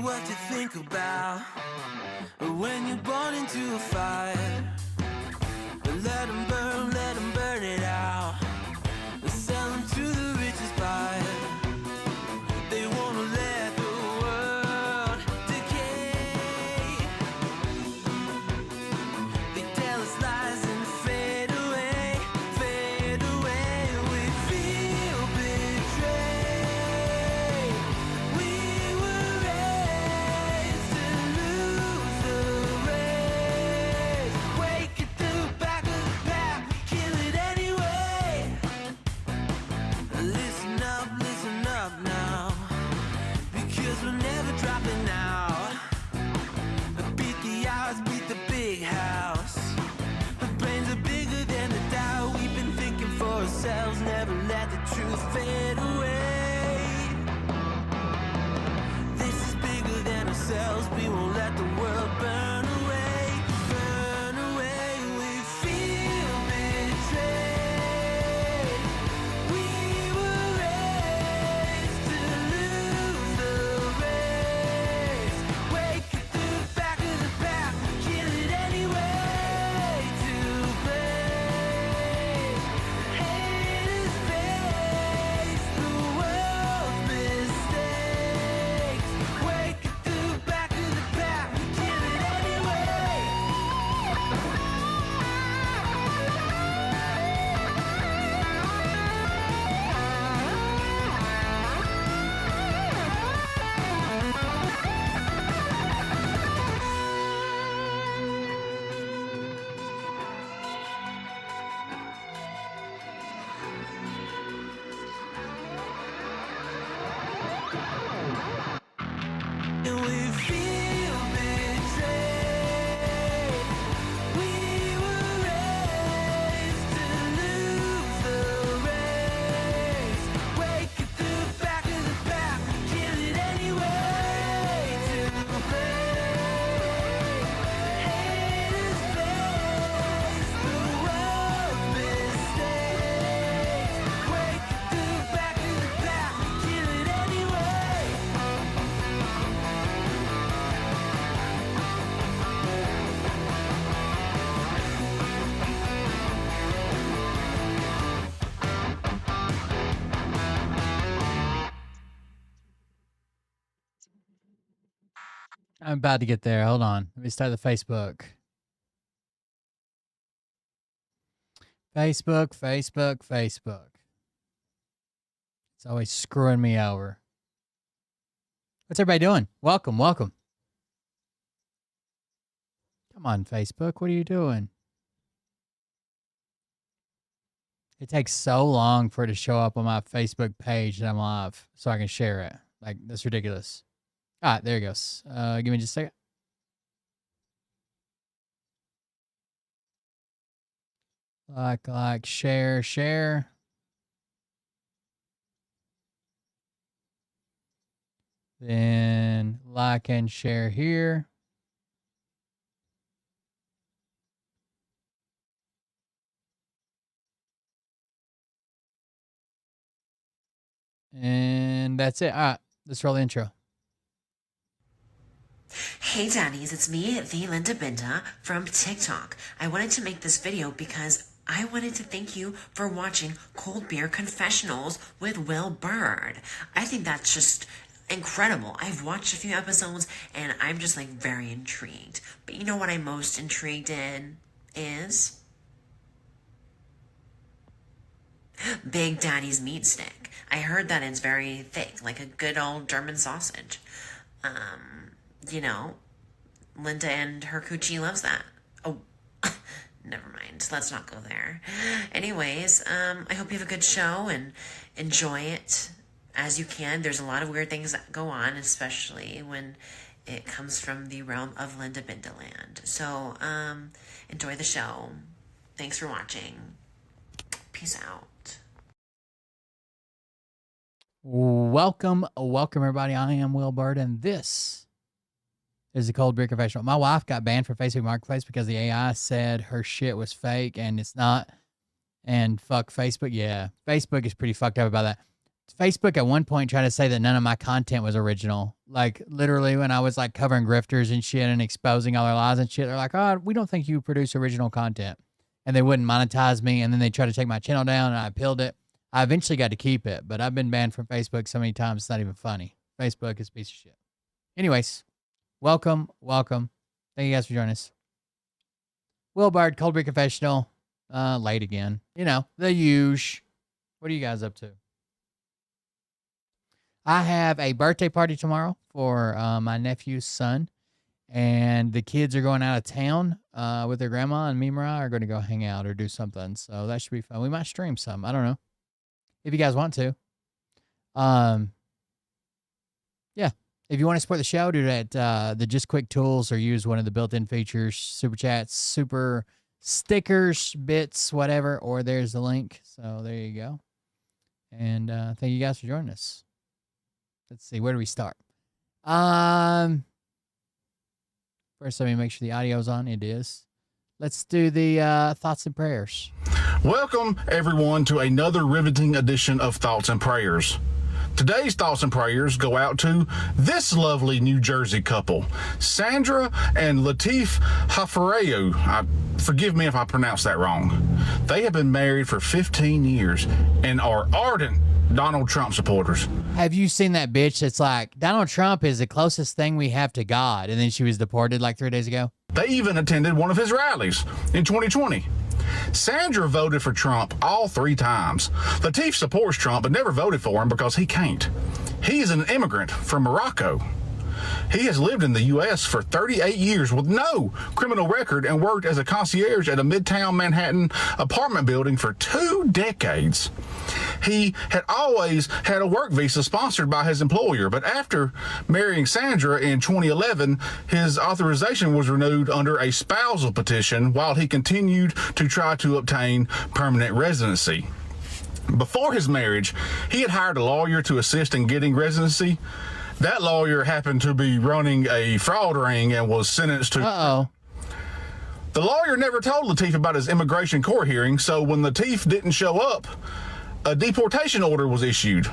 What you think about when you're born into a fire? Let them burn it out. Sell them to the richest buyer. They wanna let the world decay. They tell us lies and fade away, fade away. We feel betrayed. We were raised to lose the race. Wake at the back of the pack, kill it anyway. Listen up now, because we're never dropping out. Beat the odds, beat the big house. The brains are bigger than the doubt. We've been thinking for ourselves, never let the truth fade away. This is bigger than ourselves, we won't let the world burn away, burn away. We feel betrayed. We were raised to lose the race. Wake at the back of the pack, kill it anyway. To blame, haters face the world's mistakes. Wake at the back of the pack, kill I'm about to get there. Hold on. Let me start the Facebook. Facebook. It's always screwing me over. What's everybody doing? Welcome. Come on, Facebook. What are you doing? It takes so long for it to show up on my Facebook page that I'm live so I can share it. Like, that's ridiculous. All right, there it goes. Give me just a second. Like, share. Then like and share here. And that's it. All right, let's roll the intro. Hey Daddies, it's me, the Linda Binda from TikTok. I wanted to make this video because I wanted to thank you for watching Cold Beer Confessionals with Will Bird. I think that's just incredible. I've watched a few episodes and I'm just like very intrigued. But you know what I'm most intrigued in is Big Daddy's meat stick. I heard that it's very thick, like a good old German sausage. You know, Linda and her coochie loves that. Oh, never mind. Let's not go there. Anyways, I hope you have a good show and enjoy it as you can. There's a lot of weird things that go on, especially when it comes from the realm of Linda Bindaland. So, enjoy the show. Thanks for watching. Peace out. Welcome everybody. I am Will Bird, and this is the Cold Beer Confessional. My wife got banned from Facebook Marketplace because the AI said her shit was fake, and it's not. And fuck Facebook. Yeah, Facebook is pretty fucked up about that. Facebook at one point tried to say that none of my content was original. Like, literally, when I was like covering grifters and shit and exposing all their lies and shit, they're like, oh, we don't think you produce original content. And they wouldn't monetize me, and then they tried to take my channel down, and I appealed it. I eventually got to keep it, but I've been banned from Facebook so many times, it's not even funny. Facebook is a piece of shit. Anyways, welcome. Thank you guys for joining us. Will Bird, Cold Beer Confessional. Late again. You know, the huge. What are you guys up to? I have a birthday party tomorrow for my nephew's son, and the kids are going out of town with their grandma, and me and Mariah are going to go hang out or do something, so that should be fun. We might stream some. I don't know. If you guys want to. Yeah. If you want to support the show, do that. The Just Quick tools or use one of the built-in features, super chats, super stickers, bits, whatever, or there's the link. So there you go. And thank you guys for joining us. Let's see, where do we start? First, let me make sure the audio's on. It is. Let's do the thoughts and prayers. Welcome, everyone, to another riveting edition of Thoughts and Prayers. Today's thoughts and prayers go out to this lovely New Jersey couple, Sandra and Latif Hafareu. Forgive me if I pronounced that wrong. They have been married for 15 years and are ardent Donald Trump supporters. Have you seen that bitch that's like, Donald Trump is the closest thing we have to God, and then she was deported like 3 days ago? They even attended one of his rallies in 2020. Sandra voted for Trump all 3 times. Latif supports Trump but never voted for him because he can't. He is an immigrant from Morocco. He has lived in the U.S. for 38 years with no criminal record and worked as a concierge at a Midtown Manhattan apartment building for 2 decades. He had always had a work visa sponsored by his employer, but after marrying Sandra in 2011, his authorization was renewed under a spousal petition while he continued to try to obtain permanent residency. Before his marriage, he had hired a lawyer to assist in getting residency. That lawyer happened to be running a fraud ring and was sentenced to... The lawyer never told Latif about his immigration court hearing, so when Latif didn't show up, a deportation order was issued.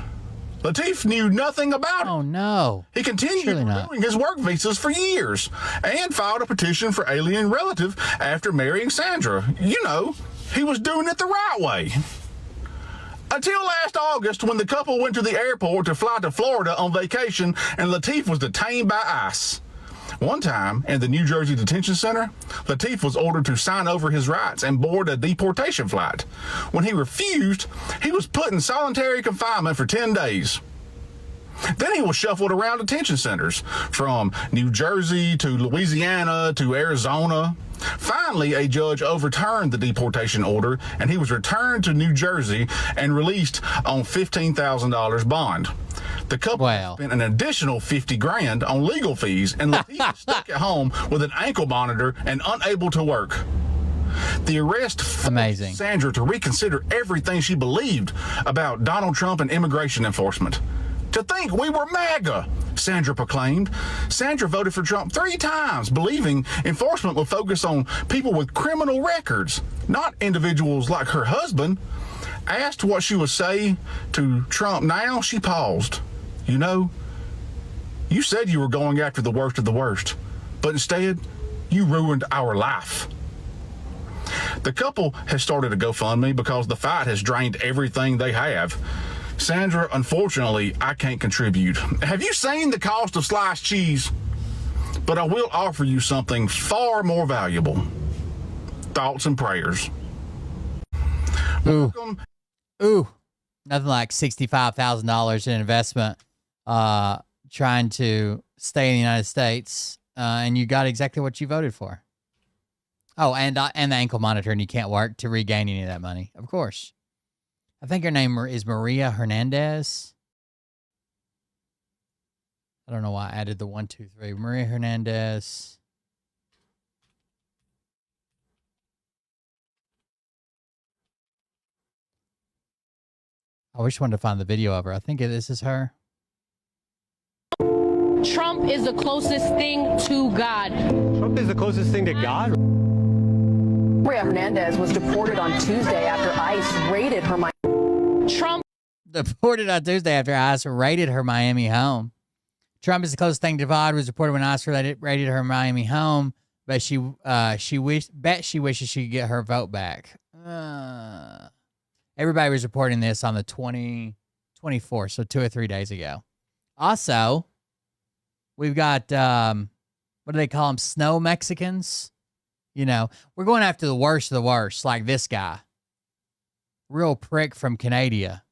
Latif knew nothing about it. Oh, no. He continued renewing his work visas for years and filed a petition for alien relative after marrying Sandra. You know, he was doing it the right way. Until last August, when the couple went to the airport to fly to Florida on vacation and Latif was detained by ICE. One time, in the New Jersey detention center, Lateef was ordered to sign over his rights and board a deportation flight. When he refused, he was put in solitary confinement for 10 days. Then he was shuffled around detention centers, from New Jersey to Louisiana to Arizona. Finally, a judge overturned the deportation order, and he was returned to New Jersey and released on $15,000 bond. The couple spent an additional $50,000 on legal fees, and Lateef is stuck at home with an ankle monitor and unable to work. The arrest forced Sandra to reconsider everything she believed about Donald Trump and immigration enforcement. To think we were MAGA, Sandra proclaimed. Sandra voted for Trump 3 times, believing enforcement would focus on people with criminal records, not individuals like her husband. Asked what she would say to Trump now, she paused. You know, you said you were going after the worst of the worst, but instead, you ruined our life. The couple has started a GoFundMe because the fight has drained everything they have. Sandra, unfortunately, I can't contribute. Have you seen the cost of sliced cheese? But I will offer you something far more valuable. Thoughts and prayers. Ooh. Nothing like $65,000 in investment trying to stay in the United States, and you got exactly what you voted for. Oh, and the ankle monitor, and you can't work to regain any of that money, of course. I think her name is Maria Hernandez. I don't know why I added the 1, 2, 3. Maria Hernandez. I wish I wanted to find the video of her. I think this is her. Trump is the closest thing to God. Trump is the closest thing to God? Maria Hernandez was deported on Tuesday after ICE raided her Trump deported on Tuesday after ICE raided her Miami home. Trump is the closest thing to God was reported when ICE raided her Miami home, but she wishes she could get her vote back. Everybody was reporting this on the 24th, so 2 or 3 days ago. Also, we've got what do they call them? Snow Mexicans. You know, we're going after the worst of the worst, like this guy. Real prick from Canada.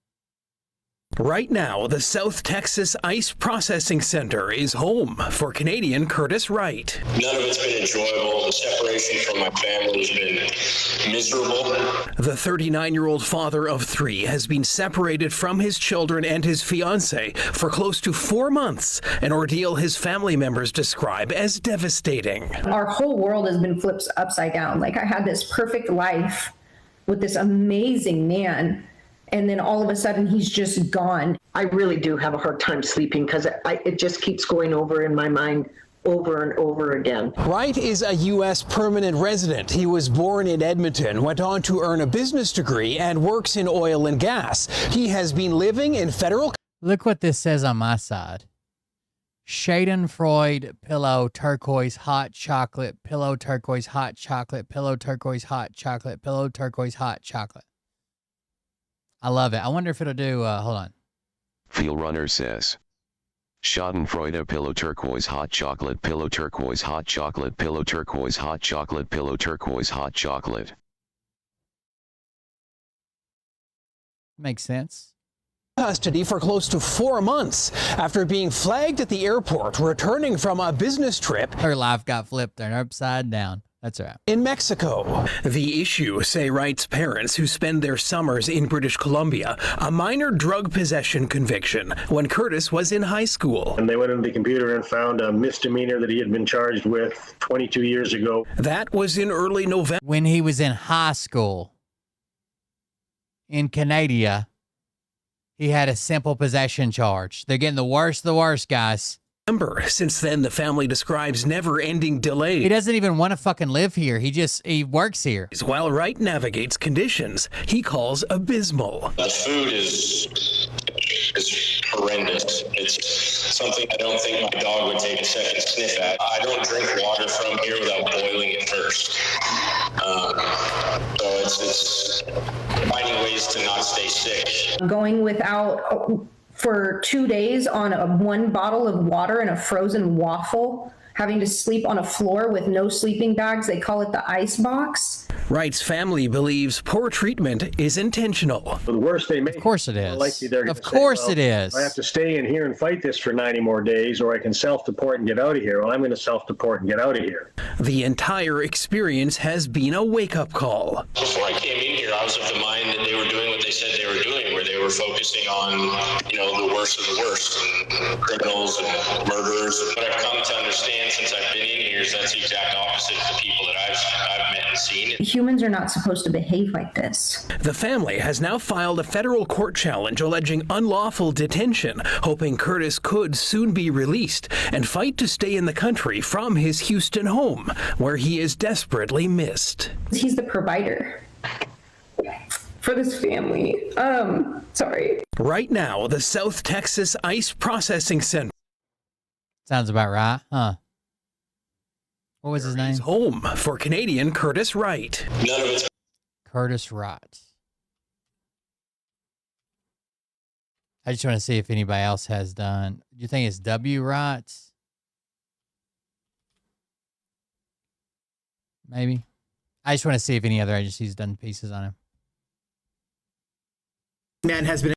Right now, the South Texas ICE Processing Center is home for Canadian Curtis Wright. None of it's been enjoyable. The separation from my family has been miserable. The 39-year-old father of 3 has been separated from his children and his fiancée for close to 4 months, an ordeal his family members describe as devastating. Our whole world has been flipped upside down. Like, I had this perfect life with this amazing man, and then all of a sudden he's just gone. I really do have a hard time sleeping because it just keeps going over in my mind over and over again. Wright is a U.S. permanent resident. He was born in Edmonton, went on to earn a business degree, and works in oil and gas. He has been living in federal... Look what this says on my side. Schadenfreude pillow turquoise hot chocolate pillow turquoise hot chocolate pillow turquoise hot chocolate pillow turquoise hot chocolate. I love it. I wonder if it'll do, hold on. Feel Runner says, Schadenfreude pillow turquoise hot chocolate pillow turquoise hot chocolate pillow turquoise hot chocolate pillow turquoise hot chocolate. Makes sense. Custody for close to 4 months after being flagged at the airport returning from a business trip. Her life got flipped and upside down. That's right. In Mexico. The issue, say Wright's parents who spend their summers in British Columbia, a minor drug possession conviction when Curtis was in high school. And they went into the computer and found a misdemeanor that he had been charged with 22 years ago. That was in early November. When he was in high school in Canada, he had a simple possession charge. They're getting the worst of the worst, guys. Since then, the family describes never-ending delays. He doesn't even want to fucking live here. He works here. While Wright navigates conditions he calls abysmal. The food is horrendous. It's something I don't think my dog would take a second sniff at. I don't drink water from here without boiling it first. So it's finding ways to not stay sick. Going without for 2 days on one bottle of water and a frozen waffle having to sleep on a floor with no sleeping bags. They call it the ice box. Wright's family believes poor treatment is intentional. The worst they may. Of course it is. Likely they're gonna Of course say, it is. I have to stay in here and fight this for 90 more days, or I can self-deport and get out of here. Well, I'm going to self-deport and get out of here. The entire experience has been a wake-up call. Before I came in here, I was of the mind that they were doing what they said they were doing, where they were focusing on, the worst of the worst, and criminals and murderers. What I've come to understand since I've been in here is that's the exact opposite of the people that I've met and seen. Humans are not supposed to behave like this. The family has now filed a federal court challenge alleging unlawful detention, hoping Curtis could soon be released and fight to stay in the country from his Houston home, where he is desperately missed. He's the provider for this family. Sorry. Right now, the South Texas ICE Processing Center. Sounds about right, huh? What was his name? Is home for Canadian Curtis Wright. None of it's Curtis Wright. I just want to see if anybody else has done. You think it's W. Wright? Maybe. I just want to see if any other agencies done pieces on him. Man has been in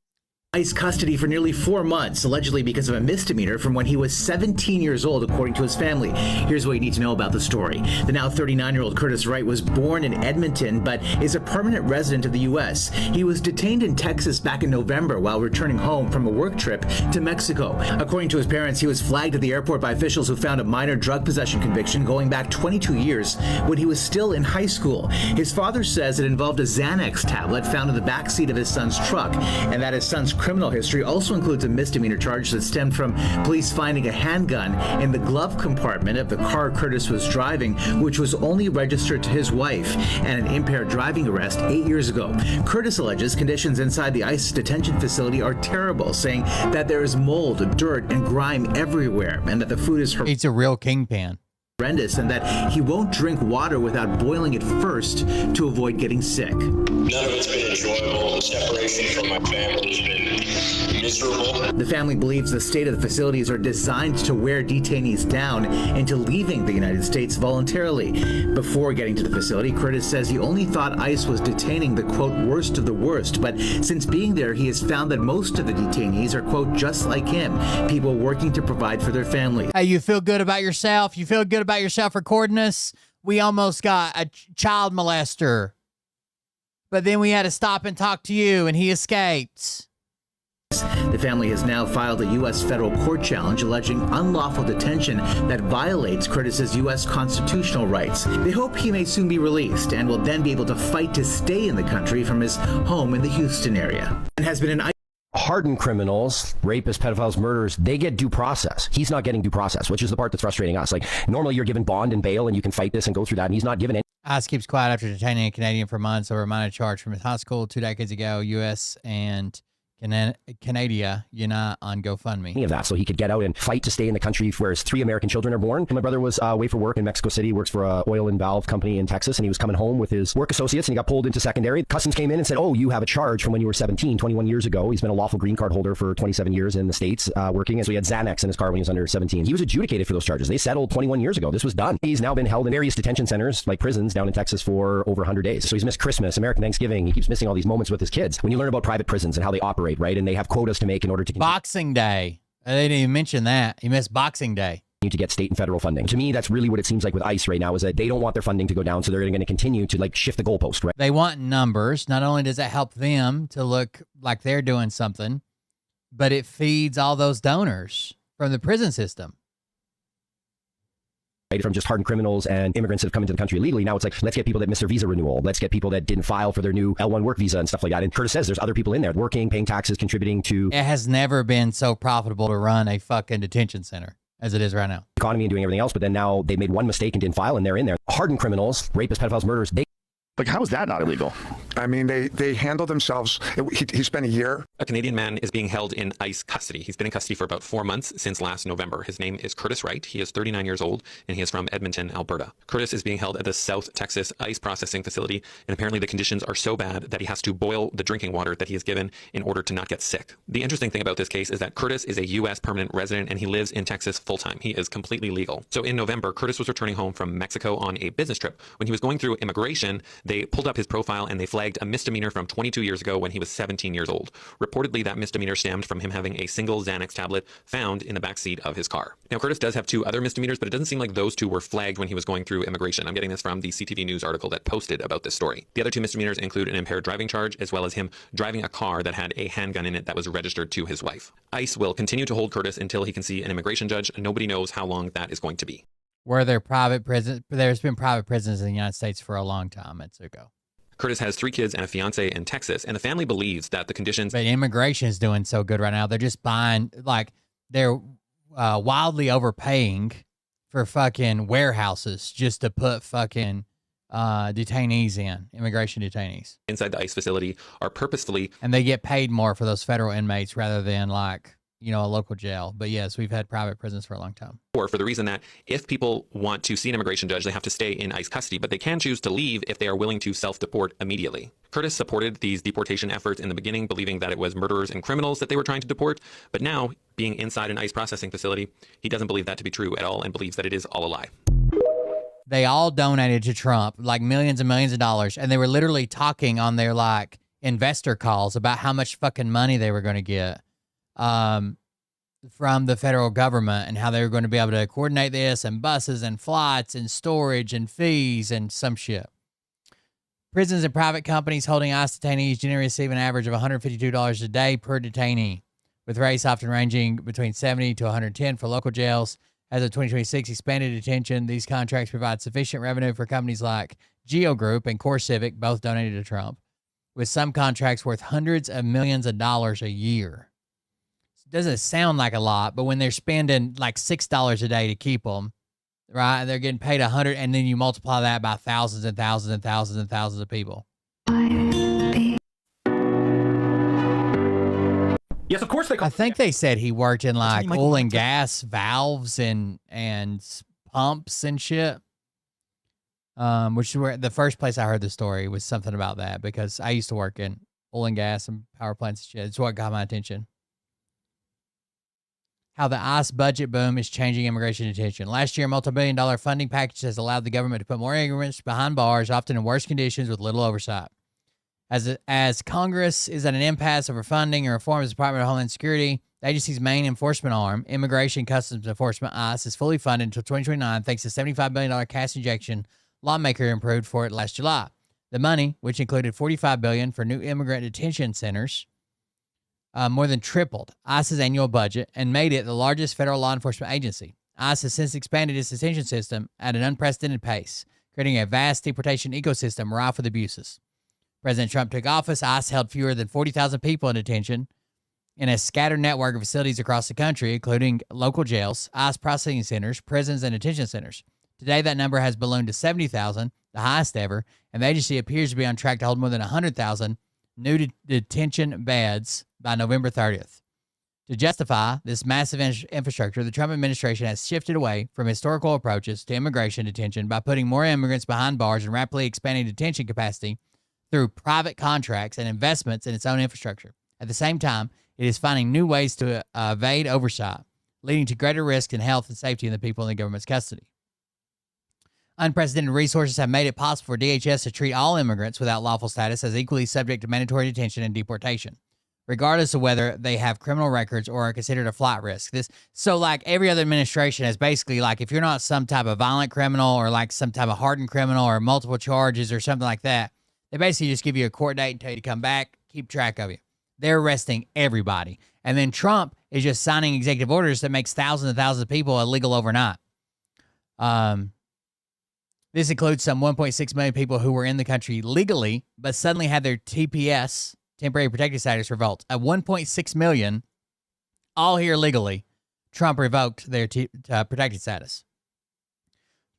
ICE custody for nearly 4 months, allegedly because of a misdemeanor from when he was 17 years old, according to his family. Here's what you need to know about the story. The now 39-year-old Curtis Wright was born in Edmonton, but is a permanent resident of the U.S. He was detained in Texas back in November while returning home from a work trip to Mexico. According to his parents, he was flagged at the airport by officials who found a minor drug possession conviction going back 22 years when he was still in high school. His father says it involved a Xanax tablet found in the backseat of his son's truck, and that his son's criminal history also includes a misdemeanor charge that stemmed from police finding a handgun in the glove compartment of the car Curtis was driving, which was only registered to his wife, and an impaired driving arrest 8 years ago. Curtis alleges conditions inside the ICE detention facility are terrible, saying that there is mold, dirt, and grime everywhere, and that the food is He's a real kingpin. horrendous, and that he won't drink water without boiling it first to avoid getting sick. None of it's been enjoyable. The separation from my family has been miserable. The family believes the state of the facilities are designed to wear detainees down into leaving the United States voluntarily. Before getting to the facility, Curtis says he only thought ICE was detaining the, quote, worst of the worst, but since being there, he has found that most of the detainees are, quote, just like him, people working to provide for their families. Hey, you feel good about yourself? You feel good about yourself recording us? We almost got a child molester, but then we had to stop and talk to you, and he escaped. The family has now filed a U.S. federal court challenge alleging unlawful detention that violates Curtis's U.S. constitutional rights. They hope he may soon be released and will then be able to fight to stay in the country from his home in the Houston area. And has been an hardened criminals, rapists, pedophiles, murderers, they get due process. He's not getting due process, which is the part that's frustrating us. Like, normally you're given bond and bail and you can fight this and go through that, and he's not given any. ICE keeps quiet after detaining a Canadian for months over a minor charge from his high school 2 decades ago. U.S. and Canada unite on GoFundMe. Any of that, so he could get out and fight to stay in the country where his 3 American children are born. And my brother was away for work in Mexico City, works for a oil and valve company in Texas, and he was coming home with his work associates, and he got pulled into secondary. Customs came in and said, oh, you have a charge from when you were 17, 21 years ago. He's been a lawful green card holder for 27 years in the States working, and so he had Xanax in his car when he was under 17. He was adjudicated for those charges. They settled 21 years ago. This was done. He's now been held in various detention centers, like prisons down in Texas, for over 100 days. So he's missed Christmas, American Thanksgiving. He keeps missing all these moments with his kids. When you learn about private prisons and how they operate, right, and they have quotas to make in order to Boxing Day. They didn't even mention that. He missed Boxing Day. To get state and federal funding. To me, that's really what it seems like with ICE right now, is that they don't want their funding to go down, so they're going to continue to like shift the goalpost, right? They want numbers. Not only does it help them to look like they're doing something, but it feeds all those donors from the prison system. From just hardened criminals and immigrants that have come into the country illegally. Now it's like, let's get people that missed their visa renewal. Let's get people that didn't file for their new L1 work visa and stuff like that. And Curtis says there's other people in there working, paying taxes, contributing to... It has never been so profitable to run a fucking detention center as it is right now. Economy and doing everything else, but then now they made one mistake and didn't file, and they're in there. Hardened criminals, rapists, pedophiles, murderers, they Like, how is that not illegal? I mean, they handle themselves. He spent a year. A Canadian man is being held in ICE custody. He's been in custody for about 4 months since last November. His name is Curtis Wright. He is 39 years old, and he is from Edmonton, Alberta. Curtis is being held at the South Texas ICE processing facility, and apparently the conditions are so bad that he has to boil the drinking water that he is given in order to not get sick. The interesting thing about this case is that Curtis is a U.S. permanent resident, and he lives in Texas full-time. He is completely legal. So in November, Curtis was returning home from Mexico on a business trip. When he was going through immigration, they pulled up his profile and they flagged a misdemeanor from 22 years ago when he was 17 years old. Reportedly, that misdemeanor stemmed from him having a single Xanax tablet found in the backseat of his car. Now, Curtis does have 2 other misdemeanors, but it doesn't seem like those 2 were flagged when he was going through immigration. I'm getting this from the CTV News article that posted about this story. The other 2 misdemeanors include an impaired driving charge, as well as him driving a car that had a handgun in it that was registered to his wife. ICE will continue to hold Curtis until he can see an immigration judge. Nobody knows how long that is going to be. Were there private prisons? There's been private prisons in the United States for a long time. It's ago. Curtis has 3 kids and a fiance in Texas, and the family believes that the conditions... But immigration is doing so good right now. They're just buying, like, they're wildly overpaying for fucking warehouses just to put fucking detainees in, immigration detainees. Inside the ICE facility are purposefully... And they get paid more for those federal inmates rather than, like, you know, a local jail. But yes, we've had private prisons for a long time. Or for the reason that if people want to see an immigration judge, they have to stay in ICE custody, but they can choose to leave if they are willing to self-deport immediately. Curtis supported these deportation efforts in the beginning, believing that it was murderers and criminals that they were trying to deport. But now, being inside an ICE processing facility, he doesn't believe that to be true at all and believes that it is all a lie. They all donated to Trump, like millions and millions of dollars, and they were literally talking on their, like, investor calls about how much fucking money they were going to get from the federal government and how they were going to be able to coordinate this and buses and flights and storage and fees and some shit. Prisons and private companies holding ICE detainees generally receive an average of $152 a day per detainee, with rates often ranging between $70 to $110 for local jails. As of 2026 expanded detention, these contracts provide sufficient revenue for companies like Geo Group and Core Civic, both donated to Trump, with some contracts worth hundreds of millions of dollars a year. Doesn't sound like a lot, but when they're spending like $6 a day to keep them, right, and they're getting paid $100, and then you multiply that by thousands and thousands and thousands and thousands of people. Yes, of course they. I think they said he worked in like oil and gas valves and pumps and shit. Which is where the first place I heard the story was something about that, because I used to work in oil and gas and power plants and shit. It's what got my attention. How the ICE budget boom is changing immigration detention. Last year, a multi-billion-dollar funding package has allowed the government to put more immigrants behind bars, often in worse conditions with little oversight. As Congress is at an impasse over funding and reform of the Department of Homeland Security, the agency's main enforcement arm, Immigration Customs Enforcement, ICE, is fully funded until 2029 thanks to $75 billion cash injection lawmaker approved for it last July. The money, which included $45 billion for new immigrant detention centers, more than tripled ICE's annual budget and made it the largest federal law enforcement agency. ICE has since expanded its detention system at an unprecedented pace, creating a vast deportation ecosystem rife with abuses. President Trump took office, ICE held fewer than 40,000 people in detention in a scattered network of facilities across the country, including local jails, ICE processing centers, prisons, and detention centers. Today, that number has ballooned to 70,000, the highest ever, and the agency appears to be on track to hold more than 100,000 new detention beds by November 30th. To justify this massive infrastructure, the Trump administration has shifted away from historical approaches to immigration detention by putting more immigrants behind bars and rapidly expanding detention capacity through private contracts and investments in its own infrastructure. At the same time, it is finding new ways to evade oversight, leading to greater risk in health and safety in the people in the government's custody. Unprecedented resources have made it possible for DHS to treat all immigrants without lawful status as equally subject to mandatory detention and deportation, regardless of whether they have criminal records or are considered a flight risk. So like every other administration has basically, like, if you're not some type of violent criminal or like some type of hardened criminal or multiple charges or something like that, they basically just give you a court date and tell you to come back, keep track of you. They're arresting everybody. And then Trump is just signing executive orders that makes thousands and thousands of people illegal overnight. This includes some 1.6 million people who were in the country legally, but suddenly had their TPS, temporary protected status, revoked. At 1.6 million, all here legally, Trump revoked their protected status.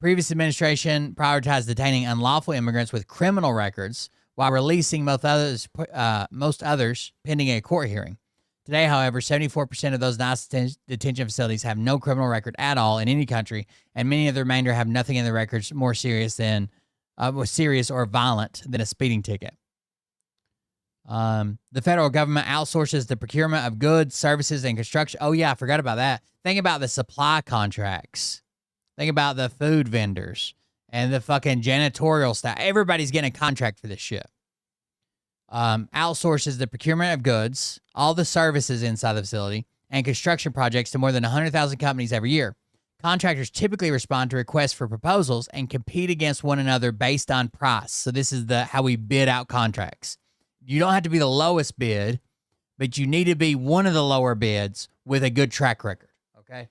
Previous administration prioritized detaining unlawful immigrants with criminal records while releasing most others pending a court hearing. Today, however, 74% of those ICE detention facilities have no criminal record at all in any country, and many of the remainder have nothing in the records more serious or violent than a speeding ticket. The federal government outsources the procurement of goods, services, and construction. Oh, yeah, I forgot about that. Think about the supply contracts. Think about the food vendors and the fucking janitorial staff. Everybody's getting a contract for this shit. Outsources the procurement of goods, all the services inside the facility, and construction projects to more than 100,000 companies every year. Contractors typically respond to requests for proposals and compete against one another based on price. So this is how we bid out contracts. You don't have to be the lowest bid, but you need to be one of the lower bids with a good track record, okay?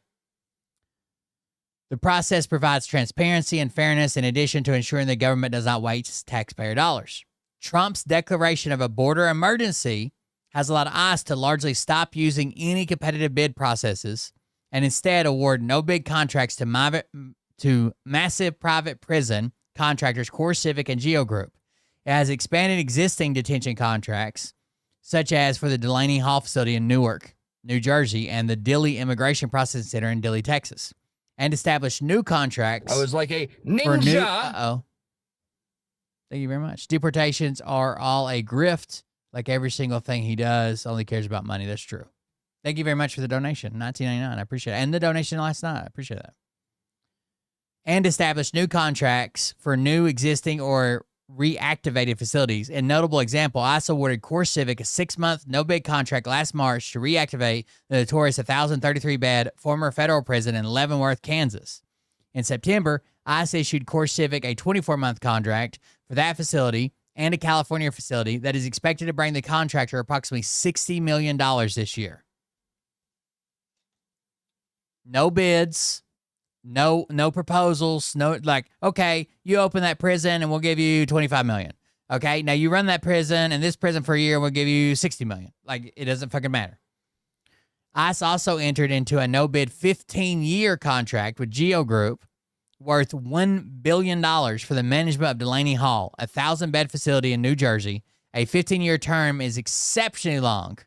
The process provides transparency and fairness in addition to ensuring the government does not waste taxpayer dollars. Trump's declaration of a border emergency has allowed ICE to largely stop using any competitive bid processes and instead award no-bid contracts to massive private prison contractors CoreCivic and Geo Group. It has expanded existing detention contracts, such as for the Delaney Hall facility in Newark, New Jersey, and the Dilley Immigration Processing Center in Dilley, Texas, and established new contracts. I was like a ninja. Thank you very much. Deportations are all a grift. Like every single thing he does, only cares about money. That's true. Thank you very much for the donation, $19.99. I appreciate it. And the donation last night. I appreciate that. And establish new contracts for new, existing, or reactivated facilities. In notable example, ICE awarded CoreCivic a 6-month no-bid contract last March to reactivate the notorious 1,033-bed former federal prison in Leavenworth, Kansas. In September, ICE issued CoreCivic a 24-month contract for that facility and a California facility that is expected to bring the contractor approximately $60 million this year. No bids, no proposals, okay, you open that prison and we'll give you $25 million. Okay, now you run that prison and this prison for a year and we'll give you $60 million. Like, it doesn't fucking matter. ICE also entered into a no-bid 15-year contract with Geo Group worth $1 billion for the management of Delaney Hall, a 1,000-bed facility in New Jersey. A 15-year term is exceptionally long,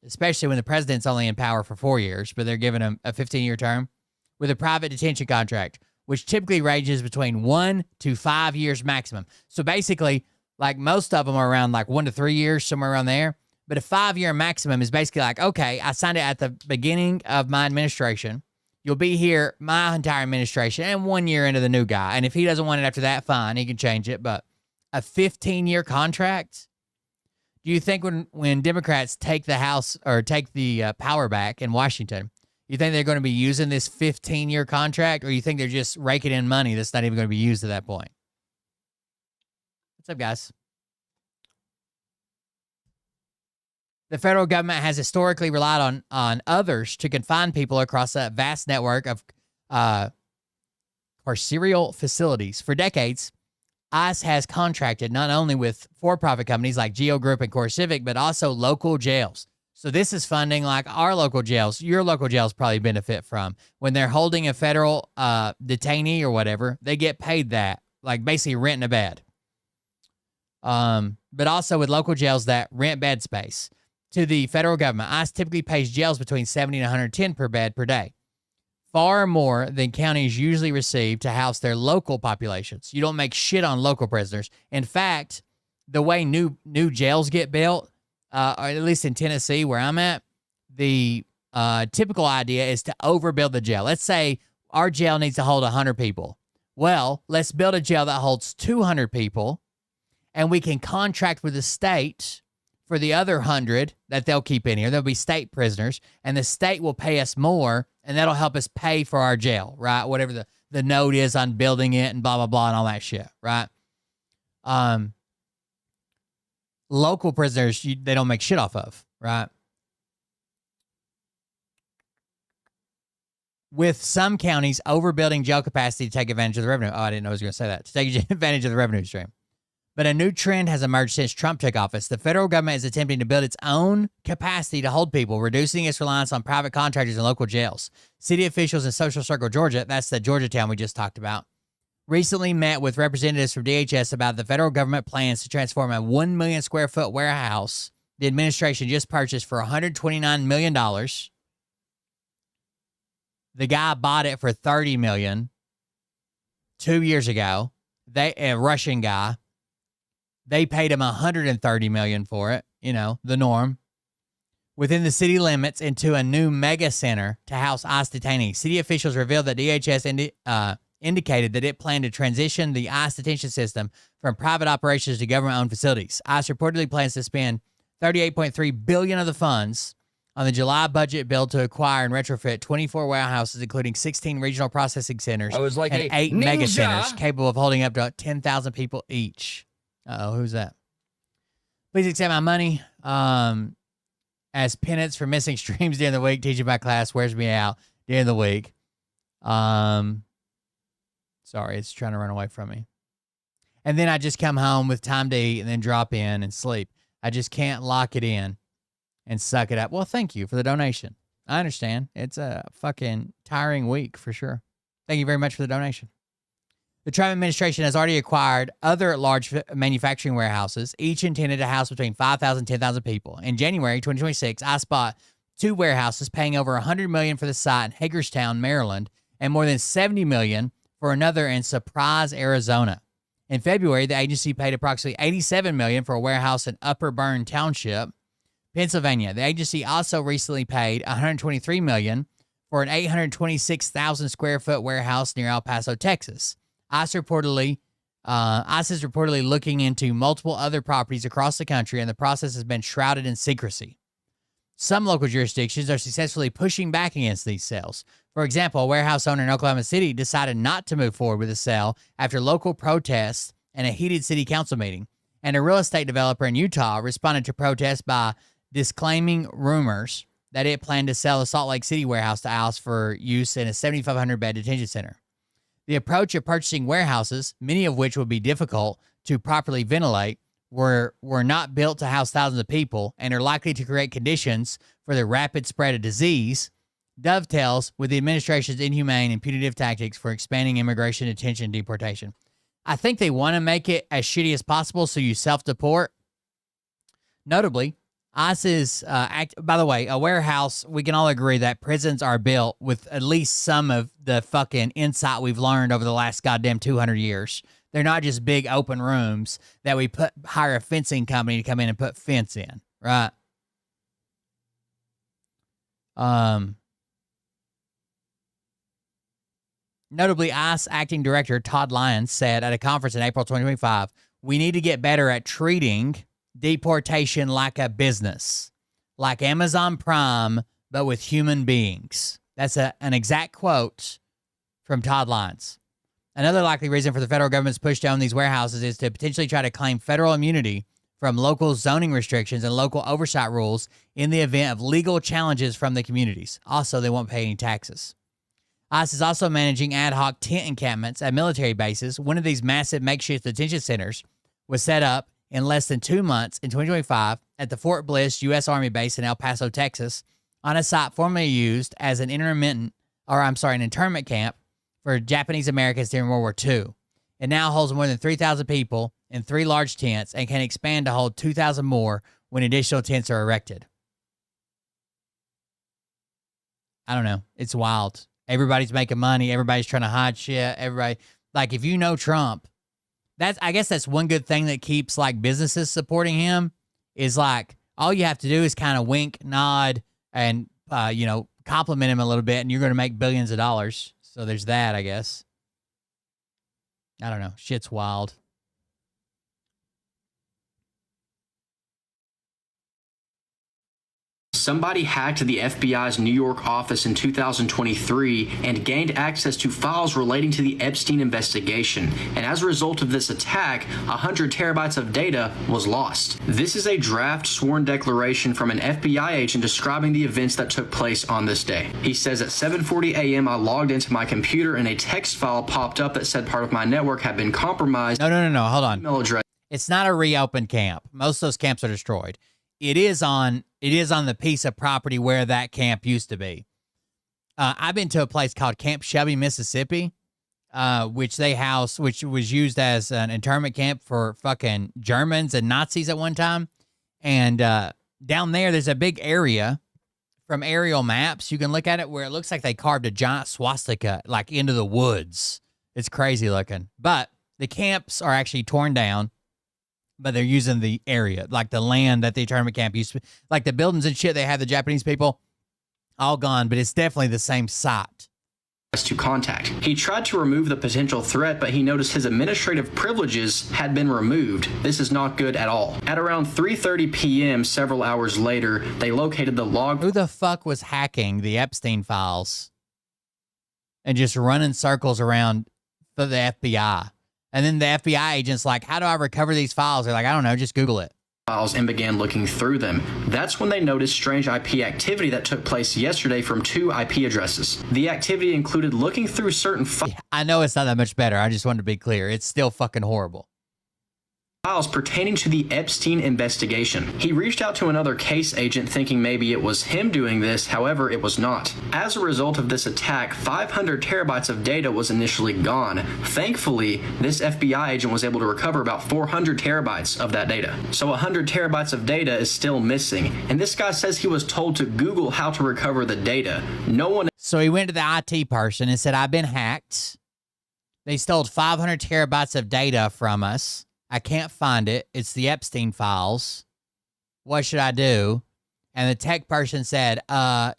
especially when the president's only in power for 4 years, but they're giving him a 15-year term with a private detention contract, which typically ranges between 1 to 5 years maximum. So basically, like most of them are around like 1 to 3 years, somewhere around there. But a 5-year maximum is basically like, okay, I signed it at the beginning of my administration. You'll be here my entire administration and 1 year into the new guy. And if he doesn't want it after that, fine, he can change it. But a 15-year contract? Do you think when Democrats take the House or take the power back in Washington, you think they're going to be using this 15-year contract, or you think they're just raking in money that's not even going to be used at that point? What's up, guys? The federal government has historically relied on others to confine people across a vast network of carceral facilities. For decades, ICE has contracted not only with for-profit companies like Geo Group and CoreCivic, but also local jails. So this is funding like our local jails. Your local jails probably benefit from. When they're holding a federal detainee or whatever, they get paid that, like basically renting a bed. But also with local jails that rent bed space to the federal government. ICE typically pays jails between 70 and 110 per bed per day. Far more than counties usually receive to house their local populations. You don't make shit on local prisoners. In fact, the way new jails get built, or at least in Tennessee where I'm at, the typical idea is to overbuild the jail. Let's say our jail needs to hold 100 people. Well, let's build a jail that holds 200 people, and we can contract with the state for the other 100 that they'll keep in here. They'll be state prisoners, and the state will pay us more, and that'll help us pay for our jail, right? Whatever the note is on building it and blah, blah, blah, and all that shit, right? Local prisoners, they don't make shit off of, right? With some counties overbuilding jail capacity to take advantage of the revenue. Oh, I didn't know I was going to say that. To take advantage of the revenue stream. But a new trend has emerged since Trump took office. The federal government is attempting to build its own capacity to hold people, reducing its reliance on private contractors and local jails. City officials in Social Circle, Georgia, that's the Georgia town we just talked about, recently met with representatives from DHS about the federal government plans to transform a 1 million square foot warehouse the administration just purchased for $129 million. The guy bought it for $30 million 2 years ago. A Russian guy. They paid him $130 million for it, you know, the norm. Within the city limits into a new mega center to house ICE detainees. City officials revealed that DHS indicated that it planned to transition the ICE detention system from private operations to government-owned facilities. ICE reportedly plans to spend $38.3 billion of the funds on the July budget bill to acquire and retrofit 24 warehouses, including 16 regional processing centers and 8 mega centers capable of holding up to 10,000 people each. Uh-oh, who's that? Please accept my money as penance for missing streams during the week. Teaching my class wears me out during the week. Sorry, it's trying to run away from me. And then I just come home with time to eat and then drop in and sleep. I just can't lock it in and suck it up. Well, thank you for the donation. I understand. It's a fucking tiring week for sure. Thank you very much for the donation. The Trump administration has already acquired other large manufacturing warehouses, each intended to house between 5,000 and 10,000 people. In January 2026, I bought 2 warehouses paying over $100 million for the site in Hagerstown, Maryland, and more than $70 million for another in Surprise, Arizona. In February, the agency paid approximately $87 million for a warehouse in Upper Burn Township, Pennsylvania. The agency also recently paid $123 million for an 826,000 square foot warehouse near El Paso, Texas. ICE is reportedly looking into multiple other properties across the country, and the process has been shrouded in secrecy. Some local jurisdictions are successfully pushing back against these sales. For example, a warehouse owner in Oklahoma City decided not to move forward with the sale after local protests and a heated city council meeting. And a real estate developer in Utah responded to protests by disclaiming rumors that it planned to sell a Salt Lake City warehouse to ICE for use in a 7,500-bed detention center. The approach of purchasing warehouses, many of which would be difficult to properly ventilate, were not built to house thousands of people and are likely to create conditions for the rapid spread of disease, dovetails with the administration's inhumane and punitive tactics for expanding immigration, detention, and deportation. I think they want to make it as shitty as possible so you self-deport. Notably, ICE's, by the way, a warehouse, we can all agree that prisons are built with at least some of the fucking insight we've learned over the last goddamn 200 years. They're not just big open rooms that we hire a fencing company to come in and put fence in, right? Notably, ICE acting director Todd Lyons said at a conference in April 2025, we need to get better at treating deportation like a business, like Amazon Prime, but with human beings. That's an exact quote from Todd Lyons. Another likely reason for the federal government's push to own these warehouses is to potentially try to claim federal immunity from local zoning restrictions and local oversight rules in the event of legal challenges from the communities. Also, they won't pay any taxes. ICE is also managing ad hoc tent encampments at military bases. One of these massive makeshift detention centers was set up in less than 2 months in 2025 at the Fort Bliss U.S. Army base in El Paso, Texas, on a site formerly used as an internment camp for Japanese Americans during World War II. It now holds more than 3,000 people in 3 large tents and can expand to hold 2,000 more when additional tents are erected. I don't know. It's wild. Everybody's making money. Everybody's trying to hide shit. Everybody, like, if you know Trump, I guess that's one good thing that keeps like businesses supporting him is like all you have to do is kind of wink, nod, and compliment him a little bit, and you're going to make billions of dollars. So there's that, I guess. I don't know. Shit's wild. Somebody hacked the FBI's New York office in 2023 and gained access to files relating to the Epstein investigation. And as a result of this attack, 100 terabytes of data was lost. This is a draft sworn declaration from an FBI agent describing the events that took place on this day. He says at 7:40 a.m. I logged into my computer and a text file popped up that said part of my network had been compromised. No. Hold on. It's not a reopened camp. Most of those camps are destroyed. It is on the piece of property where that camp used to be. I've been to a place called Camp Shelby, Mississippi. which was used as an internment camp for fucking Germans and Nazis at one time. And down there's a big area from aerial maps. You can look at it where it looks like they carved a giant swastika like into the woods. It's crazy looking. But the camps are actually torn down, but they're using the area, like the land that the internment camp used to, like the buildings and shit they have the Japanese people, all gone, but it's definitely the same site. To contact. He tried to remove the potential threat, but he noticed his administrative privileges had been removed. This is not good at all. At around 3:30 p.m., several hours later, they located the log. Who the fuck was hacking the Epstein files and just running circles around for the FBI? And then the FBI agent's like, how do I recover these files? They're like, I don't know, just Google it. Files and began looking through them. That's when they noticed strange IP activity that took place yesterday from 2 IP addresses. The activity included looking through certain files. I know it's not that much better. I just wanted to be clear. It's still fucking horrible. Files pertaining to the Epstein investigation. He reached out to another case agent thinking maybe it was him doing this, however, it was not. As a result of this attack, 500 terabytes of data was initially gone. Thankfully, this FBI agent was able to recover about 400 terabytes of that data. So 100 terabytes of data is still missing. And this guy says he was told to Google how to recover the data. No one. So he went to the IT person and said, I've been hacked. They stole 500 terabytes of data from us. I can't find it. It's the Epstein files. What should I do? And the tech person said,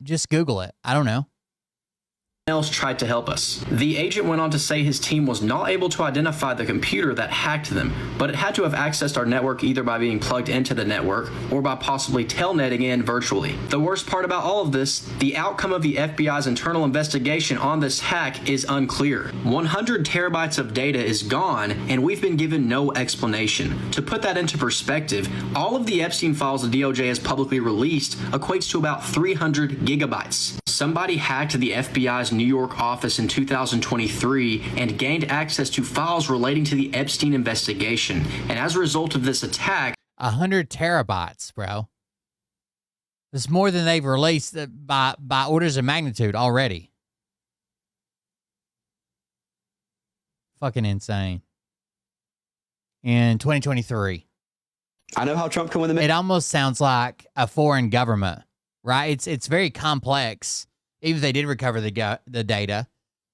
just Google it. I don't know. Else tried to help us. The agent went on to say his team was not able to identify the computer that hacked them, but it had to have accessed our network either by being plugged into the network or by possibly telnetting in virtually. The worst part about all of this, the outcome of the FBI's internal investigation on this hack is unclear. 100 terabytes of data is gone, and we've been given no explanation. To put that into perspective, all of the Epstein files the DOJ has publicly released equates to about 300 gigabytes. Somebody hacked the FBI's New York office in 2023 and gained access to files relating to the Epstein investigation. And as a result of this attack, 100 terabytes, bro. That's more than they've released by orders of magnitude already. Fucking insane. In 2023. I know how Trump can win the. It almost sounds like a foreign government, right? It's very complex. Even if they did recover the data,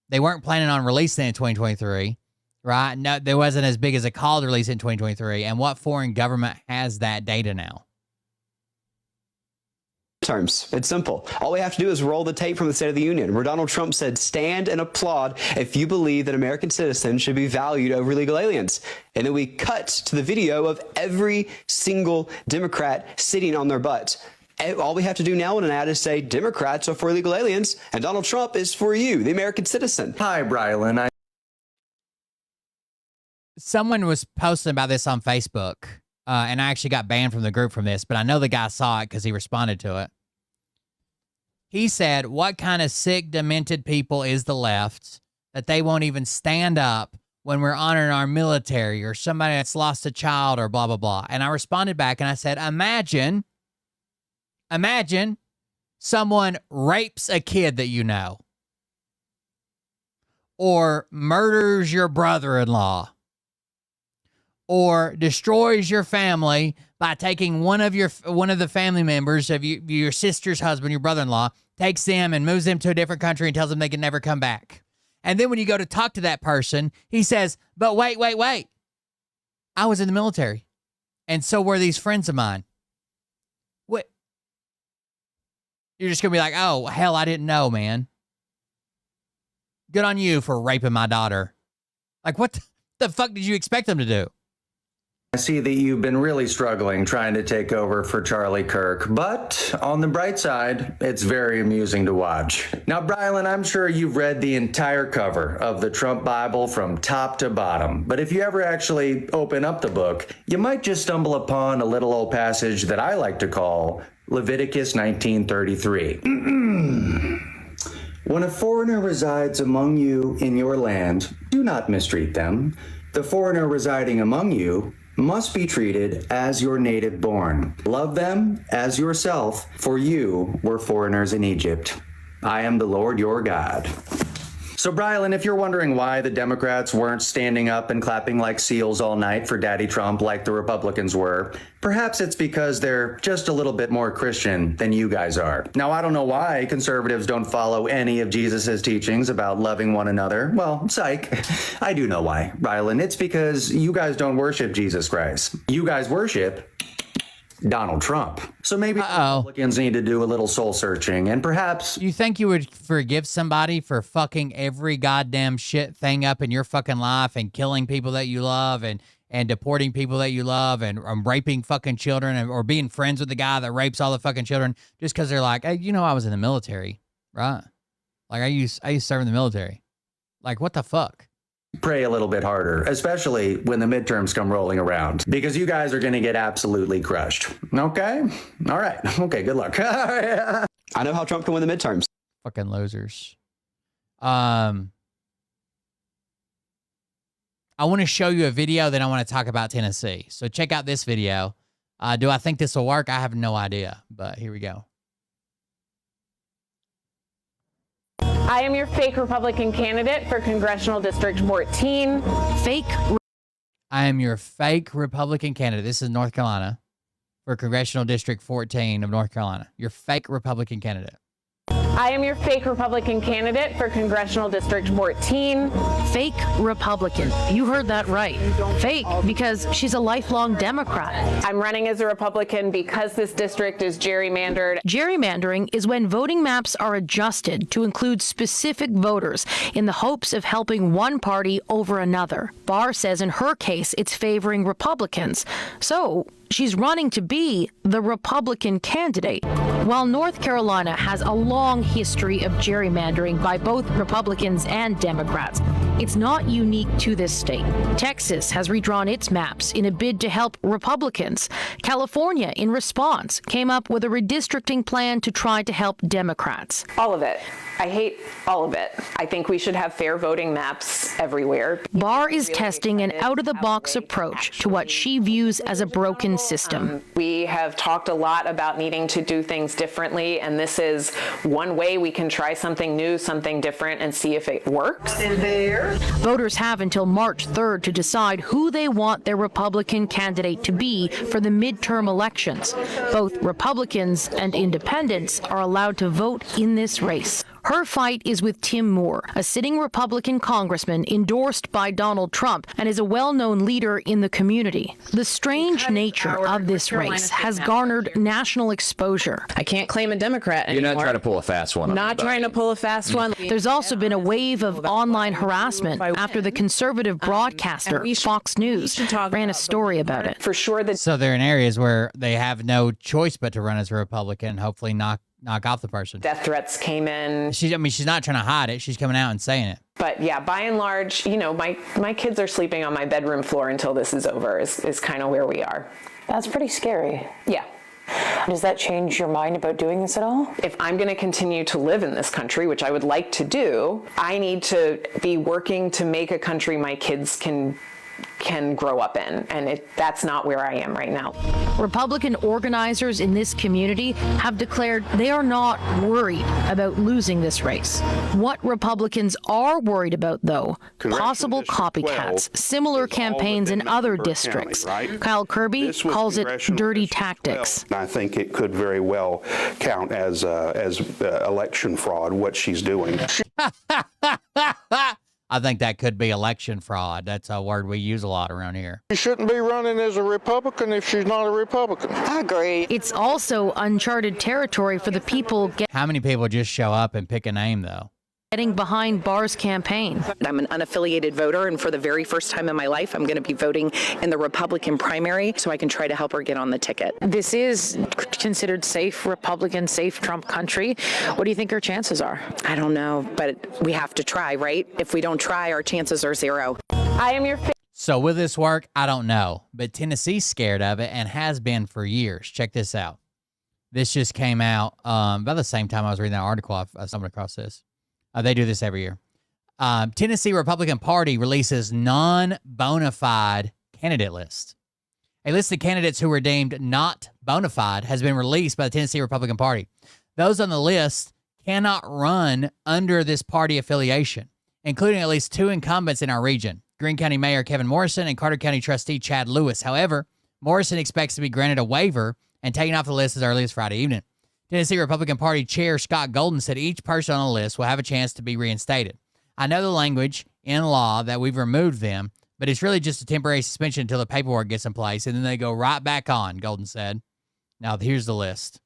they weren't planning on releasing it in 2023, right? No, there wasn't as big as a call to release it in 2023. And what foreign government has that data now? Terms. It's simple. All we have to do is roll the tape from the State of the Union, where Donald Trump said, stand and applaud if you believe that American citizens should be valued over illegal aliens. And then we cut to the video of every single Democrat sitting on their butt. All we have to do now in an ad is say Democrats are for illegal aliens and Donald Trump is for you, the American citizen. Hi, Brylan. Someone was posting about this on Facebook, and I actually got banned from the group from this, but I know the guy saw it because he responded to it. He said, what kind of sick, demented people is the left that they won't even stand up when we're honoring our military or somebody that's lost a child or blah, blah, blah. And I responded back and I said, imagine someone rapes a kid that you know, or murders your brother-in-law, or destroys your family by taking one of the family members of your sister's husband, your brother-in-law, takes them and moves them to a different country and tells them they can never come back. And then when you go to talk to that person, he says, but wait. I was in the military, and so were these friends of mine. What? You're just going to be like, oh, hell, I didn't know, man. Good on you for raping my daughter. Like, what the fuck did you expect them to do? I see that you've been really struggling trying to take over for Charlie Kirk, but on the bright side, it's very amusing to watch. Now, Brylan, I'm sure you've read the entire cover of the Trump Bible from top to bottom, but if you ever actually open up the book, you might just stumble upon a little old passage that I like to call Leviticus 19:33. When a foreigner resides among you in your land, do not mistreat them. The foreigner residing among you must be treated as your native born. Love them as yourself, for you were foreigners in Egypt. I am the Lord your God. So, Brylan, if you're wondering why the Democrats weren't standing up and clapping like seals all night for Daddy Trump like the Republicans were, perhaps it's because they're just a little bit more Christian than you guys are. Now, I don't know why conservatives don't follow any of Jesus's teachings about loving one another. Well, psych. I do know why, Brylan. It's because you guys don't worship Jesus Christ. You guys worship Donald Trump. So maybe Republicans need to do a little soul searching and perhaps... You think you would forgive somebody for fucking every goddamn shit thing up in your fucking life and killing people that you love and deporting people that you love and raping fucking children or being friends with the guy that rapes all the fucking children just because they're like, hey, you know, I was in the military, right? Like I used to serve in the military. Like what the fuck? Pray a little bit harder, especially when the midterms come rolling around, because you guys are going to get absolutely crushed. Okay? All right. Okay, good luck. I know how Trump can win the midterms. Fucking losers. I want to show you a video, then I want to talk about Tennessee. So check out this video. Do I think this will work? I have no idea, but here we go. I am your fake Republican candidate for Congressional District 14. Fake. I am your fake Republican candidate. This is North Carolina for Congressional District 14 of North Carolina. Your fake Republican candidate. I am your fake Republican candidate for Congressional District 14. Fake Republican. You heard that right. Fake because she's a lifelong Democrat. I'm running as a Republican because this district is gerrymandered. Gerrymandering is when voting maps are adjusted to include specific voters in the hopes of helping one party over another. Barr says in her case it's favoring Republicans. So she's running to be the Republican candidate. While North Carolina has a long history of gerrymandering by both Republicans and Democrats, it's not unique to this state. Texas has redrawn its maps in a bid to help Republicans. California, in response, came up with a redistricting plan to try to help Democrats. All of it. I hate all of it. I think we should have fair voting maps everywhere. Barr is testing an out-of-the-box approach to what she views as a broken system. We have talked a lot about needing to do things differently, and this is one way we can try something new, something different, and see if it works. Voters have until March 3rd to decide who they want their Republican candidate to be for the midterm elections. Both Republicans and independents are allowed to vote in this race. Her fight is with Tim Moore, a sitting Republican congressman endorsed by Donald Trump and is a well-known leader in the community. The strange nature of this race has garnered national exposure. I can't claim a Democrat anymore. You're not trying to pull a fast one. Not trying to pull a fast one. There's also been a wave of online harassment after the conservative broadcaster, Fox News, ran a story about it. For sure. So they're in areas where they have no choice but to run as a Republican and hopefully knock off the person. Death threats came in. She's not trying to hide it. She's coming out and saying it. But yeah, by and large, you know, my kids are sleeping on my bedroom floor until this is over is kind of where we are. That's pretty scary. Yeah. Does that change your mind about doing this at all? If I'm going to continue to live in this country, which I would like to do, I need to be working to make a country my kids can grow up in, and that's not where I am right now. Republican organizers in this community have declared they are not worried about losing this race. What Republicans are worried about, though, possible copycats, similar campaigns in other districts. Right? Kyle Kirby calls it dirty tactics. I think it could very well count as election fraud, what she's doing. I think that could be election fraud. That's a word we use a lot around here. She shouldn't be running as a Republican if she's not a Republican. I agree. It's also uncharted territory for the people How many people just show up and pick a name, though? Getting behind Barr's campaign. I'm an unaffiliated voter, and for the very first time in my life, I'm going to be voting in the Republican primary so I can try to help her get on the ticket. This is considered safe Republican, safe Trump country. What do you think her chances are? I don't know, but we have to try, right? If we don't try, our chances are zero. I am your So will this work? I don't know. But Tennessee's scared of it and has been for years. Check this out. This just came out about the same time I was reading that article. I stumbled across this. They do this every year. Tennessee Republican Party releases non-bona fide candidate list. A list of candidates who were deemed not bona fide has been released by the Tennessee Republican Party. Those on the list cannot run under this party affiliation. including at least 2 incumbents in our region, Greene County Mayor Kevin Morrison and Carter County Trustee Chad Lewis. However, Morrison expects to be granted a waiver and taken off the list as early as Friday evening. Tennessee Republican Party Chair Scott Golden said each person on the list will have a chance to be reinstated. I know the language in law that we've removed them, but it's really just a temporary suspension until the paperwork gets in place, and then they go right back on, Golden said. Now, here's the list.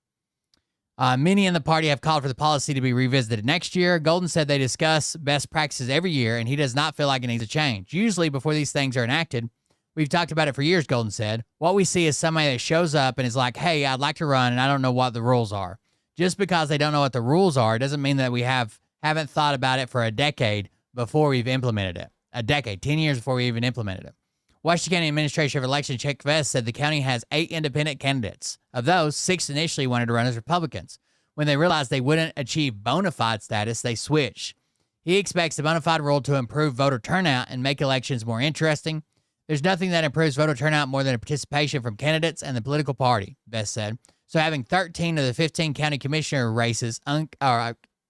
Many in the party have called for the policy to be revisited next year. Golden said they discuss best practices every year, and he does not feel like it needs a change. Usually, before these things are enacted, we've talked about it for years, Golden said. What we see is somebody that shows up and is like, hey, I'd like to run, and I don't know what the rules are. Just because they don't know what the rules are doesn't mean that we haven't thought about it for a decade before we've implemented it. A decade, 10 years before we even implemented it. Washington County Administration of Election Chuck Vest said the county has 8 independent candidates. Of those, 6 initially wanted to run as Republicans. When they realized they wouldn't achieve bona fide status, they switched. He expects the bona fide rule to improve voter turnout and make elections more interesting. There's nothing that improves voter turnout more than a participation from candidates and the political party, Vest said. So having 13 of the 15 county commissioner races,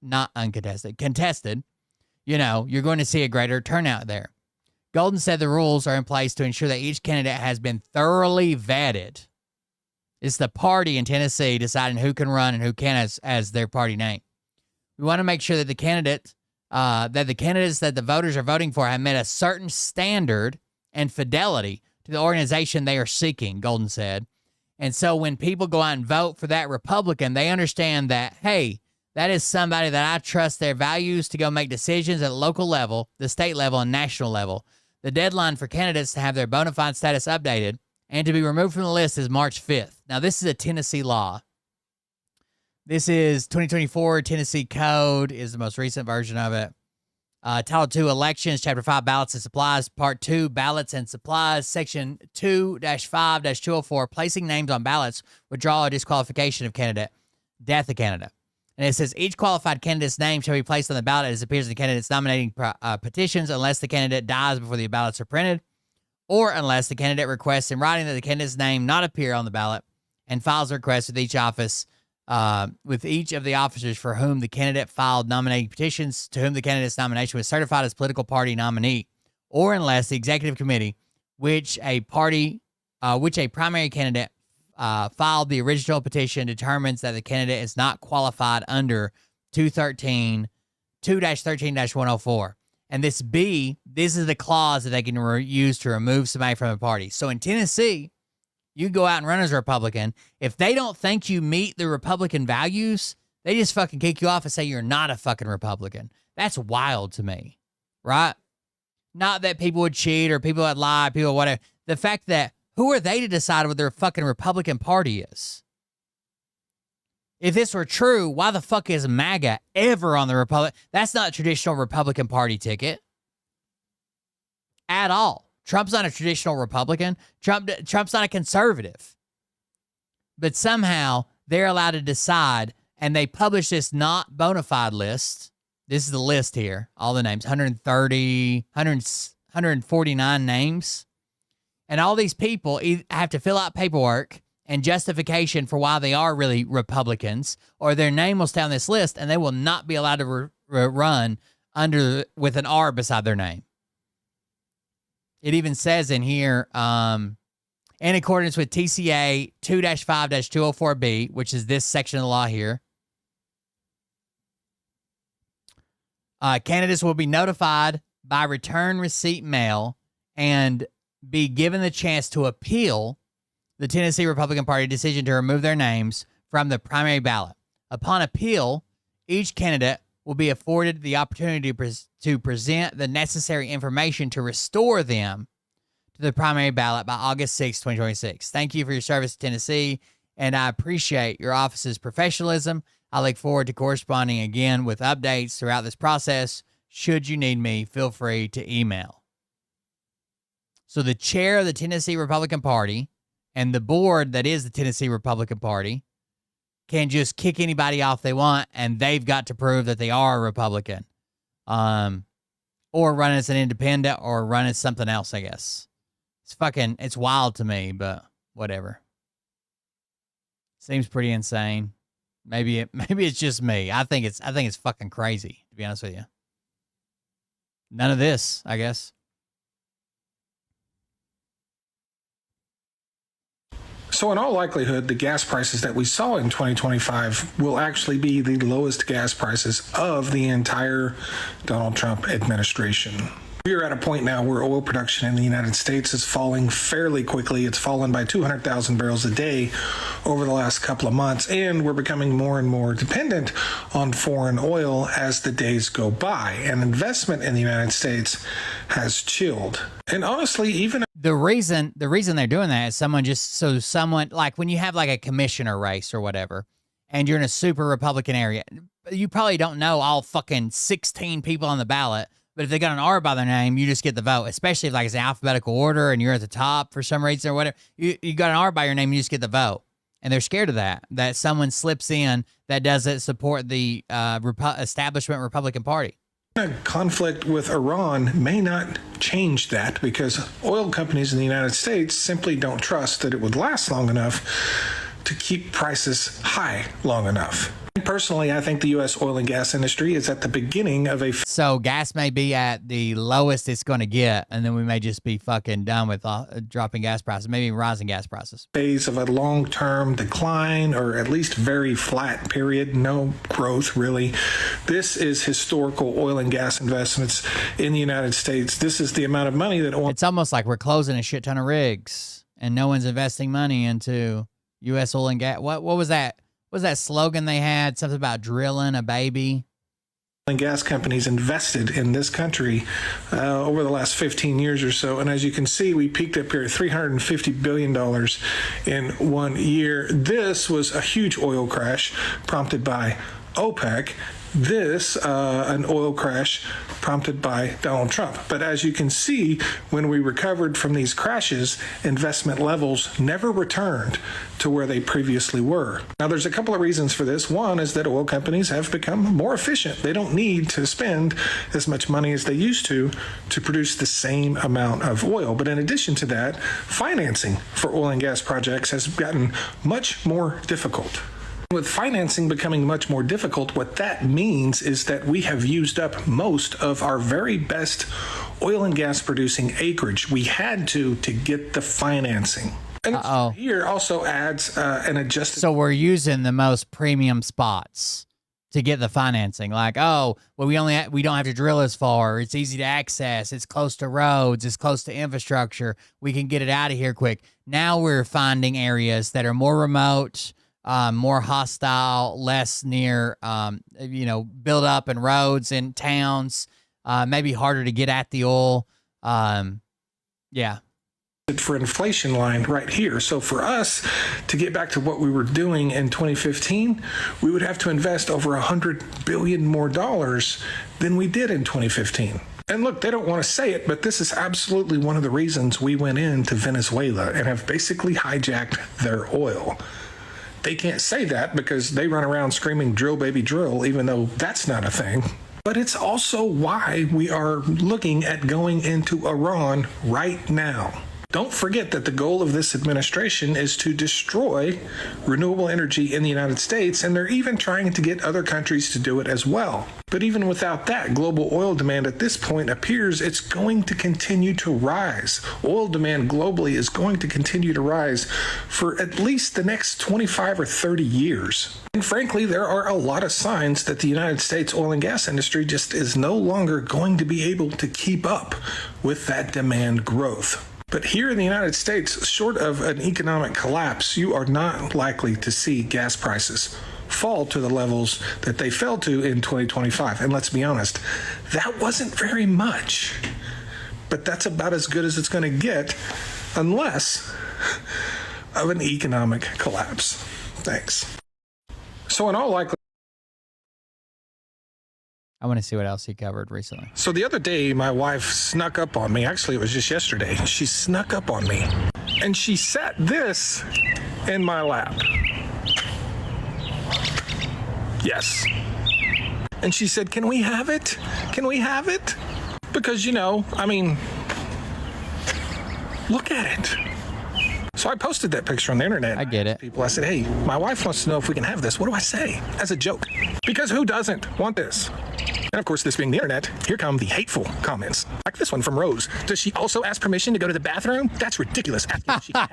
not uncontested, contested, you're going to see a greater turnout there. Golden said the rules are in place to ensure that each candidate has been thoroughly vetted. It's the party in Tennessee deciding who can run and who can't as their party name. We want to make sure that the candidates that the voters are voting for have met a certain standard and fidelity to the organization they are seeking, Golden said. And so when people go out and vote for that Republican, they understand that, hey, that is somebody that I trust their values to go make decisions at the local level, the state level, and national level. The deadline for candidates to have their bona fide status updated and to be removed from the list is March 5th. Now, this is a Tennessee law. This is 2024 Tennessee Code is the most recent version of it. Title 2, Elections, Chapter 5, Ballots and Supplies, Part 2, Ballots and Supplies, Section 2-5-204, placing names on ballots, withdrawal or disqualification of candidate, death of candidate. And it says each qualified candidate's name shall be placed on the ballot as appears in the candidate's nominating petitions unless the candidate dies before the ballots are printed or unless the candidate requests in writing that the candidate's name not appear on the ballot and files a request with each office, with each of the officers for whom the candidate filed nominating petitions to whom the candidate's nomination was certified as political party nominee, or unless the executive committee, which a primary candidate filed the original petition, determines that the candidate is not qualified under 2-13-104. And this is the clause that they can use to remove somebody from a party. So in Tennessee, you go out and run as a Republican. If they don't think you meet the Republican values, they just fucking kick you off and say you're not a fucking Republican. That's wild to me, right? Not that people would cheat or people would lie, people whatever. The fact that who are they to decide what their fucking Republican Party is? If this were true, why the fuck is MAGA ever on the Republic? That's not a traditional Republican Party ticket at all. Trump's not a traditional Republican. Trump's not a conservative. But somehow they're allowed to decide, and they publish this not bona fide list. This is the list here, all the names, 149 names. And all these people have to fill out paperwork and justification for why they are really Republicans, or their name will stay on this list, and they will not be allowed to run with an R beside their name. It even says in here, in accordance with TCA 2-5-204B, which is this section of the law here, candidates will be notified by return receipt mail and be given the chance to appeal the Tennessee Republican Party decision to remove their names from the primary ballot. Upon appeal, each candidate will be afforded the opportunity to present the necessary information to restore them to the primary ballot by August 6, 2026. Thank you for your service to Tennessee, and I appreciate your office's professionalism. I look forward to corresponding again with updates throughout this process. Should you need me, feel free to email. So the chair of the Tennessee Republican Party and the board that is the Tennessee Republican Party can just kick anybody off they want, and they've got to prove that they are a Republican. Or run as an independent or run as something else, I guess. It's wild to me, but whatever. Seems pretty insane. Maybe it's just me. I think it's fucking crazy, to be honest with you. None of this, I guess. So in all likelihood, the gas prices that we saw in 2025 will actually be the lowest gas prices of the entire Donald Trump administration. We are at a point now where oil production in the United States is falling fairly quickly. It's fallen by 200,000 barrels a day over the last couple of months, and we're becoming more and more dependent on foreign oil as the days go by. And investment in the United States has chilled. And honestly, even the reason they're doing that is someone like when you have like a commissioner race or whatever, and you're in a super Republican area, you probably don't know all fucking 16 people on the ballot. But if they got an R by their name, you just get the vote, especially if like it's in alphabetical order and you're at the top for some reason or whatever. You got an R by your name, you just get the vote. And they're scared of that someone slips in that doesn't support the establishment Republican Party. A conflict with Iran may not change that because oil companies in the United States simply don't trust that it would last long enough to keep prices high long enough. Personally, I think the U.S. oil and gas industry is at the beginning of So gas may be at the lowest it's going to get, and then we may just be fucking done with dropping gas prices, maybe rising gas prices. Phase of a long-term decline, or at least very flat period, no growth really. This is historical oil and gas investments in the United States. This is the amount of money that oil... It's almost like we're closing a shit ton of rigs, and no one's investing money into U.S. oil and gas. What was that? What was that slogan they had? Something about drilling a baby. And gas companies invested in this country over the last 15 years or so. And as you can see, we peaked up here at $350 billion in 1 year. This was a huge oil crash prompted by OPEC. This, an oil crash prompted by Donald Trump. But as you can see, when we recovered from these crashes, investment levels never returned to where they previously were. Now, there's a couple of reasons for this. One is that oil companies have become more efficient. They don't need to spend as much money as they used to produce the same amount of oil. But in addition to that, financing for oil and gas projects has gotten much more difficult. With financing becoming much more difficult, what that means is that we have used up most of our very best oil and gas producing acreage. We had to get the financing. And here also adds an adjusted... So we're using the most premium spots to get the financing. Like, oh, well, we don't have to drill as far. It's easy to access. It's close to roads. It's close to infrastructure. We can get it out of here quick. Now we're finding areas that are more remote, more hostile, less near, build up in roads and towns, maybe harder to get at the oil. Yeah. For inflation line right here. So for us to get back to what we were doing in 2015, we would have to invest over $100 billion more than we did in 2015. And look, they don't want to say it, but this is absolutely one of the reasons we went into Venezuela and have basically hijacked their oil. They can't say that because they run around screaming, drill, baby, drill, even though that's not a thing. But it's also why we are looking at going into Iran right now. Don't forget that the goal of this administration is to destroy renewable energy in the United States, and they're even trying to get other countries to do it as well. But even without that, global oil demand at this point appears it's going to continue to rise. Oil demand globally is going to continue to rise for at least the next 25 or 30 years. And frankly, there are a lot of signs that the United States oil and gas industry just is no longer going to be able to keep up with that demand growth. But here in the United States, short of an economic collapse, you are not likely to see gas prices fall to the levels that they fell to in 2025. And let's be honest, that wasn't very much. But that's about as good as it's going to get unless of an economic collapse. Thanks. So in all likelihood, I want to see what else he covered recently. So the other day, my wife snuck up on me. Actually, it was just yesterday. She snuck up on me, and she sat this in my lap. Yes. And she said, "Can we have it? Can we have it?" Because, look at it. So I posted that picture on the internet. I get it. People, I said, "Hey, my wife wants to know if we can have this. What do I say?" As a joke. Because who doesn't want this? And of course, this being the internet, here come the hateful comments. Like this one from Rose. Does she also ask permission to go to the bathroom? That's ridiculous. If she can.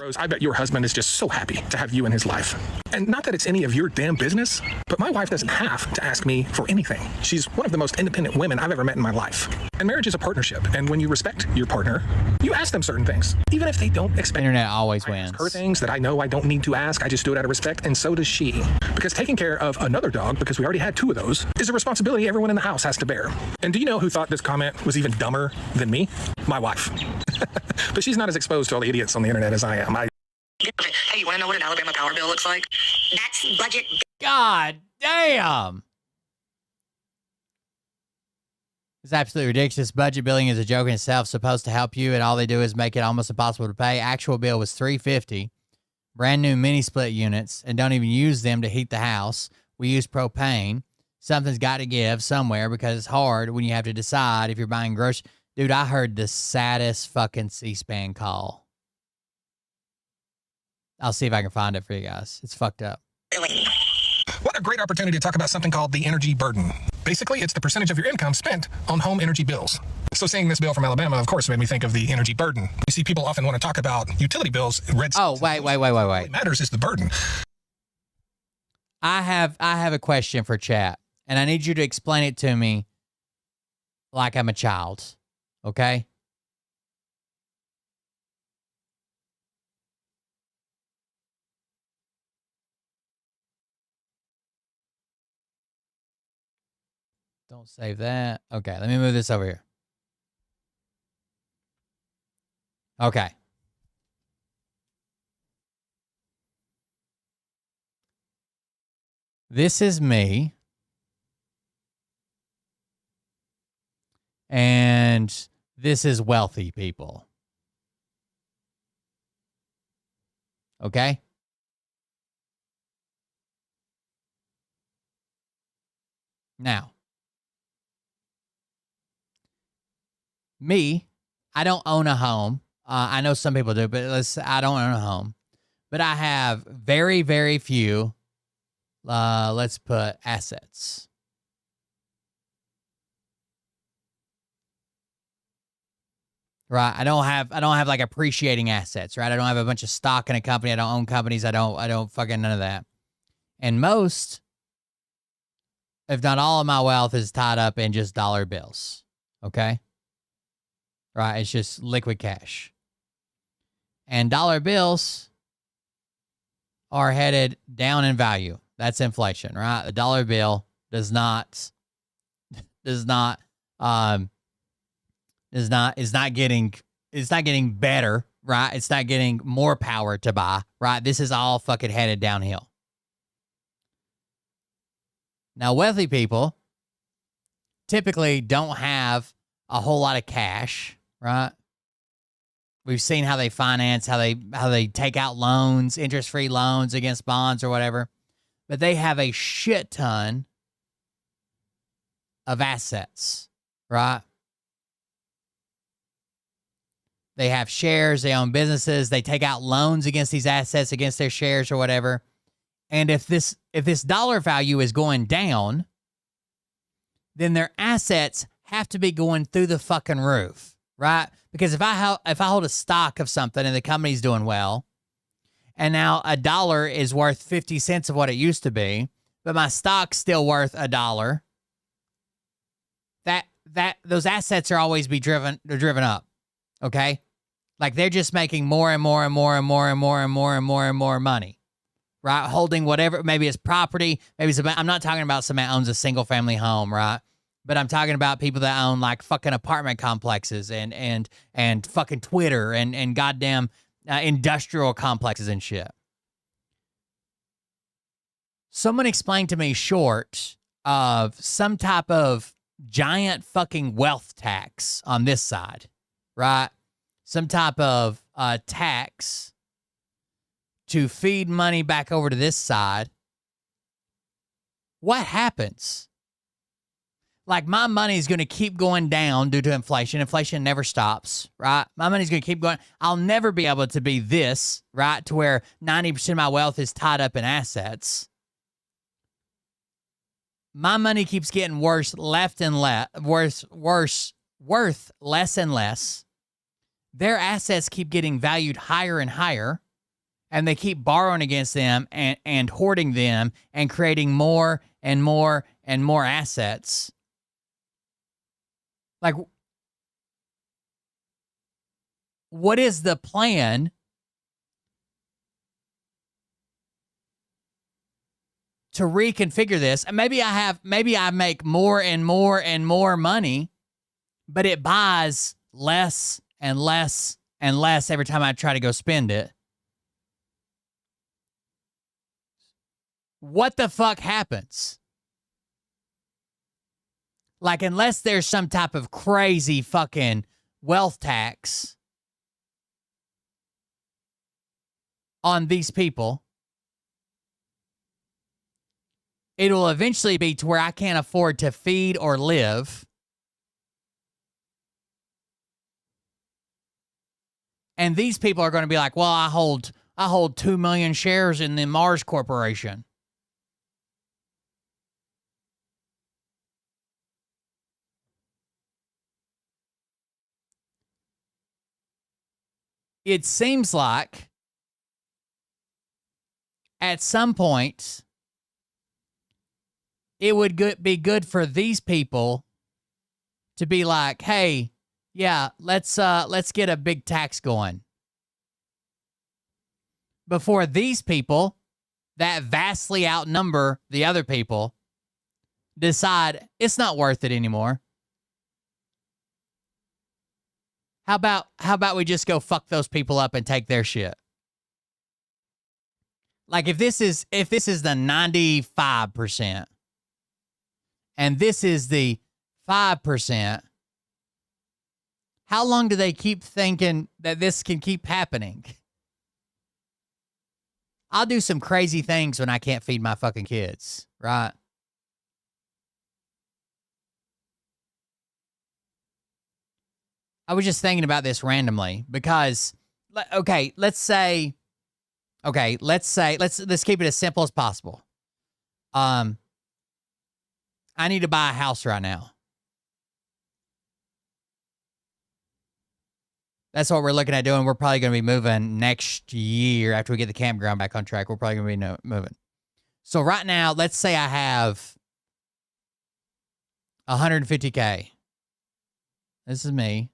Rose, I bet your husband is just so happy to have you in his life. And not that it's any of your damn business, but my wife doesn't have to ask me for anything. She's one of the most independent women I've ever met in my life. And marriage is a partnership. And when you respect your partner, you ask them certain things, even if they don't expect. Internet always wins. Her things that I know I don't need to ask. I just do it out of respect, and so does she. Because taking care of another dog, because we already had 2 of those, is a responsibility everyone in the house has to bear. And do you know who thought this comment was even dumber than me? My wife. But she's not as exposed to all the idiots on the internet as I am. Hey, you want to know what an Alabama power bill looks like? That's budget. God damn. It's absolutely ridiculous. Budget billing is a joke in itself, supposed to help you, and all they do is make it almost impossible to pay. Actual bill was $350. Brand new mini split units, and don't even use them to heat the house. We use propane. Something's got to give somewhere because it's hard when you have to decide if you're buying groceries. Dude, I heard the saddest fucking C-SPAN call. I'll see if I can find it for you guys. It's fucked up. What a great opportunity to talk about something called the energy burden. Basically, it's the percentage of your income spent on home energy bills. So seeing this bill from Alabama, of course, made me think of the energy burden. You see, people often want to talk about utility bills. Wait. What matters is the burden. I have a question for chat, and I need you to explain it to me like I'm a child, okay? Don't save that. Okay, let me move this over here. Okay. This is me. And this is wealthy people. Okay? Now, me, I don't own a home. I know some people do, but I don't own a home. But I have very, very few, let's put assets. Right? I don't have like appreciating assets, right? I don't have a bunch of stock in a company. I don't own companies. I don't fucking none of that. And most, if not all of my wealth is tied up in just dollar bills. Okay? Right? It's just liquid cash. And dollar bills are headed down in value. That's inflation, right? The dollar bill is not getting better, right? It's not getting more power to buy, right? This is all fucking headed downhill. Now, wealthy people typically don't have a whole lot of cash, right? We've seen how they finance, how they take out loans, interest-free loans against bonds or whatever. But they have a shit ton of assets, right? They have shares, they own businesses, they take out loans against these assets, against their shares or whatever. And if this dollar value is going down, then their assets have to be going through the fucking roof, right? Because if I hold a stock of something and the company's doing well, and now $1 is worth 50 cents of what it used to be, but my stock's still worth $1, those assets are always driven up, okay? Like they're just making more and more and more and more and more and more and more and more money, right? Holding whatever, maybe it's property, maybe it's I'm not talking about somebody that owns a single family home, right? But I'm talking about people that own like fucking apartment complexes and fucking Twitter and goddamn industrial complexes and shit. Someone explained to me short of some type of giant fucking wealth tax on this side, right? Some type of tax to feed money back over to this side. What happens? Like my money is going to keep going down due to inflation. Inflation never stops, right? My money's going to keep going. I'll never be able to be this, right? To where 90% of my wealth is tied up in assets. my money keeps getting worth less and less. Their assets keep getting valued higher and higher, and they keep borrowing against them and hoarding them and creating more and more and more assets. Like, what is the plan to reconfigure this? And maybe I make more and more and more money, but it buys less and less and less every time I try to go spend it. What the fuck happens? Like, unless there's some type of crazy fucking wealth tax on these people, it will eventually be to where I can't afford to feed or live. And these people are going to be like, well, I hold 2 million shares in the Mars Corporation. It seems like at some point it would be good for these people to be like, hey, yeah, let's get a big tax going. Before these people that vastly outnumber the other people decide it's not worth it anymore. How about we just go fuck those people up and take their shit? Like, if this is the 95% and this is the 5%, how long do they keep thinking that this can keep happening? I'll do some crazy things when I can't feed my fucking kids, right? I was just thinking about this randomly because, okay, let's keep it as simple as possible. I need to buy a house right now. That's what we're looking at doing. We're probably going to be moving next year after we get the campground back on track. We're probably going to be moving. So right now, let's say I have $150K. This is me.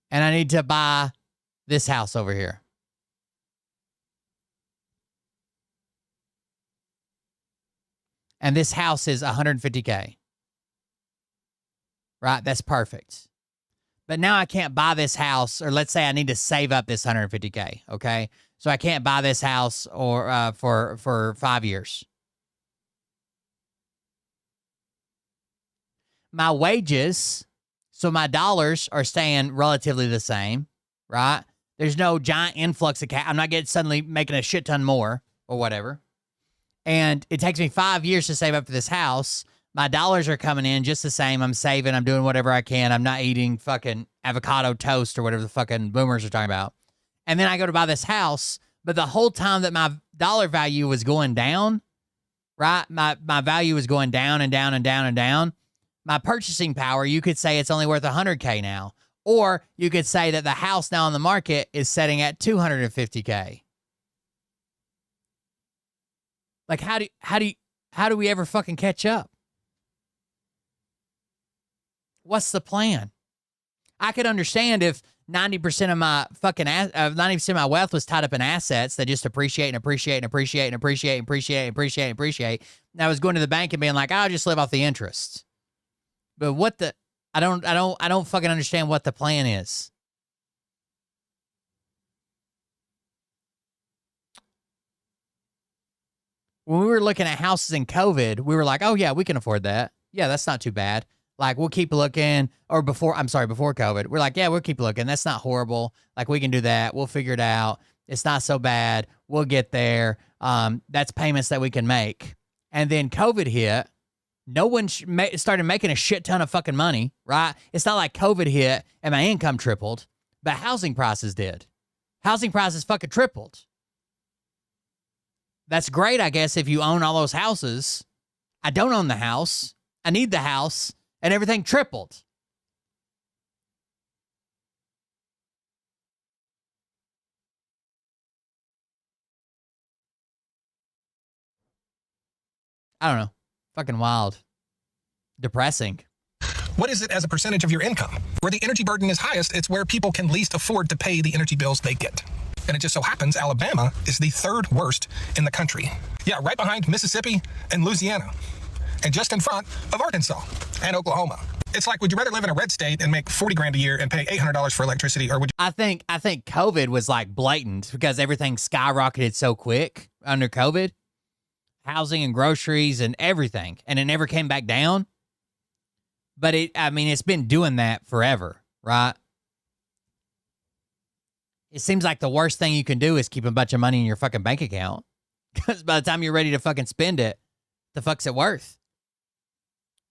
And I need to buy this house over here. And this house is $150K. Right? That's perfect. But now I can't buy this house, or let's say I need to save up this $150K, okay? So I can't buy this house or for 5 years. My wages, so my dollars are staying relatively the same, right? There's no giant influx of cash. I'm not getting suddenly making a shit ton more or whatever. And it takes me 5 years to save up for this house. My dollars are coming in just the same. I'm saving. I'm doing whatever I can. I'm not eating fucking avocado toast or whatever the fucking boomers are talking about. And then I go to buy this house, but the whole time that my dollar value was going down, right? My value was going down and down and down and down. My purchasing power, you could say it's only worth $100K now. Or you could say that the house now on the market is setting at $250K. Like, how do we ever fucking catch up? What's the plan? I could understand if 90% of my fucking 90% of my wealth was tied up in assets that just appreciate and appreciate and appreciate and appreciate and appreciate and appreciate and appreciate. And I was going to the bank and being like, I'll just live off the interest. But what the I don't fucking understand what the plan is. When we were looking at houses in COVID, we were like, oh yeah, we can afford that. Yeah, that's not too bad. Like, we'll keep looking, or before COVID, we're like, yeah, we'll keep looking. That's not horrible. Like, we can do that. We'll figure it out. It's not so bad. We'll get there. That's payments that we can make. And then COVID hit. No one started making a shit ton of fucking money, right? It's not like COVID hit and my income tripled, but housing prices did. Housing prices fucking tripled. That's great, I guess, if you own all those houses I don't own the house. I need the house, and everything tripled. I don't know. Fucking wild. Depressing. What is it as a percentage of your income? Where the energy burden is highest, it's where people can least afford to pay the energy bills they get. And it just so happens Alabama is the third worst in the country. Yeah, right behind Mississippi and Louisiana. And just in front of Arkansas and Oklahoma. It's like, would you rather live in a red state and make 40 grand a year and pay $800 for electricity, or would you? I think COVID was like blatant because everything skyrocketed so quick under COVID. Housing and groceries and everything. And it never came back down. But it's been doing that forever, right? It seems like the worst thing you can do is keep a bunch of money in your fucking bank account. Because by the time you're ready to fucking spend it, the fuck's it worth?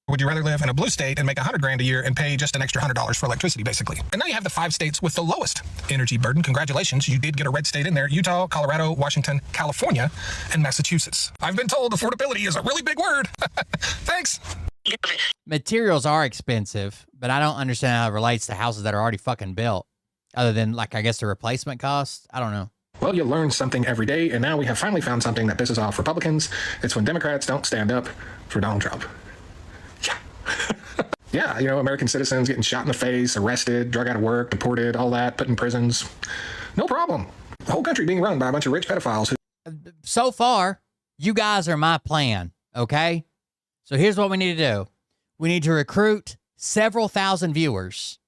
Would you rather live in a blue state and make 100 grand a year and pay just an extra $100 for electricity, basically? And now you have the 5 states with the lowest energy burden. Congratulations, you did get a red state in there. Utah, Colorado, Washington, California, and Massachusetts. I've been told affordability is a really big word. Thanks. Materials are expensive, but I don't understand how it relates to houses that are already fucking built. Other than, like, I guess the replacement cost. I don't know. Well, you learn something every day, and now we have finally found something that pisses off Republicans. It's when Democrats don't stand up for Donald Trump. Yeah, American citizens getting shot in the face, arrested, drug out of work, deported, all that, put in prisons. No problem. The whole country being run by a bunch of rich pedophiles. So far, you guys are my plan, okay? So here's what we need to do. We need to recruit several thousand viewers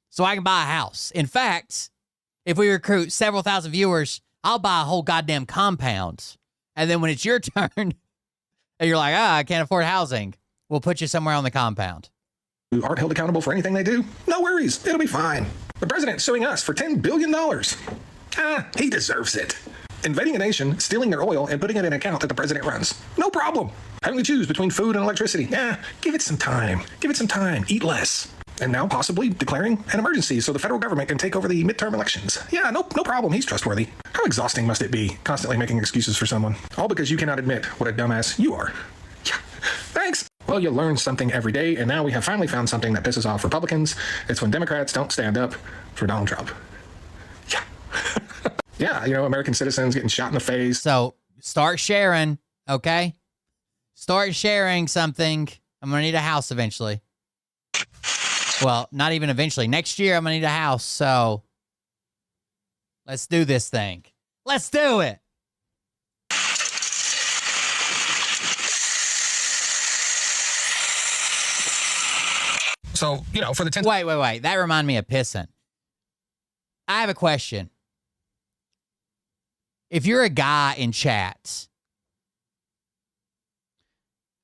so I can buy a house. In fact, if we recruit several thousand viewers, I'll buy a whole goddamn compound. And then when it's your turn, and you're like, I can't afford housing, we'll put you somewhere on the compound. Who aren't held accountable for anything they do? No worries. It'll be fine. The president suing us for $10 billion. He deserves it. Invading a nation, stealing their oil, and putting it in an account that the president runs. No problem. Having to choose between food and electricity. Give it some time. Give it some time. Eat less. And now possibly declaring an emergency so the federal government can take over the midterm elections. No problem. He's trustworthy. How exhausting must it be, constantly making excuses for someone? All because you cannot admit what a dumbass you are. Yeah. Thanks. Well, you learn something every day, and now we have finally found something that pisses off Republicans. It's when Democrats don't stand up for Donald Trump. Yeah. Yeah, American citizens getting shot in the face. So start sharing, okay? Start sharing something. I'm going to need a house eventually. Well, not even eventually. Next year, I'm going to need a house. So let's do this thing. Let's do it. So, for the 10th. Wait. That reminded me of pissing. I have a question. If you're a guy in chat,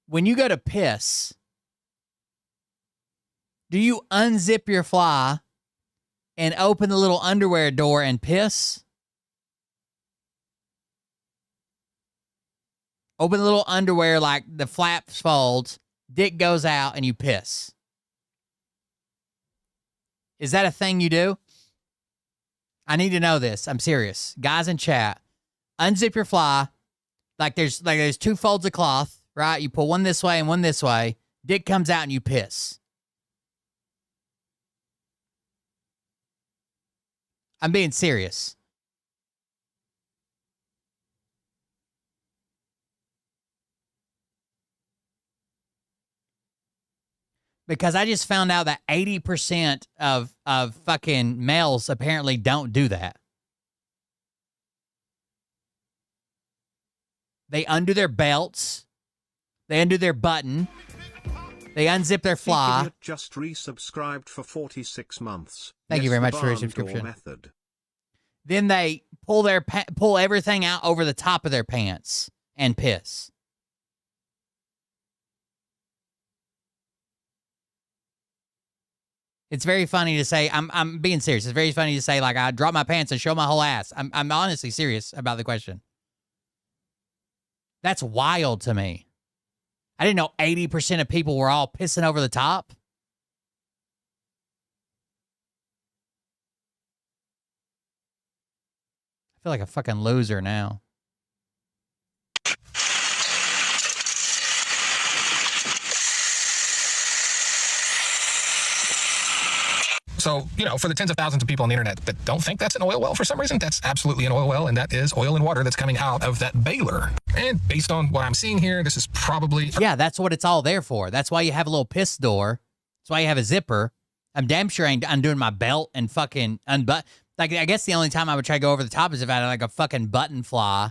when you go to piss, do you unzip your fly and open the little underwear door and piss? Open the little underwear, like the flaps fold, dick goes out, and you piss. Is that a thing you do? I need to know this. I'm serious. Guys in chat, unzip your fly. Like there's 2 folds of cloth, right? You pull one this way and one this way. Dick comes out and you piss. I'm being serious. Because I just found out that 80% of fucking males apparently don't do that. They undo their belts. They undo their button. They unzip their fly. Just resubscribed for 46 months. Thank you very much for your subscription. Then they pull everything out over the top of their pants and piss. It's very funny to say, I'm being serious. It's very funny to say, like, I drop my pants and show my whole ass. I'm honestly serious about the question. That's wild to me. I didn't know 80% of people were all pissing over the top. I feel like a fucking loser now. So, for the tens of thousands of people on the internet that don't think that's an oil well for some reason, that's absolutely an oil well, and that is oil and water that's coming out of that baler. And based on what I'm seeing here, this is probably... Yeah, that's what it's all there for. That's why you have a little piss door. That's why you have a zipper. I'm damn sure I ain't undoing my belt and fucking unbutton. Like, I guess the only time I would try to go over the top is if I had like a fucking button fly.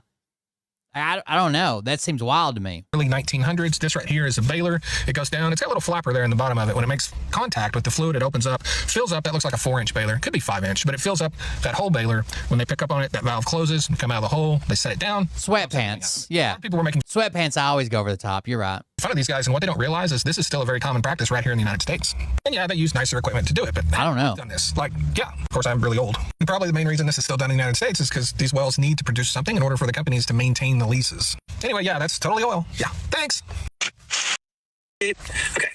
I don't know. That seems wild to me. Early 1900s. This right here is a baler. It goes down. It's got a little flapper there in the bottom of it. When it makes contact with the fluid, it opens up, fills up. That looks like a 4-inch baler. Could be 5-inch, but it fills up that whole baler. When they pick up on it, that valve closes and come out of the hole. They set it down. Sweatpants. Yeah. People were making sweatpants. I always go over the top. You're right. Fun of these guys, and what they don't realize is this is still a very common practice right here in the United States. And yeah, they use nicer equipment to do it, but I don't know. Done this. Like, yeah, of course I'm really old. And probably the main reason this is still done in the United States is because these wells need to produce something in order for the companies to maintain the leases. Anyway, yeah, that's totally oil. Yeah, thanks. Okay,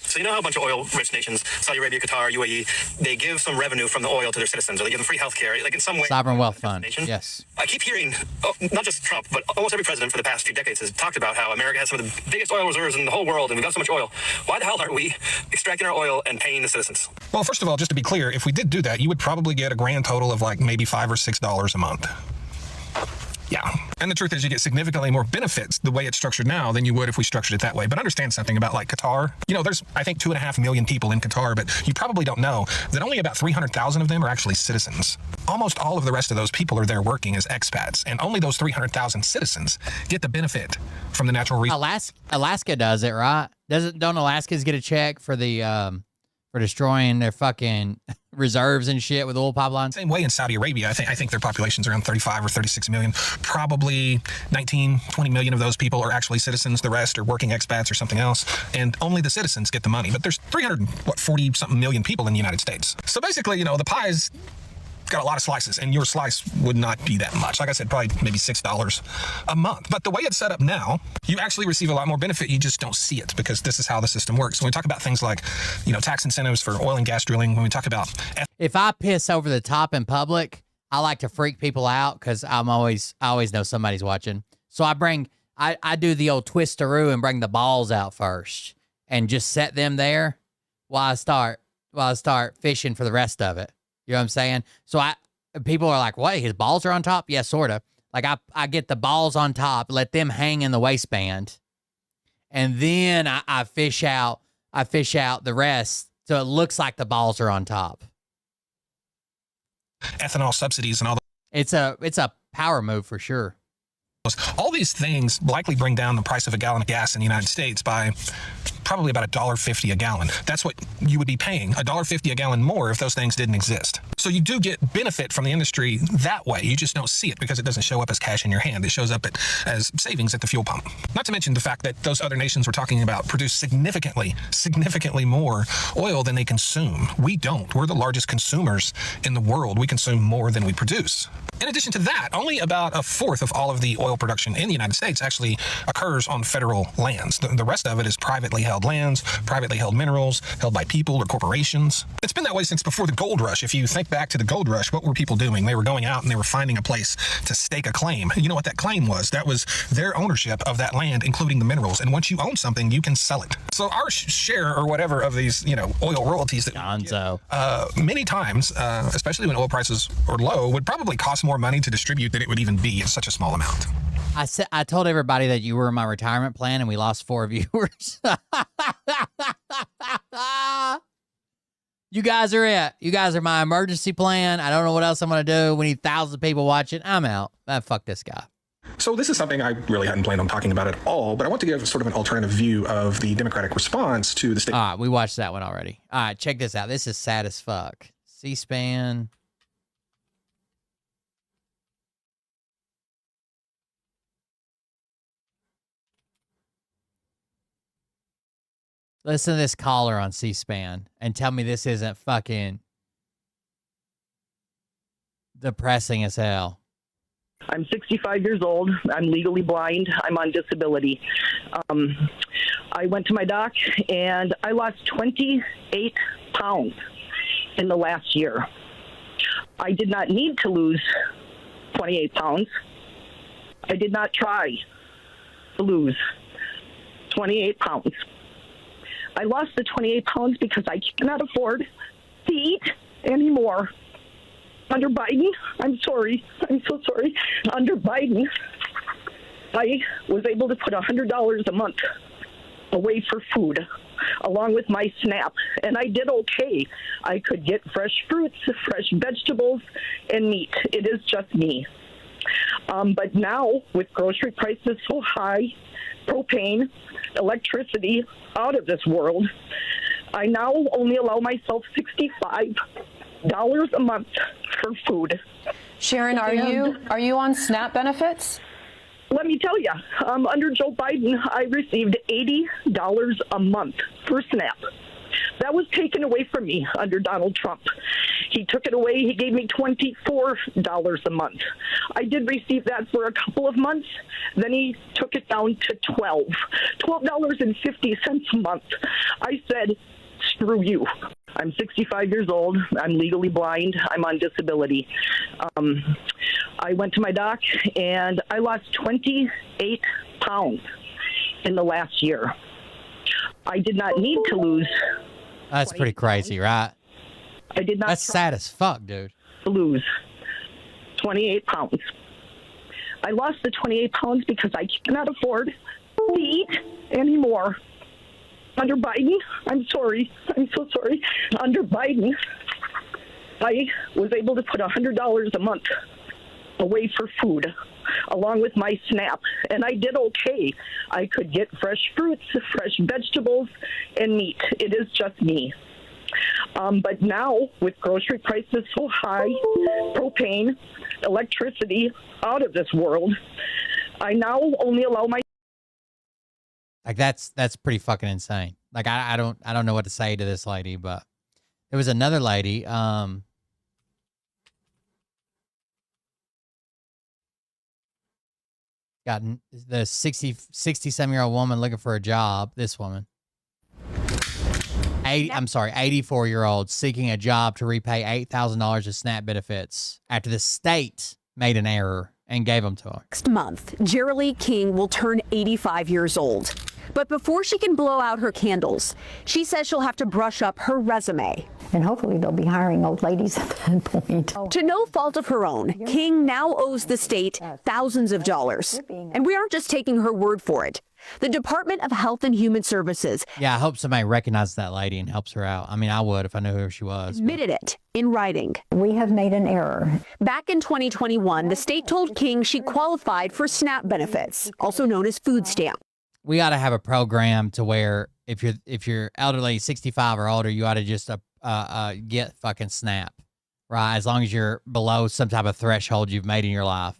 so you know how a bunch of oil-rich nations, Saudi Arabia, Qatar, UAE, they give some revenue from the oil to their citizens, or they give them free health care, like in some way. Sovereign wealth fund, yes. I keep hearing, not just Trump, but almost every president for the past few decades has talked about how America has some of the biggest oil reserves in the whole world, and we've got so much oil. Why the hell aren't we extracting our oil and paying the citizens? Well, first of all, just to be clear, if we did do that, you would probably get a grand total of like maybe $5 or6 a month. Yeah. And the truth is you get significantly more benefits the way it's structured now than you would if we structured it that way. But understand something about like Qatar. There's, I think, 2.5 million people in Qatar, but you probably don't know that only about 300,000 of them are actually citizens. Almost all of the rest of those people are there working as expats, and only those 300,000 citizens get the benefit from the natural resources. Alaska does it, right? Don't Alaskans get a check for the for destroying their fucking reserves and shit with oil pipelines? Same way in Saudi Arabia. I think their population's around 35 or 36 million. Probably 19, 20 million of those people are actually citizens. The rest are working expats or something else. And only the citizens get the money. But there's 340-something million people in the United States. So basically, the pie's got a lot of slices, and your slice would not be that much. Like I said, probably maybe $6 a month. But the way it's set up now, you actually receive a lot more benefit. You just don't see it because this is how the system works. When we talk about things like, tax incentives for oil and gas drilling, when we talk about... If I piss over the top in public, I like to freak people out because I always know somebody's watching. So I do the old twistaroo and bring the balls out first and just set them there while I start fishing for the rest of it. You know what I'm saying? So people are like, what, his balls are on top? Yeah, sort of. Like I get the balls on top, let them hang in the waistband. And then I fish out the rest so it looks like the balls are on top. Ethanol subsidies and all It's a power move for sure. All these things likely bring down the price of a gallon of gas in the United States by probably about $1.50 a gallon. That's what you would be paying, $1.50 a gallon more if those things didn't exist. So you do get benefit from the industry that way. You just don't see it because it doesn't show up as cash in your hand. It shows up as savings at the fuel pump. Not to mention the fact that those other nations we're talking about produce significantly more oil than they consume. We don't. We're the largest consumers in the world. We consume more than we produce. In addition to that, only about a fourth of all of the oil production in the United States actually occurs on federal lands. The rest of it is privately held lands, privately held minerals, held by people or corporations. It's been that way since before the gold rush. If you think back to the gold rush, what were people doing? They were going out and they were finding a place to stake a claim. You know what that claim was? That was their ownership of that land, including the minerals. And once you own something, you can sell it. So our share or whatever of these, oil royalties that many times, especially when oil prices are low, would probably cost more money to distribute than it would even be in such a small amount. I told everybody that you were in my retirement plan and we lost 4 viewers. You guys are it. You guys are my emergency plan. I don't know what else I'm going to do. We need thousands of people watching. I'm out. Fuck this guy. So this is something I really hadn't planned on talking about at all, but I want to give sort of an alternative view of the Democratic response to the state. All right, we watched that one already. All right, check this out. This is sad as fuck. C-SPAN. Listen to this caller on C-SPAN and tell me this isn't fucking depressing as hell. I'm 65 years old. I'm legally blind. I'm on disability. I went to my doc and I lost 28 pounds in the last year. I did not need to lose 28 pounds. I did not try to lose 28 pounds. I lost the 28 pounds because I cannot afford to eat anymore. Under Biden, I'm sorry. I'm so sorry. Under Biden, I was able to put $100 a month away for food, along with my SNAP, and I did okay. I could get fresh fruits, fresh vegetables, and meat. It is just me. But now, with grocery prices so high, propane, electricity out of this world, I now only allow myself $65 a month for food. Sharon, are you on SNAP benefits? Let me tell you, under Joe Biden, I received $80 a month for SNAP. That was taken away from me under Donald Trump. He took it away. He gave me $24 a month. I did receive that for a couple of months. Then he took it down to $12.50 a month. I said, screw you. I'm 65 years old. I'm legally blind. I'm on disability. I went to my doc, and I lost 28 pounds in the last year. I did not need to lose. That's pretty crazy, right? I did not. That's sad as fuck, dude. To lose 28 pounds. I lost the 28 pounds because I cannot afford to eat anymore. Under Biden, I'm sorry. I'm so sorry. Under Biden, I was able to put $100 a month away for food, along with my SNAP, and I did okay. I could get fresh fruits, fresh vegetables, and meat. It is just me. But now, with grocery prices so high, propane, electricity out of this world, I now only allow my... Like that's pretty fucking insane. Like I don't know what to say to this lady, but there was another lady, got the 67-year-old woman looking for a job. This woman, 84-year-old seeking a job to repay $8,000 of SNAP benefits after the state made an error and gave them to her. Next month, Jerilee King will turn 85 years old. But before she can blow out her candles, she says she'll have to brush up her resume. And hopefully they'll be hiring old ladies at that point. To no fault of her own, King now owes the state thousands of dollars. And we aren't just taking her word for it. The Department of Health and Human Services. Yeah, I hope somebody recognizes that lady and helps her out. I mean, I would if I knew who she was. Admitted it in writing. We have made an error. Back in 2021, the state told King she qualified for SNAP benefits, also known as food stamp. We ought to have a program to where if you're elderly, 65 or older, you ought to just get fucking SNAP, right? As long as you're below some type of threshold you've made in your life.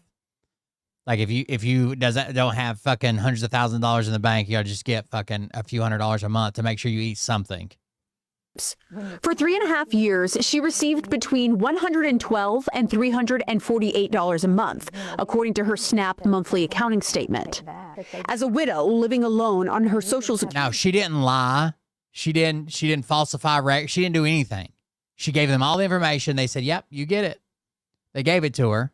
Like if you don't have fucking hundreds of thousands of dollars in the bank, you ought to just get fucking a few $100s a month to make sure you eat something. For 3.5 years, she received between $112 and $348 a month, according to her SNAP monthly accounting statement. As a widow living alone on her Social Security. Now, she didn't lie. She didn't falsify records. She didn't do anything. She gave them all the information. They said, "Yep, you get it." They gave it to her,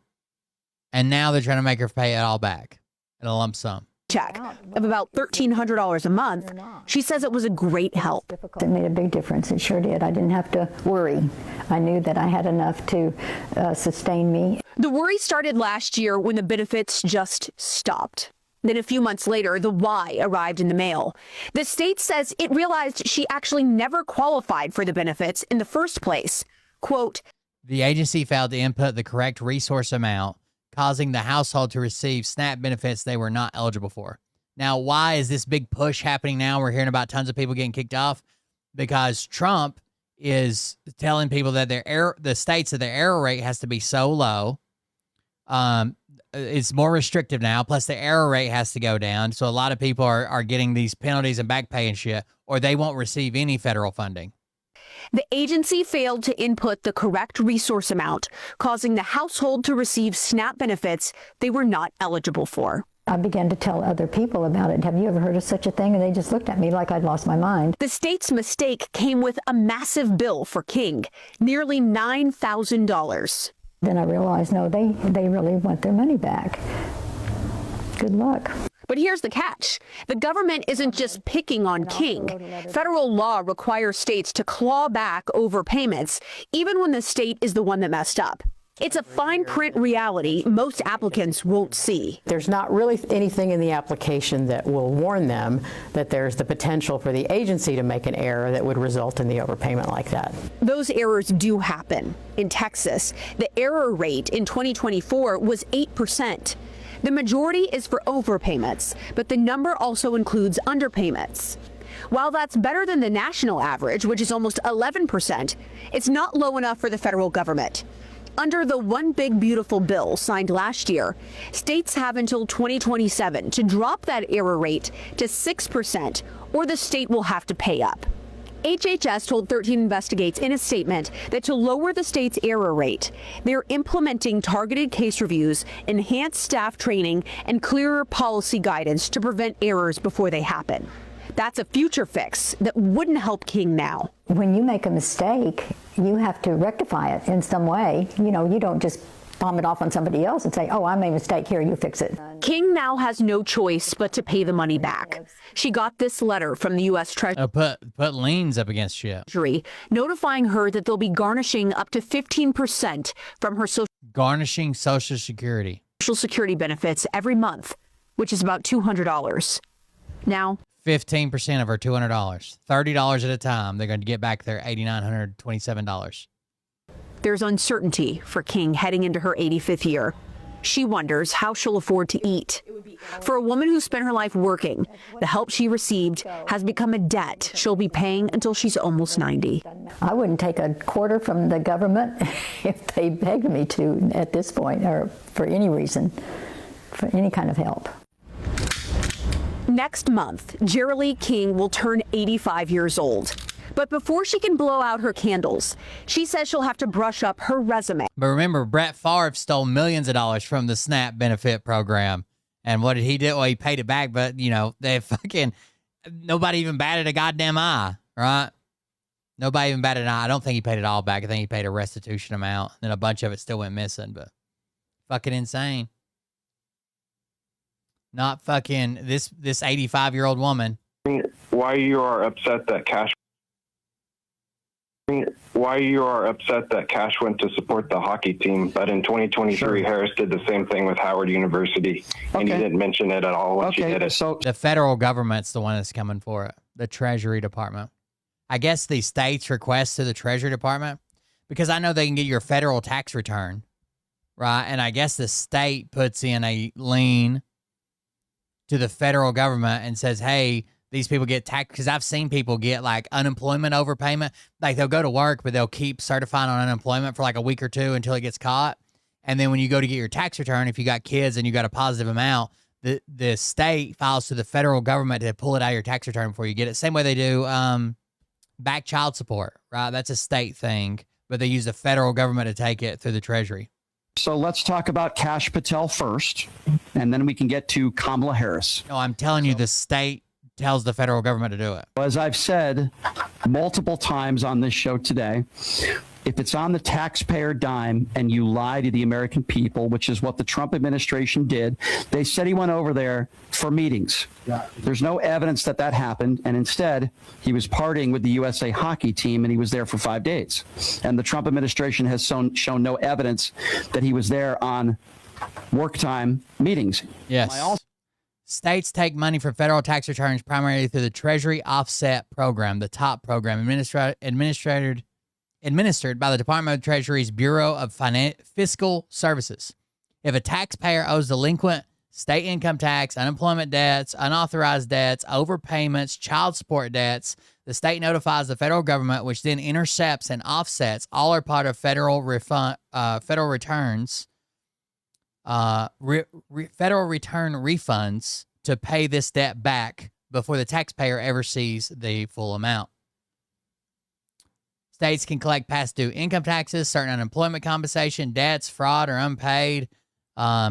and now they're trying to make her pay it all back in a lump sum. Check of about $1,300 a month. She says it was a great help. It made a big difference. It sure did. I didn't have to worry. I knew that I had enough to sustain me. The worry started last year when the benefits just stopped. Then a few months later, the Y arrived in the mail. The state says it realized she actually never qualified for the benefits in the first place. Quote, "The agency failed to input the correct resource amount, causing the household to receive SNAP benefits they were not eligible for." Now, why is this big push happening now? We're hearing about tons of people getting kicked off because Trump is telling people that the states that their error rate has to be so low. It's more restrictive now. Plus, the error rate has to go down. So a lot of people are getting these penalties and back pay and shit, or they won't receive any federal funding. The agency failed to input the correct resource amount, causing the household to receive SNAP benefits they were not eligible for. I began to tell other people about it. Have you ever heard of such a thing? And they just looked at me like I'd lost my mind. The state's mistake came with a massive bill for King, nearly $9,000. Then I realized, no, they really want their money back. Good luck. But here's the catch. The government isn't just picking on King. Federal law requires states to claw back overpayments, even when the state is the one that messed up. It's a fine print reality most applicants won't see. There's not really anything in the application that will warn them that there's the potential for the agency to make an error that would result in the overpayment like that. Those errors do happen. In Texas, the error rate in 2024 was 8%. The majority is for overpayments, but the number also includes underpayments. While that's better than the national average, which is almost 11%, it's not low enough for the federal government. Under the One Big Beautiful Bill signed last year, states have until 2027 to drop that error rate to 6%, or the state will have to pay up. HHS told 13 Investigates in a statement that to lower the state's error rate, they're implementing targeted case reviews, enhanced staff training, and clearer policy guidance to prevent errors before they happen. That's a future fix that wouldn't help King now. When you make a mistake, you have to rectify it in some way. You know, you don't just palm it off on somebody else and say, oh, I made a mistake, here, you fix it. King now has no choice but to pay the money back. She got this letter from the U.S. Treasury. Put liens up against shit. Notifying her that they'll be garnishing up to 15% from her Garnishing Social Security benefits every month, which is about $200. Now, 15% of her $200, $30 at a time. They're going to get back their $8,927. There's uncertainty for King heading into her 85th year. She wonders how she'll afford to eat. For a woman who spent her life working, the help she received has become a debt she'll be paying until she's almost 90. I wouldn't take a quarter from the government if they begged me to at this point, or for any reason, for any kind of help. Next month, Jerilee King will turn 85 years old. But before she can blow out her candles, she says she'll have to brush up her resume. But remember, Brett Favre stole millions of dollars from the SNAP benefit program. And what did he do? Well, he paid it back, but, you know, nobody even batted a goddamn eye, right? Nobody even batted an eye. I don't think he paid it all back. I think he paid a restitution amount. Then a bunch of it still went missing, but fucking insane. Not fucking this 85-year-old woman. Why you are upset that cash went to support the hockey team, but in 2023 Harris did the same thing with Howard University, and he didn't mention it at all when she did it. So the federal government's the one that's coming for it, the Treasury Department. I guess the states request to the Treasury Department because I know they can get your federal tax return, right? And I guess the state puts in a lien to the federal government and says, hey, these people get taxed, because I've seen people get like unemployment overpayment. Like they'll go to work, but they'll keep certifying on unemployment for like a week or two until it gets caught. And then when you go to get your tax return, if you got kids and you got a positive amount, the state files to the federal government to pull it out of your tax return before you get it. Same way they do back child support, right? That's a state thing, but they use the federal government to take it through the Treasury. So let's talk about Kash Patel first, and then we can get to Kamala Harris. No, I'm telling you, the state tells the federal government to do it. As I've said multiple times on this show today, if it's on the taxpayer dime and you lie to the American people, which is what the Trump administration did, they said he went over there for meetings. There's no evidence that that happened, and instead he was partying with the USA hockey team, and he was there for 5 days. And the Trump administration has shown no evidence that he was there on work time meetings. Yes. States take money for federal tax returns primarily through the Treasury Offset Program, the TOP program, administered by the Department of Treasury's Bureau of Fiscal Services. If a taxpayer owes delinquent state income tax, unemployment debts, unauthorized debts, overpayments, child support debts, the state notifies the federal government, which then intercepts and offsets all or part of federal returns, federal return refunds to pay this debt back before the taxpayer ever sees the full amount. States can collect past due income taxes, certain unemployment compensation, debts, fraud or unpaid,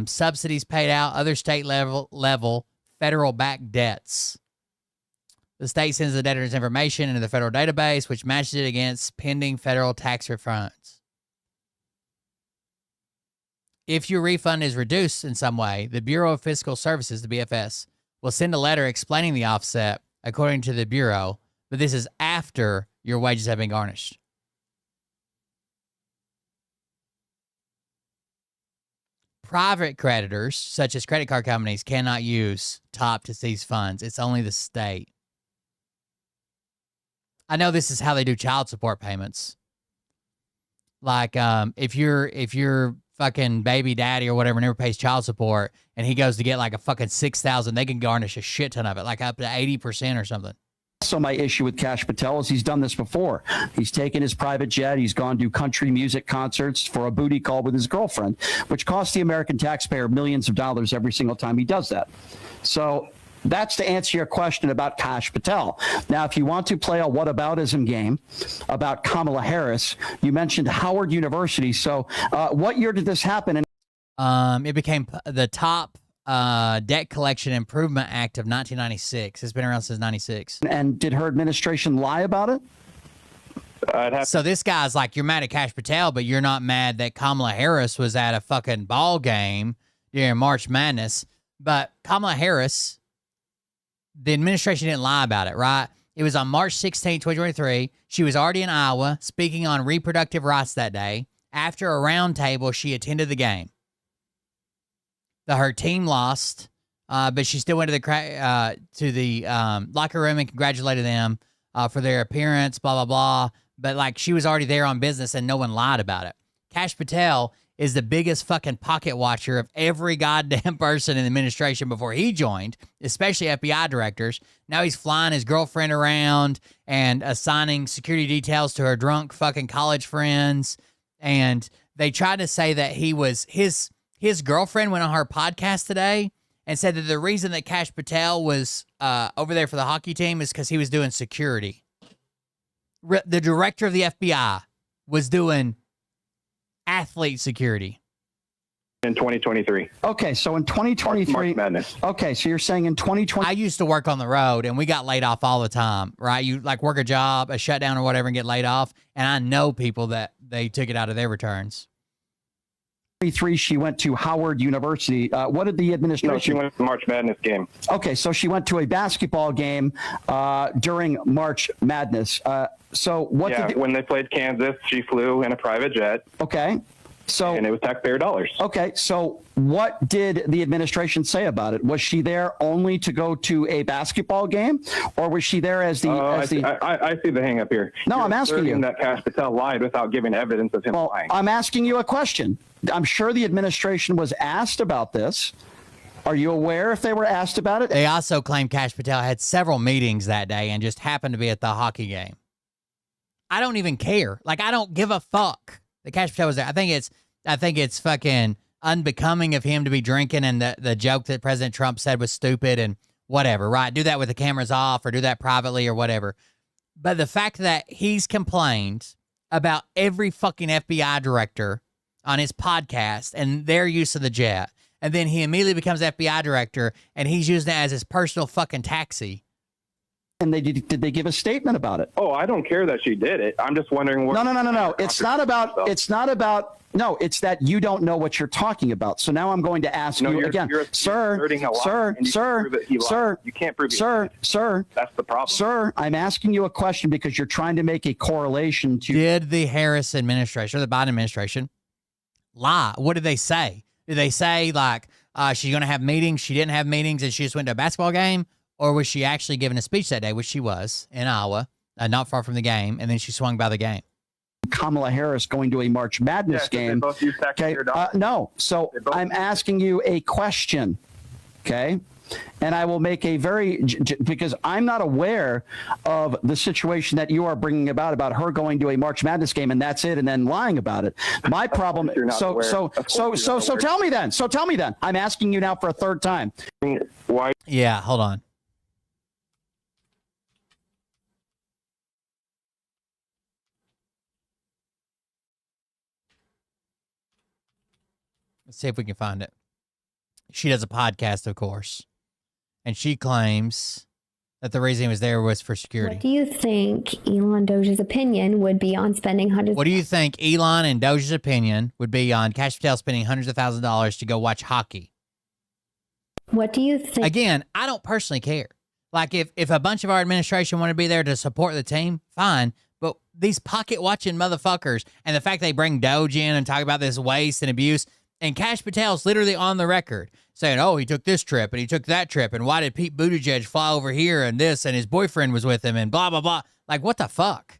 subsidies paid out, other state level federal backed debts. The state sends the debtor's information into the federal database, which matches it against pending federal tax refunds. If your refund is reduced in some way, the Bureau of Fiscal Services, the BFS, will send a letter explaining the offset, according to the Bureau, but this is after your wages have been garnished. Private creditors, such as credit card companies, cannot use TOP to seize funds. It's only the state. I know this is how they do child support payments. Like, if your fucking baby daddy or whatever never pays child support and he goes to get like a fucking $6,000, they can garnish a shit ton of it, like up to 80% or something. So my issue with Kash Patel is he's done this before. He's taken his private jet. He's gone to country music concerts for a booty call with his girlfriend, which costs the American taxpayer millions of dollars every single time he does that. So that's to answer your question about Kash Patel. Now, if you want to play a whataboutism game about Kamala Harris, you mentioned Howard University. So what year did this happen? It became the top Debt Collection Improvement Act of 1996. It's been around since 96. And did her administration lie about it? So this guy's like, you're mad at Kash Patel, but you're not mad that Kamala Harris was at a fucking ball game during March Madness. But Kamala Harris, the administration didn't lie about it, right? It was on March 16, 2023. She was already in Iowa speaking on reproductive rights that day. After a round table, she attended the game. Her team lost, but she still went to the locker room and congratulated them for their appearance, blah, blah, blah. But, like, she was already there on business and no one lied about it. Kash Patel is the biggest fucking pocket watcher of every goddamn person in the administration before he joined, especially FBI directors. Now he's flying his girlfriend around and assigning security details to her drunk fucking college friends. And they tried to say that he was his girlfriend went on her podcast today and said that the reason that Kash Patel was over there for the hockey team is because he was doing security. The director of the FBI was doing athlete security. In 2023. Okay, so in 2023. March Madness. Okay, so you're saying in 2020. I used to work on the road, and we got laid off all the time, right? You, like, work a job, a shutdown or whatever, and get laid off, and I know people that they took it out of their returns. She went to Howard University. What did the administration? No, she went to the March Madness game. Okay, so she went to a basketball game during March Madness. So what? Yeah, when they played Kansas, she flew in a private jet. Okay, so and it was taxpayer dollars. Okay, so what did the administration say about it? Was she there only to go to a basketball game, or was she there as the? I see the hang up here. No, I'm asking you. That Kash Patel lied without giving evidence of him lying. I'm asking you a question. I'm sure the administration was asked about this. Are you aware if they were asked about it? They also claim Kash Patel had several meetings that day and just happened to be at the hockey game. I don't even care. Like, I don't give a fuck that Kash Patel was there. I think it's fucking unbecoming of him to be drinking, and the joke that President Trump said was stupid and whatever, right? Do that with the cameras off or do that privately or whatever. But the fact that he's complained about every fucking FBI director on his podcast and their use of the jet, and then he immediately becomes FBI director and he's using it as his personal fucking taxi. And did they give a statement about it? Oh, I don't care that she did it. I'm just wondering what. No. It's not about. No, it's that you don't know what you're talking about. So now I'm going to ask you again, sir. You can't prove sir. That's the problem. Sir, I'm asking you a question because you're trying to make a correlation to. Did the Harris administration or the Biden administration lie? What did they say? Did they say, like, she's going to have meetings, she didn't have meetings, and she just went to a basketball game? Or was she actually giving a speech that day, which she was, in Iowa, not far from the game, and then she swung by the game? Kamala Harris going to a March Madness game. They both use taxpayer dollars. No. So I'm asking you a question, okay? And I will make a because I'm not aware of the situation that you are bringing about her going to a March Madness game and that's it, and then lying about it. My problem. So tell me then. So tell me then. I'm asking you now for a third time. Why? Yeah, hold on. Let's see if we can find it. She does a podcast, of course. And she claims that the reason he was there was for security. What do you think Elon Doge's opinion would be on spending hundreds? What do you think Elon and Doge's opinion would be on Kash Patel spending hundreds of thousands of dollars to go watch hockey? What do you think? Again, I don't personally care. Like, if a bunch of our administration want to be there to support the team, fine. But these pocket-watching motherfuckers and the fact they bring Doge in and talk about this waste and abuse, and Kash Patel's literally on the record saying, oh, he took this trip and he took that trip, and why did Pete Buttigieg fly over here and this, and his boyfriend was with him, and blah, blah, blah. Like, what the fuck?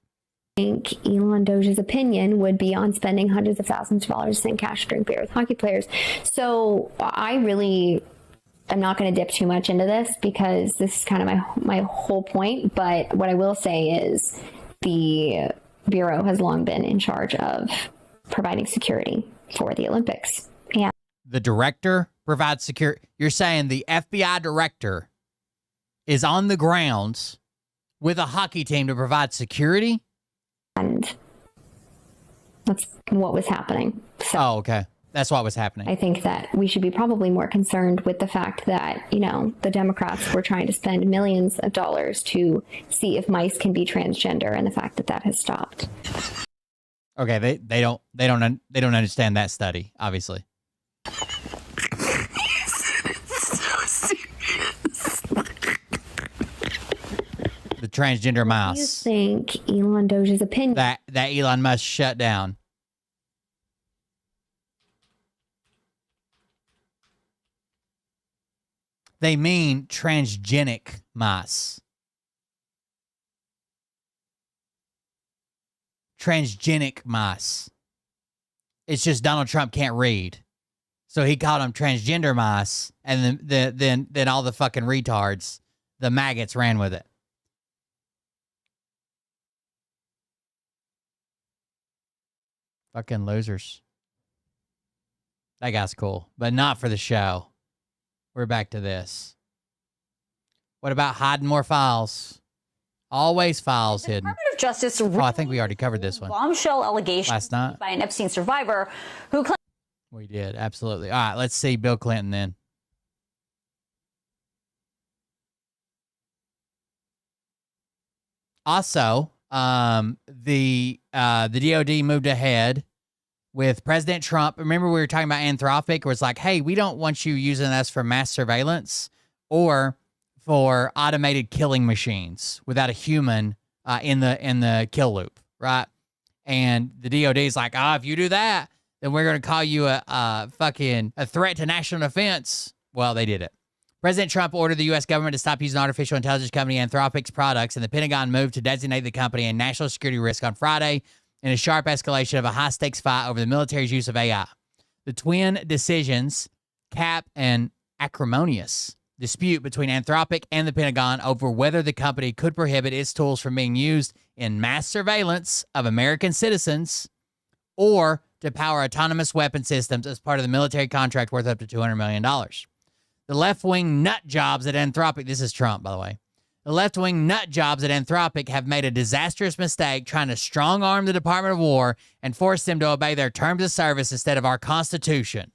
I think Elon Doge's opinion would be on spending hundreds of thousands of dollars to send cash to drink beer with hockey players. So I'm not going to dip too much into this because this is kind of my whole point. But what I will say is the Bureau has long been in charge of providing security for the Olympics. And the director provides security. You're saying the FBI director is on the grounds with a hockey team to provide security? And that's what was happening. So oh, okay. That's what was happening. I think that we should be probably more concerned with the fact that, the Democrats were trying to spend millions of dollars to see if mice can be transgender, and the fact that that has stopped. Okay, they don't understand that study, obviously. The transgender mouse. Do you think Elon Doge's opinion that Elon Musk shut down? They mean transgenic mice. Transgenic mice. It's just Donald Trump can't read. So he called them transgender mice, and then all the fucking retards, the maggots, ran with it. Fucking losers. That guy's cool, but not for the show. We're back to this. What about hiding more files? Always files hidden. Department of Justice. Oh, I think we already covered this one. Bombshell allegation last night by an Epstein survivor who claimed. We did, absolutely. All right, let's see Bill Clinton then. Also, the DOD moved ahead with President Trump. Remember we were talking about Anthropic, where it's like, hey, we don't want you using us for mass surveillance or for automated killing machines without a human in the kill loop, right? And the DOD is like, if you do that, then we're going to call you a threat to national defense. Well, they did it. President Trump ordered the U.S. government to stop using artificial intelligence company Anthropic's products, and the Pentagon moved to designate the company a national security risk on Friday in a sharp escalation of a high-stakes fight over the military's use of AI. The twin decisions cap an acrimonious dispute between Anthropic and the Pentagon over whether the company could prohibit its tools from being used in mass surveillance of American citizens or to power autonomous weapon systems as part of the military contract worth up to $200 million. The left-wing nut jobs at Anthropic, this is Trump, by the way, the left-wing nut jobs at Anthropic have made a disastrous mistake trying to strong-arm the Department of War and force them to obey their terms of service instead of our Constitution.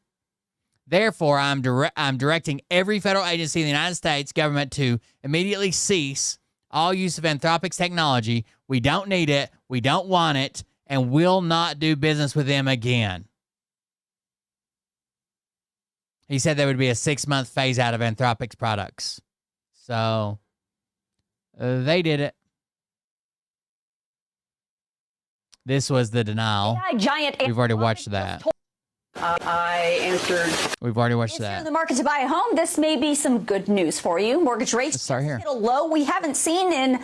Therefore, I'm directing every federal agency in the United States government to immediately cease all use of Anthropic's technology. We don't need it, we don't want it, and will not do business with them again. He said there would be a 6-month phase out of Anthropic's products. So they did it. This was the denial. We've already watched that. I answered. We've already watched If you're that. in the market to buy a home, this may be some good news for you. Mortgage rates start here. hit a low we haven't seen in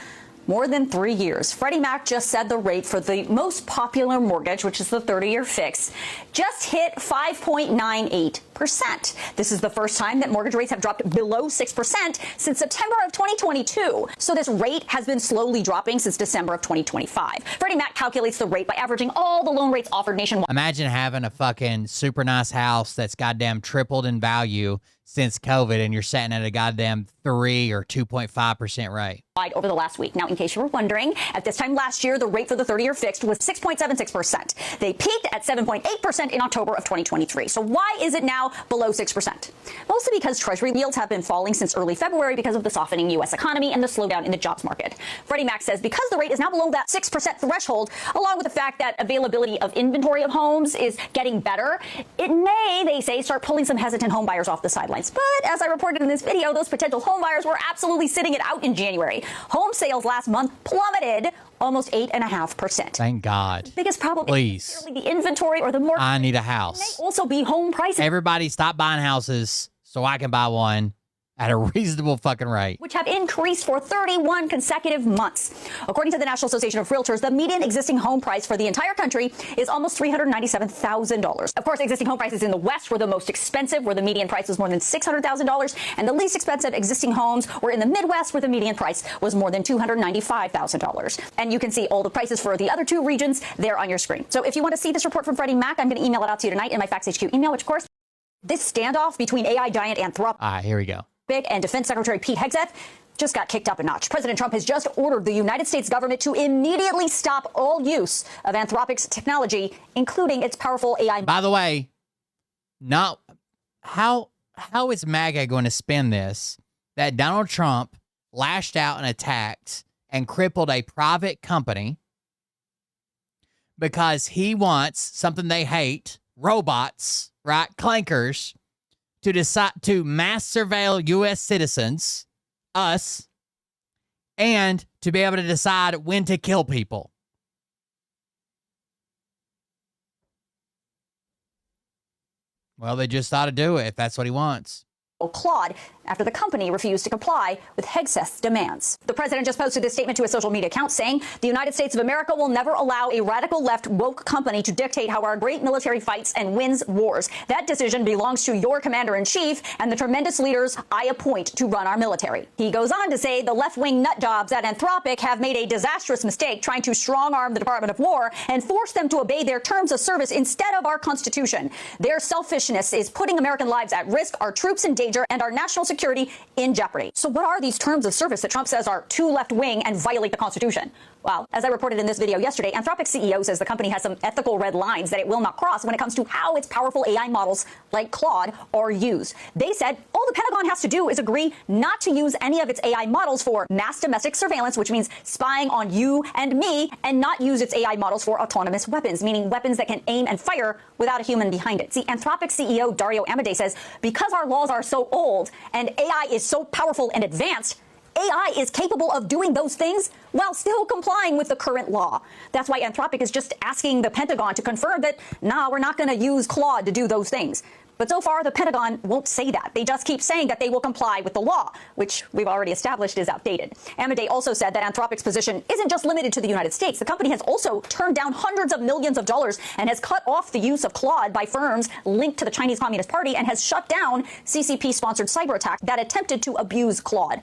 more than 3 years. Freddie Mac just said the rate for the most popular mortgage, which is the 30-year fix, just hit 5.98%. This is the first time that mortgage rates have dropped below 6% since September of 2022. So this rate has been slowly dropping since December of 2025. Freddie Mac calculates the rate by averaging all the loan rates offered nationwide. Imagine having a fucking super nice house that's goddamn tripled in value since COVID, and you're sitting at a goddamn 3 or 2.5% rate. Over the last week. Now, in case you were wondering, at this time last year, the rate for the 30-year fixed was 6.76%. They peaked at 7.8% in October of 2023. So why is it now below 6%? Mostly because Treasury yields have been falling since early February because of the softening U.S. economy and the slowdown in the jobs market. Freddie Mac says because the rate is now below that 6% threshold, along with the fact that availability of inventory of homes is getting better, it may, they say, start pulling some hesitant home buyers off the sidelines. deadlines. But as I reported in this video, those potential home buyers were absolutely sitting it out in January. Home sales last month plummeted almost 8.5%. Thank God. The biggest problem Please. isn't necessarily the inventory or the mortgage. I need a It house. may also be home prices. Everybody stop buying houses so I can buy one at a reasonable fucking rate. Which have increased for 31 consecutive months. According to the National Association of Realtors, the median existing home price for the entire country is almost $397,000. Of course, existing home prices in the West were the most expensive, where the median price was more than $600,000, and the least expensive existing homes were in the Midwest, where the median price was more than $295,000. And you can see all the prices for the other two regions there on your screen. So if you want to see this report from Freddie Mac, I'm going to email it out to you tonight in my Facts HQ email, which, of course, this standoff between AI giant Anthropic Here we go. and Defense Secretary Pete Hegseth just got kicked up a notch. President Trump has just ordered the United States government to immediately stop all use of Anthropic's technology, including its powerful AI. By the way, not how is MAGA going to spin this that Donald Trump lashed out and attacked and crippled a private company because he wants something they hate, robots, right? Clankers, to decide to mass surveil U.S. citizens, us, and to be able to decide when to kill people. Well, they just ought to do it if that's what he wants. Claude after the company refused to comply with Hegseth's demands. The president just posted this statement to a social media account saying, "The United States of America will never allow a radical left woke company to dictate how our great military fights and wins wars. That decision belongs to your commander-in-chief and the tremendous leaders I appoint to run our military." He goes on to say the left-wing nut jobs at Anthropic have made a disastrous mistake trying to strong-arm the Department of War and force them to obey their terms of service instead of our Constitution. Their selfishness is putting American lives at risk, our troops in danger, and our national security in jeopardy. So what are these terms of service that Trump says are too left-wing and violate the Constitution? Well, as I reported in this video yesterday, Anthropic's CEO says the company has some ethical red lines that it will not cross when it comes to how its powerful AI models like Claude are used. They said all the Pentagon has to do is agree not to use any of its AI models for mass domestic surveillance, which means spying on you and me, and not use its AI models for autonomous weapons, meaning weapons that can aim and fire without a human behind it. See, Anthropic CEO Dario Amodei says because our laws are so old and AI is so powerful and advanced, AI is capable of doing those things while still complying with the current law. That's why Anthropic is just asking the Pentagon to confirm that, nah, we're not going to use Claude to do those things. But so far, the Pentagon won't say that. They just keep saying that they will comply with the law, which we've already established is outdated. Amodei also said that Anthropic's position isn't just limited to the United States. The company has also turned down hundreds of millions of dollars and has cut off the use of Claude by firms linked to the Chinese Communist Party and has shut down CCP-sponsored cyber attacks that attempted to abuse Claude.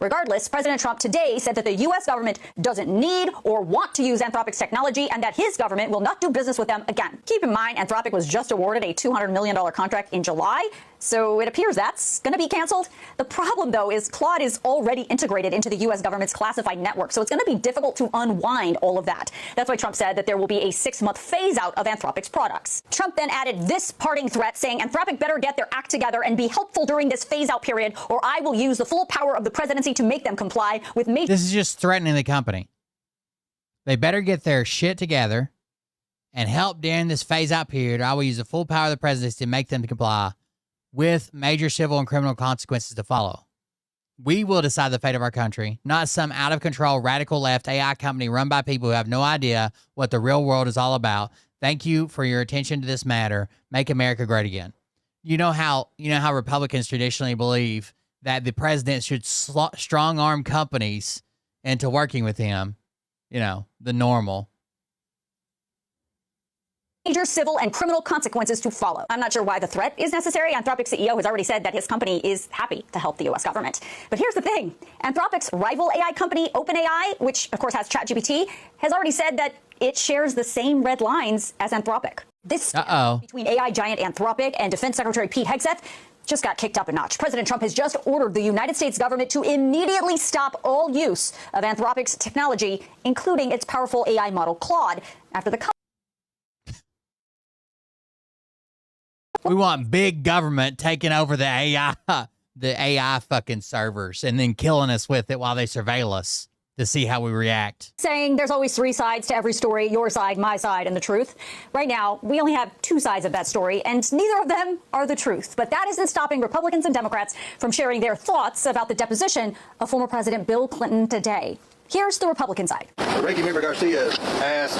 Regardless, President Trump today said that the U.S. government doesn't need or want to use Anthropic's technology and that his government will not do business with them again. Keep in mind, Anthropic was just awarded a $200 million contract in July, so it appears that's going to be canceled. The problem, though, is Claude is already integrated into the U.S. government's classified network, so it's going to be difficult to unwind all of that. That's why Trump said that there will be a 6-month phase-out of Anthropic's products. Trump then added this parting threat, saying Anthropic better get their act together and be helpful during this phase-out period, or I will use the full power of the presidency to make them comply with major... This is just threatening the company. They better get their shit together and help during this phase-out period, or I will use the full power of the presidency to make them comply with major civil and criminal consequences to follow. We will decide the fate of our country, not some out-of-control radical left AI company run by people who have no idea what the real world is all about. Thank you for your attention to this matter. Make America great again. You know how Republicans traditionally believe that the president should strong-arm companies into working with him, the normal. Major civil and criminal consequences to follow. I'm not sure why the threat is necessary. Anthropic's CEO has already said that his company is happy to help the U.S. government. But here's the thing. Anthropic's rival AI company, OpenAI, which of course has ChatGPT, has already said that it shares the same red lines as Anthropic. This between AI giant Anthropic and Defense Secretary Pete Hegseth just got kicked up a notch. President Trump has just ordered the United States government to immediately stop all use of Anthropic's technology, including its powerful AI model Claude, after the We want big government taking over the AI fucking servers and then killing us with it while they surveil us. to see how we react. Saying there's always three sides to every story, your side, my side, and the truth. Right now, we only have two sides of that story, and neither of them are the truth. But that isn't stopping Republicans and Democrats from sharing their thoughts about the deposition of former President Bill Clinton today. Here's the Republican side. Ranking Member Garcia asked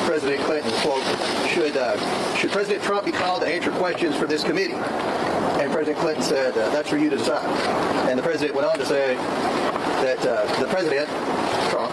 President Clinton, quote, should President Trump be called to answer questions for this committee? And President Clinton said, that's for you to decide. And the president went on to say that the president, Trump,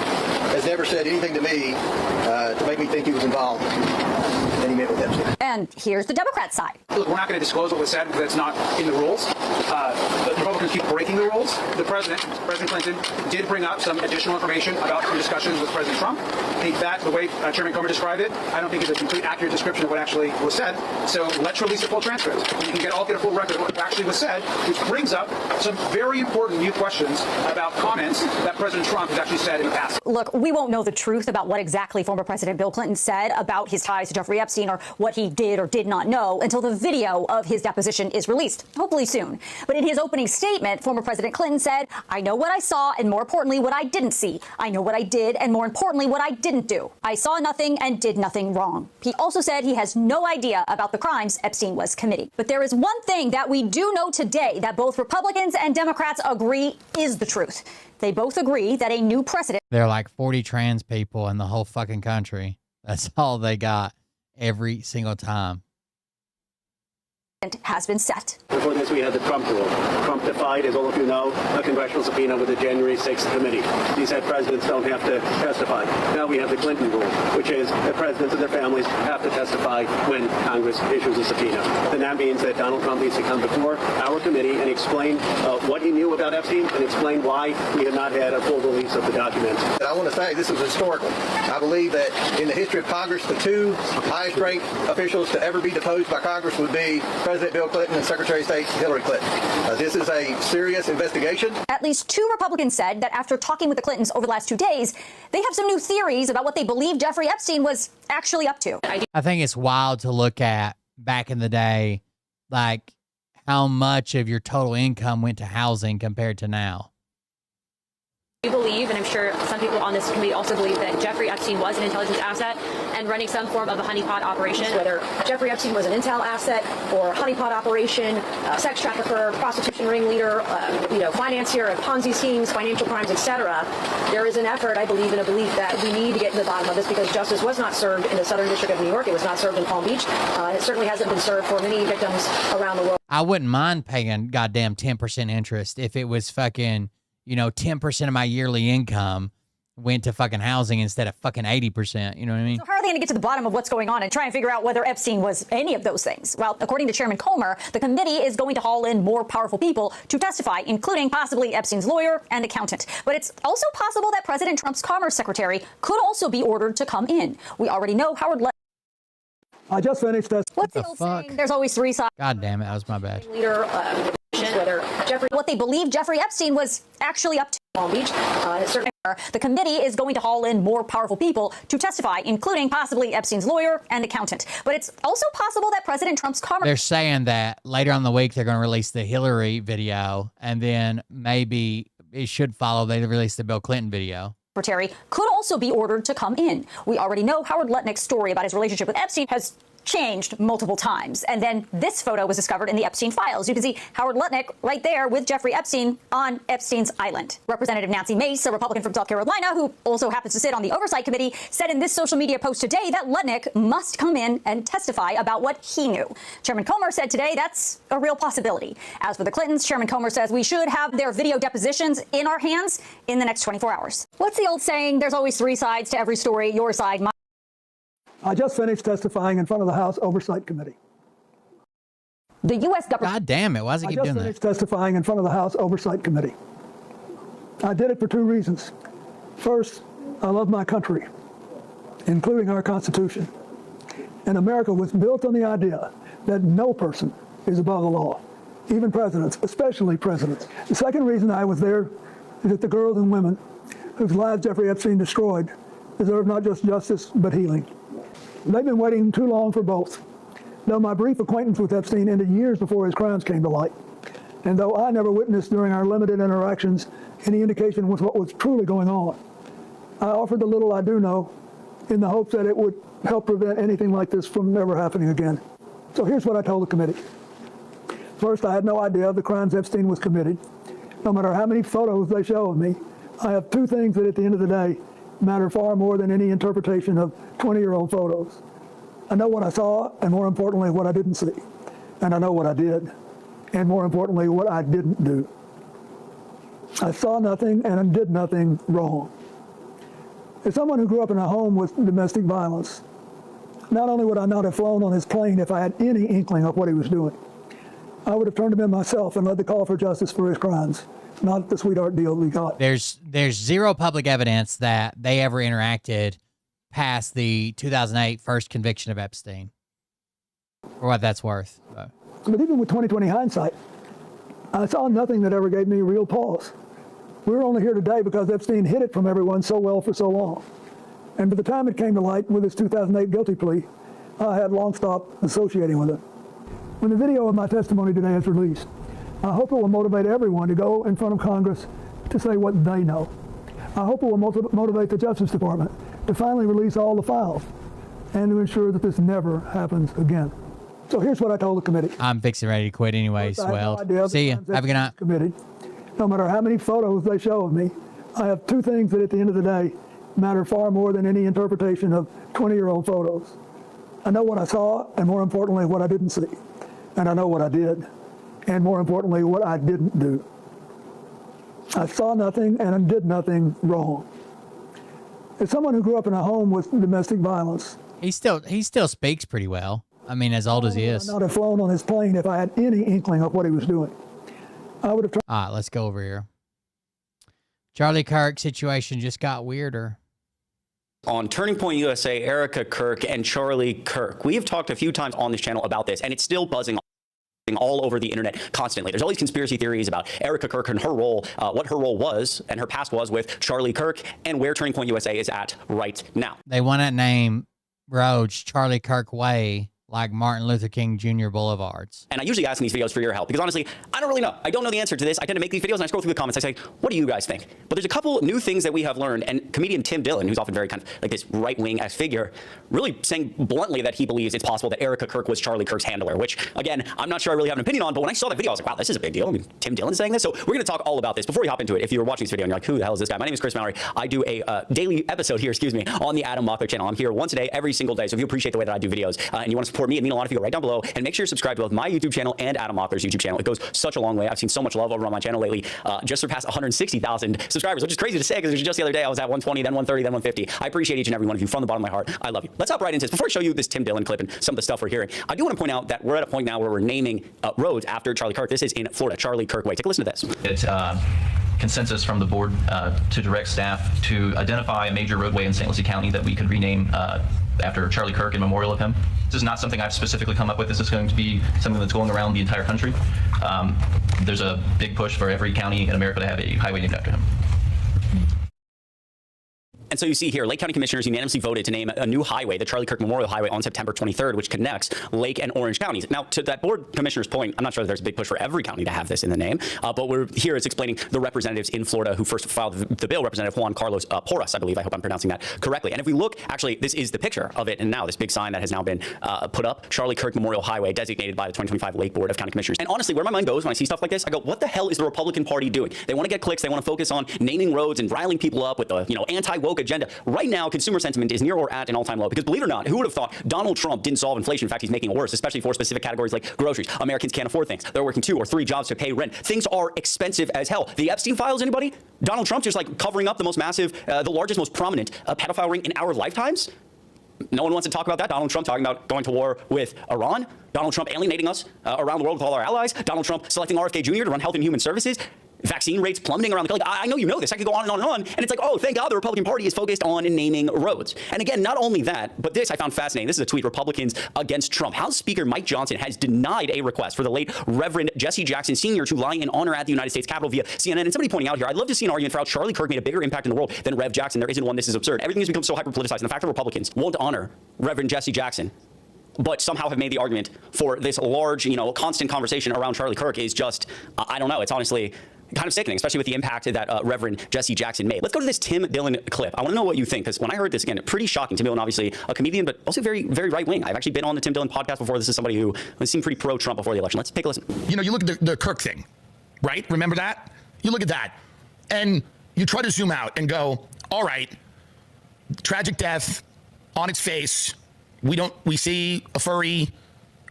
has never said anything to me to make me think he was involved in any met with Epstein. And here's the Democrat side. Look, we're not going to disclose what was said because it's not in the rules. The Republicans keep breaking the rules. The President Clinton, did bring up some additional information about some discussions with President Trump. I think that, the way Chairman Comer described it, I don't think is a complete accurate description of what actually was said. So let's release a full transcript. You can get a full record of what actually was said, which brings up some very important new questions about comments that President Trump has actually said in the past. Look, we won't know the truth about what exactly former President Bill Clinton said about his ties to Jeffrey Epstein or what he did or did not know until the video of his deposition is released, hopefully soon. But in his opening statement, former President Clinton said, I know what I saw and more importantly, what I didn't see. I know what I did and more importantly, what I didn't do. I saw nothing and did nothing wrong. He also said he has no idea about the crimes Epstein was committing. But there is one thing that we do know today that both Republicans and Democrats agree is the truth. They both agree that a new precedent. There are like 40 trans people in the whole fucking country. That's all they got every single time. Has been set. Before this, we had the Trump rule. Trump defied, as all of you know, a congressional subpoena with the January 6th committee. He said presidents don't have to testify. Now we have the Clinton rule, which is that presidents and their families have to testify when Congress issues a subpoena. And that means that Donald Trump needs to come before our committee and explain what he knew about Epstein and explain why we have not had a full release of the documents. I want to say this is historical. I believe that in the history of Congress, the two highest ranked officials to ever be deposed by Congress would be President Bill Clinton and Secretary of State Hillary Clinton. This is a serious investigation. At least two Republicans said that after talking with the Clintons over the last 2 days, they have some new theories about what they believe Jeffrey Epstein was actually up to. I think it's wild to look at back in the day, like how much of your total income went to housing compared to now. We believe, and I'm sure some people on this committee also believe, that Jeffrey Epstein was an intelligence asset and running some form of a honeypot operation. Whether Jeffrey Epstein was an intel asset or a honeypot operation, sex trafficker, prostitution ringleader, financier of Ponzi schemes, financial crimes, etc., there is an effort, I believe, and a belief that we need to get to the bottom of this because justice was not served in the Southern District of New York. It was not served in Palm Beach. It certainly hasn't been served for many victims around the world. I wouldn't mind paying goddamn 10% interest if it was fucking 10% of my yearly income went to fucking housing instead of fucking 80%. You know what I mean? So how are they going to get to the bottom of what's going on and try and figure out whether Epstein was any of those things? Well, according to Chairman Comer, the committee is going to haul in more powerful people to testify, including possibly Epstein's lawyer and accountant. But it's also possible that President Trump's Commerce Secretary could also be ordered to come in. We already know Howard I just finished this. What's the old saying? There's always three sides. God damn it, that was my bad. Leader, whether what they believe Jeffrey Epstein was actually up to. Palm Beach. The committee is going to haul in more powerful people to testify, including possibly Epstein's lawyer and accountant. But it's also possible that President Trump's Commerce. They're saying that later on in the week they're going to release the Hillary video, and then maybe it should follow they release the Bill Clinton video. Secretary could also be ordered to come in. We already know Howard Lutnick's story about his relationship with Epstein has changed multiple times. And then this photo was discovered in the Epstein files. You can see Howard Lutnick right there with Jeffrey Epstein on Epstein's island. Representative Nancy Mace, a Republican from South Carolina, who also happens to sit on the Oversight Committee, said in this social media post today that Lutnick must come in and testify about what he knew. Chairman Comer said today that's a real possibility. As for the Clintons, Chairman Comer says we should have their video depositions in our hands in the next 24 hours. What's the old saying? There's always three sides to every story. Your side, my. I just finished testifying in front of the House Oversight Committee. The U.S. government. God damn it! Why does he keep doing that? I just finished testifying in front of the House Oversight Committee. I did it for two reasons. First, I love my country, including our Constitution. And America was built on the idea that no person is above the law, even presidents, especially presidents. The second reason I was there is that the girls and women whose lives Jeffrey Epstein destroyed deserve not just justice, but healing. They've been waiting too long for both. Though my brief acquaintance with Epstein ended years before his crimes came to light, and though I never witnessed during our limited interactions any indication of what was truly going on, I offered the little I do know in the hopes that it would help prevent anything like this from ever happening again. So here's what I told the committee. First, I had no idea of the crimes Epstein was committed. No matter how many photos they show of me, I have two things that at the end of the day matter far more than any interpretation of 20-year-old photos. I know what I saw, and more importantly, what I didn't see. And I know what I did, and more importantly, what I didn't do. I saw nothing and I did nothing wrong. As someone who grew up in a home with domestic violence, not only would I not have flown on his plane if I had any inkling of what he was doing, I would have turned him in myself and led the call for justice for his crimes, not the sweetheart deal we got. There's zero public evidence that they ever interacted past the 2008 first conviction of Epstein, for what that's worth. But even with 20/20 hindsight, I saw nothing that ever gave me real pause. We're only here today because Epstein hid it from everyone so well for so long. And by the time it came to light with his 2008 guilty plea, I had long stopped associating with it. When the video of my testimony today is released, I hope it will motivate everyone to go in front of Congress to say what they know. I hope it will motivate the Justice Department to finally release all the files and to ensure that this never happens again. So here's what I told the committee. I'm fixing ready to quit anyway, Swell. See you. Have a good night. Committee. No matter how many photos they show of me, I have two things that at the end of the day matter far more than any interpretation of 20-year-old photos. I know what I saw, and more importantly, what I didn't see. And I know what I did, and more importantly, what I didn't do. I saw nothing and I did nothing wrong. As someone who grew up in a home with domestic violence, he still speaks pretty well. I mean, as old as he is. I would not have flown on his plane if I had any inkling of what he was doing. I would have tried. All right, let's go over here. Charlie Kirk situation just got weirder. On Turning Point USA, Erica Kirk and Charlie Kirk. We have talked a few times on this channel about this, and it's still buzzing all over the internet constantly. There's all these conspiracy theories about Erica Kirk and her role, what her role was and her past was with Charlie Kirk, and where Turning Point USA is at right now. They want to name roads Charlie Kirk Way, like Martin Luther King Jr. Boulevards. And I usually ask in these videos for your help because honestly, I don't really know. I don't know the answer to this. I tend to make these videos and I scroll through the comments. I say, what do you guys think? But there's a couple new things that we have learned, and comedian Tim Dillon, who's often very kind of like this right-wing-esque figure, really saying bluntly that he believes it's possible that Erica Kirk was Charlie Kirk's handler, which again, I'm not sure I really have an opinion on, but when I saw that video, I was like, wow, this is a big deal. I mean, Tim Dillon saying this. So we're going to talk all about this. Before we hop into it, if you're watching this video and you're like, who the hell is this guy? My name is Chris Mallory. I do a daily episode here, on the Adam Mockler channel. I'm here once a day, every single day. So if you appreciate the way that I do videos and you want to support me, it means a lot if you go right down below and make sure you're subscribed to both my YouTube channel and Adam Mockler's YouTube channel. It goes such a long way. I've seen so much love over on my channel lately. Just surpassed 160,000 subscribers, which is crazy to say because just the other day I was at 120, then 130, then 150. I appreciate each and every one of you from the bottom of my heart. I love you. Let's hop right into this. Before I show you this Tim Dillon clip and some of the stuff we're hearing, I do want to point out that we're at a point now where we're naming roads after Charlie Kirk. This is in Florida, Charlie Kirk Way. Take a listen to this. It's consensus from the board to direct staff to identify a major roadway in St. Lucie County that we could rename after Charlie Kirk in memorial of him. This is not something I've specifically come up with. This is going to be something that's going around the entire country. There's a big push for every county in America to have a highway named after him. And so you see here, Lake County Commissioners unanimously voted to name a new highway, the Charlie Kirk Memorial Highway, on September 23rd, which connects Lake and Orange counties. Now, to that board commissioner's point, I'm not sure that there's a big push for every county to have this in the name, but we're here is explaining the representatives in Florida who first filed the bill, Representative Juan Carlos Porras, I believe. I hope I'm pronouncing that correctly. And if we look, actually, this is the picture of it, and now this big sign that has now been put up, Charlie Kirk Memorial Highway, designated by the 2025 Lake Board of County Commissioners. And honestly, where my mind goes when I see stuff like this, I go, what the hell is the Republican Party doing? They want to get clicks, they want to focus on naming roads and riling people up with the anti-woke agenda. Right now, consumer sentiment is near or at an all-time low because, believe it or not, who would have thought Donald Trump didn't solve inflation? In fact, he's making it worse, especially for specific categories like groceries. Americans can't afford things. They're working 2 or 3 jobs to pay rent. Things are expensive as hell. The Epstein files, anybody? Donald Trump just like covering up the most massive, the largest, most prominent pedophile ring in our lifetimes? No one wants to talk about that. Donald Trump talking about going to war with Iran. Donald Trump alienating us around the world with all our allies. Donald Trump selecting RFK Jr. to run Health and Human Services. Vaccine rates plummeting around the country. I know you know this. I could go on and on and on. And it's like, oh, thank God the Republican Party is focused on naming roads. And again, not only that, but this I found fascinating. This is a tweet, Republicans against Trump. House Speaker Mike Johnson has denied a request for the late Reverend Jesse Jackson Sr. to lie in honor at the United States Capitol via CNN. And somebody pointing out here, I'd love to see an argument for how Charlie Kirk made a bigger impact in the world than Rev Jackson. There isn't one. This is absurd. Everything has become so hyper-politicized. And the fact that Republicans won't honor Reverend Jesse Jackson, but somehow have made the argument for this large, constant conversation around Charlie Kirk is just, I don't know. It's honestly kind of sickening, especially with the impact that Reverend Jesse Jackson made. Let's go to this Tim Dillon clip. I want to know what you think, because when I heard this, again, pretty shocking. Tim Dillon, obviously a comedian, but also very, very right-wing. I've actually been on the Tim Dillon podcast before. This is somebody who seemed pretty pro-Trump before the election. Let's take a listen. You know, you look at the Kirk thing, right? Remember that? You look at that, and you try to zoom out and go, all right, tragic death on its face. We see a furry,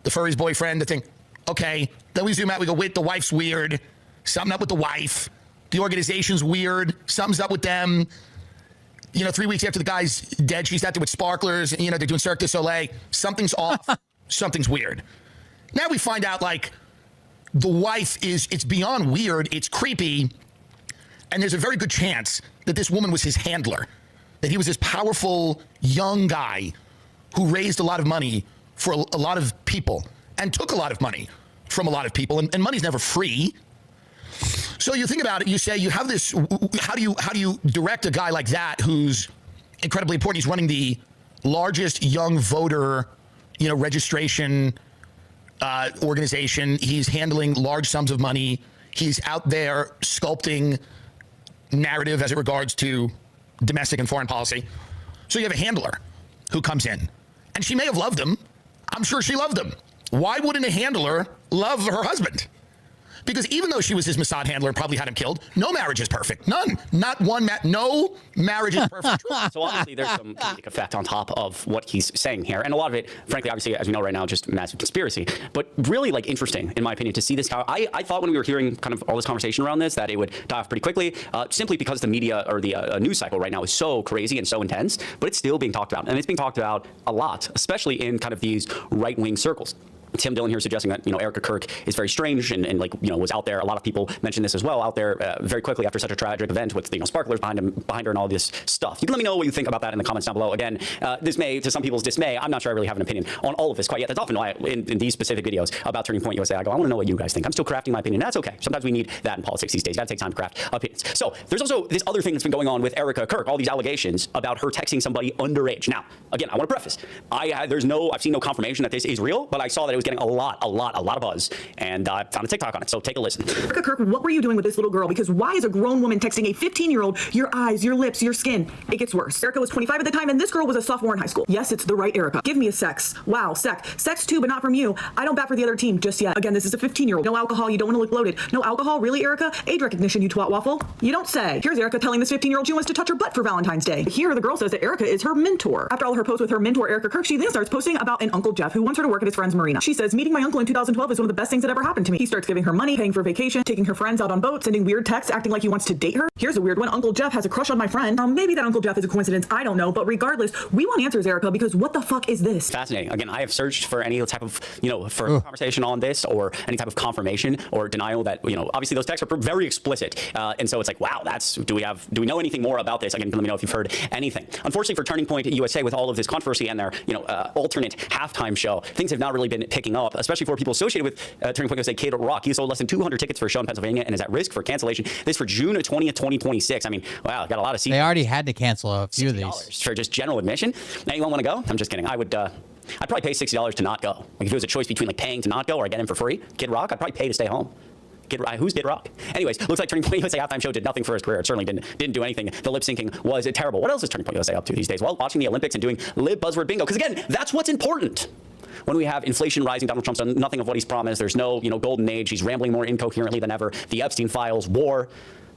the furry's boyfriend, the thing. Okay, then we zoom out, we go, wait, the wife's weird. Something up with the wife. The organization's weird. Something's up with them. You know, 3 weeks after the guy's dead, she's out there with sparklers. And, you know, they're doing Cirque du Soleil. Something's off. Something's weird. Now we find out, like, the wife it's beyond weird. It's creepy. And there's a very good chance that this woman was his handler. That he was this powerful young guy who raised a lot of money for a lot of people and took a lot of money from a lot of people. And money's never free. So you think about it, you say you have this, how do you direct a guy like that who's incredibly important? He's running the largest young voter, you know, registration organization. He's handling large sums of money. He's out there sculpting narrative as it regards to domestic and foreign policy. So you have a handler who comes in, and she may have loved him. I'm sure she loved him. Why wouldn't a handler love her husband? Because even though she was his Mossad handler and probably had him killed, no marriage is perfect. None. Not one. No marriage is perfect. So obviously there's some comedic effect on top of what he's saying here. And a lot of it, frankly, obviously, as we know right now, just massive conspiracy. But really, like, interesting, in my opinion, to see this. I thought when we were hearing kind of all this conversation around this that it would die off pretty quickly, simply because the media or the news cycle right now is so crazy and so intense. But it's still being talked about. And it's being talked about a lot, especially in kind of these right-wing circles. Tim Dillon here suggesting that, you know, Erica Kirk is very strange and like, you know, was out there. A lot of people mentioned this as well, out there very quickly after such a tragic event with, you know, sparklers behind her and all this stuff. You can let me know what you think about that in the comments down below. Again, this may, to some people's dismay, I'm not sure I really have an opinion on all of this quite yet. That's often why in these specific videos about Turning Point USA, I go, I want to know what you guys think. I'm still crafting my opinion. That's okay. Sometimes we need that in politics these days. You got to take time to craft opinions. So there's also this other thing that's been going on with Erica Kirk, all these allegations about her texting somebody underage. Now, again, I want to preface, I've seen no confirmation that this is real, but I saw that it was getting a lot of buzz, and I found a TikTok on it, so take a listen. Erica Kirk, what were you doing with this little girl? Because why is a grown woman texting a 15-year-old, your eyes, your lips, your skin? It gets worse. Erica was 25 at the time, and this girl was a sophomore in high school. Yes, it's the right Erica. Give me a sex. Wow, sex too, but not from you. I don't bat for the other team just yet. Again, this is a 15-year-old. No alcohol, you don't want to look loaded. No alcohol, really, Erica? Age recognition, you twat waffle. You don't say. Here's Erica telling this 15-year-old she wants to touch her butt for Valentine's Day. Here, the girl says that Erica is her mentor. After all her posts with her mentor, Erica Kirk, she then starts posting about an Uncle Jeff who wants her to work at his friend's marina. She says, meeting my uncle in 2012 is one of the best things that ever happened to me. He starts giving her money, paying for vacation, taking her friends out on boats, sending weird texts, acting like he wants to date her. Here's a weird one. Uncle Jeff has a crush on my friend. Maybe that Uncle Jeff is a coincidence. I don't know. But regardless, we want answers, Erica, because what the fuck is this? Fascinating. Again, I have searched for any type of, you know, for conversation on this or any type of confirmation or denial that, you know, obviously those texts are very explicit. And so it's like, wow, do we know anything more about this? Again, let me know if you've heard anything. Unfortunately for Turning Point USA, with all of this controversy and their, you know, alternate halftime show, things have not really been picking up, especially for people associated with Turning Point USA, Kid Rock. He sold less than 200 tickets for a show in Pennsylvania and is at risk for cancellation. This for June 20th, 2026. I mean, wow, got a lot of seats. They already had to cancel a few of these for just general admission. Anyone want to go? I'm just kidding. I'd probably pay $60 to not go. Like if it was a choice between like paying to not go or I get in for free, Kid Rock, I'd probably pay to stay home. Who's Kid Rock? Anyways, looks like Turning Point USA halftime show did nothing for his career. It certainly didn't do anything. The lip syncing was terrible. What else is Turning Point USA up to these days? Well, watching the Olympics and doing lib buzzword bingo. Because again, that's what's important. When we have inflation rising, Donald Trump's done nothing of what he's promised. There's no, you know, golden age. He's rambling more incoherently than ever. The Epstein files, war.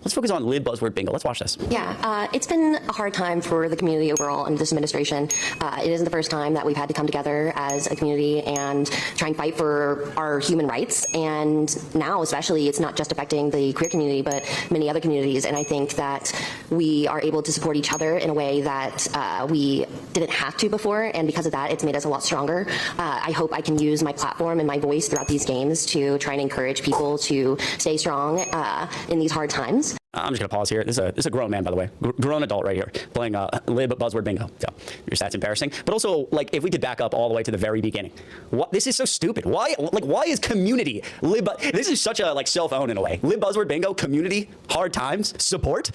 Let's focus on lib buzzword bingo. Let's watch this. Yeah, it's been a hard time for the community overall under this administration. It isn't the first time that we've had to come together as a community and try and fight for our human rights. And now, especially, it's not just affecting the queer community, but many other communities. And I think that we are able to support each other in a way that we didn't have to before. And because of that, it's made us a lot stronger. I hope I can use my platform and my voice throughout these games to try and encourage people to stay strong in these hard times. I'm just going to pause here. This is a grown man, by the way. Grown adult right here playing lib buzzword bingo. Yeah, that's embarrassing. But also, like, if we could back up all the way to the very beginning. This is so stupid. Why is community this is such a, like, self-own in a way. Lib buzzword bingo, community, hard times, support.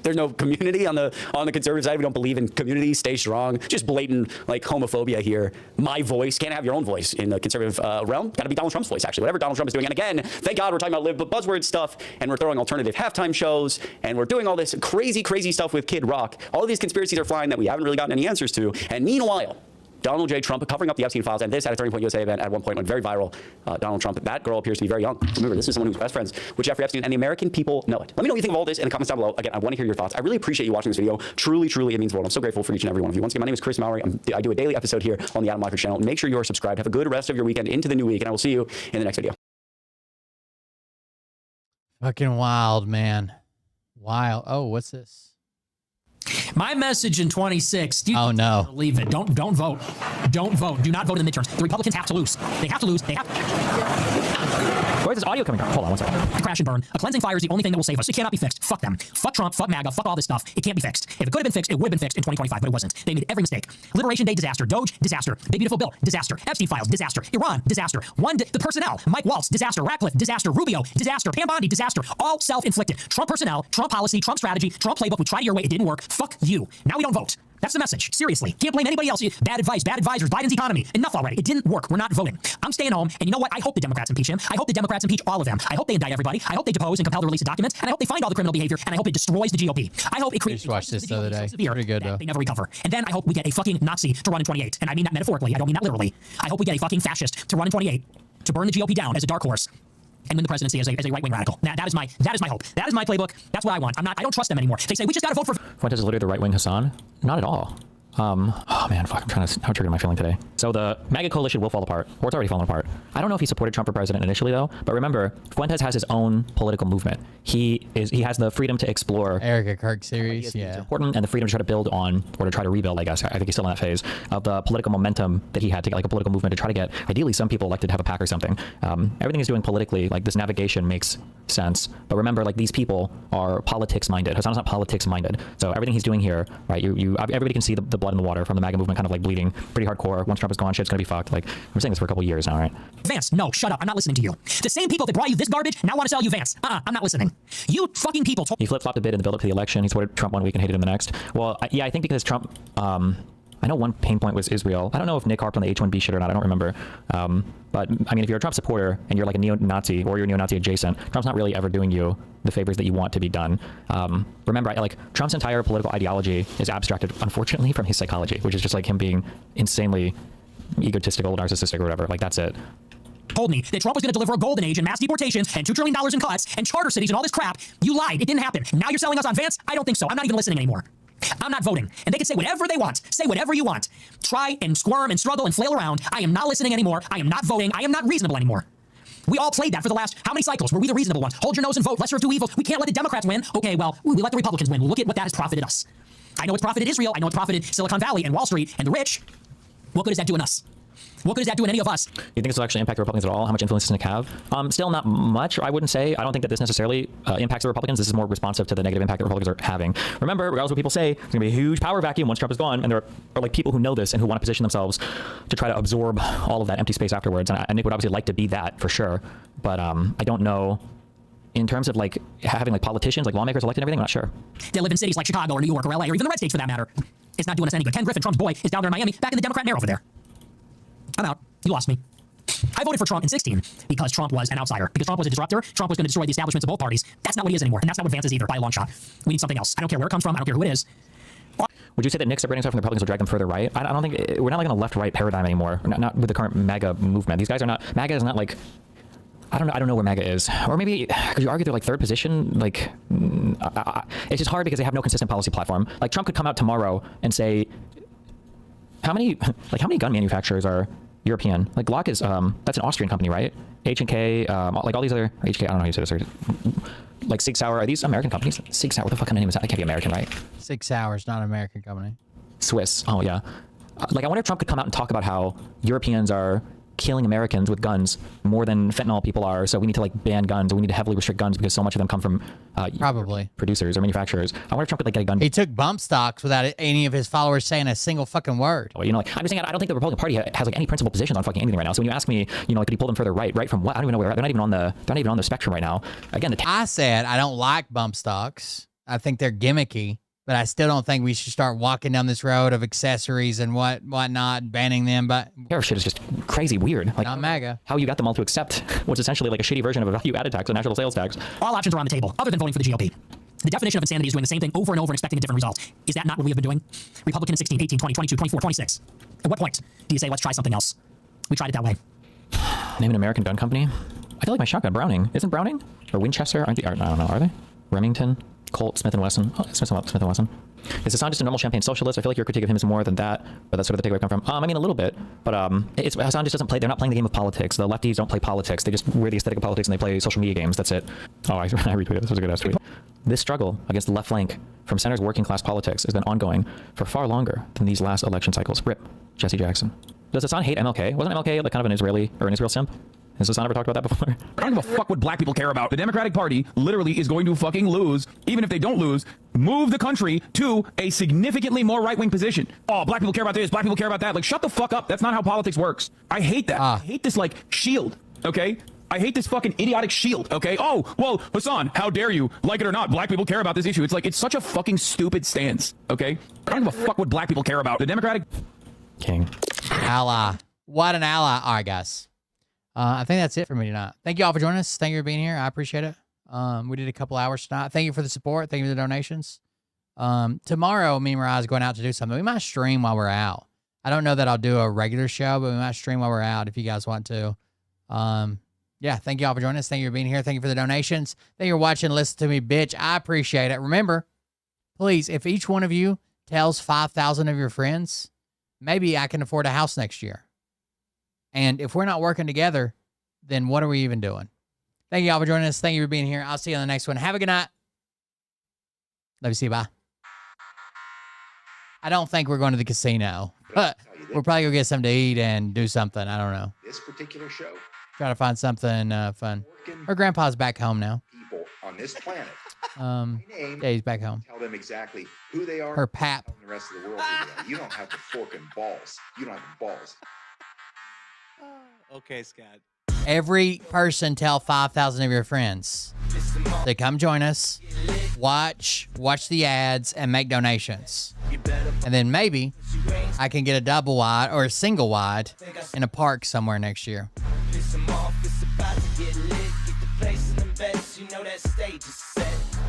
There's no community on the conservative side. We don't believe in community. Stay strong. Just blatant like homophobia here. My voice can't have your own voice in the conservative realm. Got to be Donald Trump's voice, actually. Whatever Donald Trump is doing. And again, thank God we're talking about buzzword stuff, and we're throwing alternative halftime shows, and we're doing all this crazy stuff with Kid Rock. All of these conspiracies are flying that we haven't really gotten any answers to. And meanwhile, Donald J. Trump covering up the Epstein files, and this at a Turning Point USA event at one point went very viral. Donald Trump, that girl appears to be very young. Remember, this is someone who's best friends with Jeffrey Epstein, and the American people know it. Let me know what you think of all this in the comments down below. Again, I want to hear your thoughts. I really appreciate you watching this video. Truly, it means the world. I'm so grateful for each and every one of you. Once again, my name is Chris Mowry. I do a daily episode here on the Adam Locker channel. Make sure you are subscribed. Have a good rest of your weekend into the new week, and I will see you in the next video. Fucking wild, man. Wild. Oh, what's this? My message in 26. Oh no! Leave it. Don't vote. Don't vote. Do not vote in the midterms. The Republicans have to lose. They have to lose. They have to. Where's this audio coming from? Hold on one second. Crash and burn. A cleansing fire is the only thing that will save us. It cannot be fixed. Fuck them. Fuck Trump. Fuck MAGA. Fuck all this stuff. It can't be fixed. If it could have been fixed, it would have been fixed in 2025, but it wasn't. They made every mistake. Liberation Day disaster. Doge disaster. Big Beautiful Bill disaster. Epstein files disaster. Iran disaster. The personnel. Mike Waltz disaster. Ratcliffe disaster. Rubio disaster. Pam Bondi disaster. All self-inflicted. Trump personnel. Trump policy. Trump strategy. Trump playbook. We tried it your way. It didn't work. Fuck you. Now we don't vote. That's the message. Seriously. Can't blame anybody else. Bad advice, bad advisors, Biden's economy. Enough already. It didn't work. We're not voting. I'm staying home. And you know what? I hope the Democrats impeach him. I hope the Democrats impeach all of them. I hope they indict everybody. I hope they depose and compel the release of documents. And I hope they find all the criminal behavior. And I hope it destroys the GOP. I hope it creates. Just watched this the other day. Pretty good though. They never recover. And then I hope we get a fucking Nazi to run in 28. And I mean that metaphorically. I don't mean that literally. I hope we get a fucking fascist to run in 28 to burn the GOP down as a dark horse and win the presidency as a right-wing radical. That is my hope. That is my playbook. That's what I want. I don't trust them anymore. They say we just got to vote for. Fuentes is literally the right-wing Hassan? Not at all. Oh man, fuck, I'm trying to, how triggered am I feeling today? So the MAGA coalition will fall apart, or it's already fallen apart. I don't know if he supported Trump for president initially though, but remember, Fuentes has his own political movement. He has the freedom to explore. Erica Kirk series, yeah. Important, and the freedom to try to build on, or to try to rebuild, I guess. I think he's still in that phase of the political momentum that he had to get like a political movement to try to get, ideally, some people elected to have a PAC or something. Everything he's doing politically, like this navigation makes sense. But remember, like these people are politics minded. Hassan's not politics minded. So everything he's doing here, right? Everybody can see the blood in the water from the MAGA movement kind of like bleeding pretty hardcore. Once Trump is gone, shit's gonna be fucked. Like, we're saying this for a couple years now, right? Vance, no, shut up. I'm not listening to you. The same people that brought you this garbage now want to sell you Vance. I'm not listening. You fucking people. He flip-flopped a bit in the build-up to the election. He supported Trump one week and hated him the next. Well, yeah, I think because Trump, I know one pain point was Israel. I don't know if Nick harped on the H-1B shit or not. I don't remember. But I mean, if you're a Trump supporter and you're like a neo-Nazi or you're neo-Nazi adjacent, Trump's not really ever doing you the favors that you want to be done. Remember, like Trump's entire political ideology is abstracted, unfortunately, from his psychology, which is just like him being insanely egotistical, narcissistic, or whatever. Like that's it. Told me that Trump was going to deliver a golden age and mass deportations and $2 trillion in cuts and charter cities and all this crap. You lied. It didn't happen. Now you're selling us on Vance? I don't think so. I'm not even listening anymore. I'm not voting. And they can say whatever they want. Say whatever you want. Try and squirm and struggle and flail around. I am not listening anymore. I am not voting. I am not reasonable anymore. We all played that for the last, how many cycles? Were we the reasonable ones? Hold your nose and vote. Lesser of two evils. We can't let the Democrats win. Okay, well, we let the Republicans win. Look at what that has profited us. I know it's profited Israel. I know it's profited Silicon Valley and Wall Street and the rich. What good is that doing us? What good is that doing any of us? You think this will actually impact the Republicans at all? How much influence does Nick have? Still not much, I wouldn't say. I don't think that this necessarily impacts the Republicans. This is more responsive to the negative impact that Republicans are having. Remember, regardless of what people say, there's going to be a huge power vacuum once Trump is gone, and there are like people who know this and who want to position themselves to try to absorb all of that empty space afterwards. And Nick would obviously like to be that for sure, but I don't know. In terms of like having like politicians, like lawmakers elected and everything, I'm not sure. They live in cities like Chicago or New York or LA or even the red states for that matter. It's not doing us any good. Ken Griffin, Trump's boy, is down there in Miami, back in the Democrat mayor over there. I'm out. You lost me. I voted for Trump in 2016 because Trump was an outsider. Because Trump was a disruptor. Trump was going to destroy the establishments of both parties. That's not what he is anymore. And that's not what Vance is either, by a long shot. We need something else. I don't care where it comes from. I don't care who it is. Would you say that Nick separating himself from the Republicans will drag them further right? I don't think we're not like in a left-right paradigm anymore. Not with the current MAGA movement. These guys are not. MAGA is not like. I don't know where MAGA is. Or maybe could you argue they're like third position? Like it's just hard because they have no consistent policy platform. Like Trump could come out tomorrow and say, how many gun manufacturers are European? Like Glock is that's an Austrian company, right? H&K, like all these other HK. I don't know how you say this. Like Sig Sauer, are these American companies? Sig Sauer, what the fuck kind of name is that? That can't be American, right? Sig Sauer is not an American company. Swiss. Oh yeah. Like I wonder if Trump could come out and talk about how Europeans are killing Americans with guns more than fentanyl people are, so we need to like ban guns, or we need to heavily restrict guns because so much of them come from probably producers or manufacturers. I wonder if Trump could like get a gun. He took bump stocks without any of his followers saying a single fucking word. Well, you know, like I'm just saying, I don't think the Republican Party has like any principled positions on fucking anything right now. So when you ask me, you know, like, could he pull them further right from what? I don't even know where they're not even on the spectrum right now. Again, I said I don't like bump stocks. I think they're gimmicky, but I still don't think we should start walking down this road of accessories and whatnot, banning them. But tariff shit is just crazy weird. Like, not MAGA. How you got them all to accept what's essentially like a shitty version of a value-added tax, a national sales tax. All options are on the table, other than voting for the GOP. The definition of insanity is doing the same thing over and over and expecting a different result. Is that not what we have been doing? Republican in 16, 18, 20, 22, 24, 26. At what point do you say, let's try something else? We tried it that way. Name an American gun company. I feel like my shotgun, Browning. Isn't Browning? Or Winchester? I don't know, are they? Remington? Colt, Smith & Wesson. Oh, Smith & Wesson. Is Hassan just a normal champagne socialist? I feel like your critique of him is more than that, but that's sort of the takeaway I come from. I mean, a little bit, but Hassan just doesn't play. They're not playing the game of politics. The lefties don't play politics. They just wear the aesthetic of politics and they play social media games. That's it. Oh, I retweeted it. This was a good ass tweet. This struggle against the left flank from center's working class politics has been ongoing for far longer than these last election cycles. RIP, Jesse Jackson. Does Hassan hate MLK? Wasn't MLK like kind of an Israeli or an Israel simp? Has Hassan ever talked about that before? I don't give a fuck what black people care about. The Democratic Party literally is going to fucking lose, even if they don't lose, move the country to a significantly more right-wing position. Oh, black people care about this, black people care about that. Like, shut the fuck up. That's not how politics works. I hate that. I hate this, like, shield, okay? I hate this fucking idiotic shield, okay? Oh, well, Hassan, how dare you? Like it or not, black people care about this issue. It's like, it's such a fucking stupid stance, okay? I don't give a fuck what black people care about. The Democratic... King. Ally. What an ally. All right, guys. I think that's it for me tonight. Thank you all for joining us. Thank you for being here. I appreciate it. We did a couple hours tonight. Thank you for the support. Thank you for the donations. Tomorrow, me and Mariah is going out to do something. We might stream while we're out. I don't know that I'll do a regular show, but we might stream while we're out if you guys want to. Yeah, thank you all for joining us. Thank you for being here. Thank you for the donations. Thank you for watching. Listen to me, bitch. I appreciate it. Remember, please, if each one of you tells 5,000 of your friends, maybe I can afford a house next year. And if we're not working together, then what are we even doing? Thank you all for joining us. Thank you for being here. I'll see you on the next one. Have a good night. Love you. See you. Bye. I don't think we're going to the casino, but we'll probably go get something to eat and do something. I don't know. This particular show. Try to find something fun. Her grandpa's back home now. People on this planet. Yeah, he's back home. Tell them exactly who they are. Her pap. The rest of the world. You don't have the fucking balls. You don't have the balls. Okay, Scott. Every person tell 5,000 of your friends to come join us, watch the ads, and make donations. And then maybe I can get a double wide or a single wide in a park somewhere next year.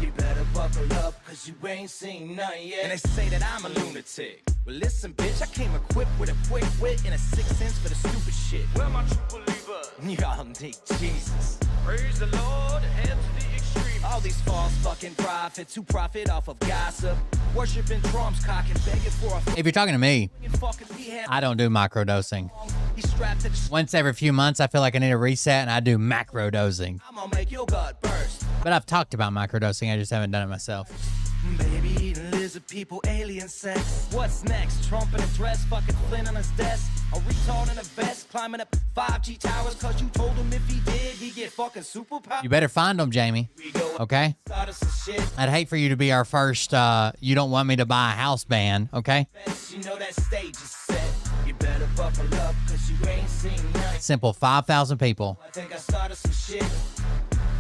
You better buckle up, cause you ain't seen nothing yet. And they say that I'm a lunatic. Well, listen, bitch, I came equipped with a quick wit and a 6 cents for the stupid shit. Where my true believers? Y'all need Jesus. Praise the Lord, head to the extreme. All these false fucking prophets who profit off of gossip. Worshiping Trump's cock and begging for a... If you're talking to me, I don't do microdosing. Once every few months, I feel like I need a reset, and I do macrodosing. I'm gonna make your gut burst. But I've talked about microdosing. I just haven't done it myself. Baby eating lizard people, alien sex. What's next? Trump in a dress, fucking Flynn on his desk. A retard in a vest, climbing up 5G towers, cause you told him if he did, he'd get fucking superpowers. You better find them, Jamie. Okay? I'd hate for you to be our first, you don't want me to buy a house ban, okay? You know that stage is set. You better buckle up, cause you ain't seen nothing. Simple 5,000 people. I think I started some shit.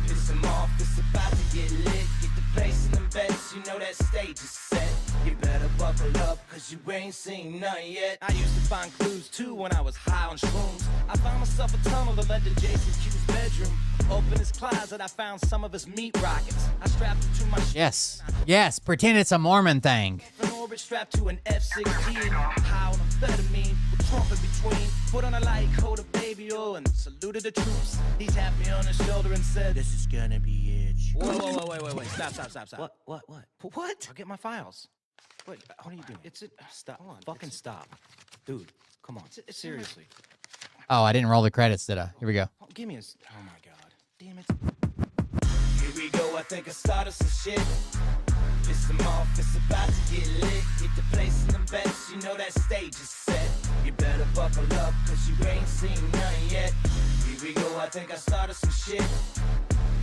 Piss him off, it's about to get lit. Get the place in them beds, you know that stage is set. You better buckle up, cause you ain't seen nothing yet. I used to find clues too when I was high on shrooms. I found myself a tunnel that led to Jason Q's bedroom. Open his closet, I found some of his meat rockets. I strapped it to my Yes, pretend it's a Mormon thing. an orbit strapped to an F-16. High on amphetamine, with Trump in between. Put on a light coat of baby oil and saluted the troops. He tapped me on the shoulder and said, "This is gonna be it." Whoa, wait. Stop. What? I'll get my files. Wait, what are you doing? Stop. Fucking stop. Dude, come on. Seriously. Oh, I didn't roll the credits, did I? Here we go. Give me oh my God. Damn it. Here we go, I think I started some shit. Piss them off, it's about to get lit. Get the place in them beds, you know that stage is set. You better buckle up, cause you ain't seen nothing yet. Here we go, I think I started some shit.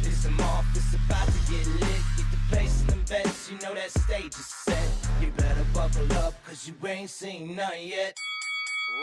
Piss them off, it's about to get lit. Get the place in them beds, you know that stage is set. You better buckle up, cause you ain't seen nothing yet.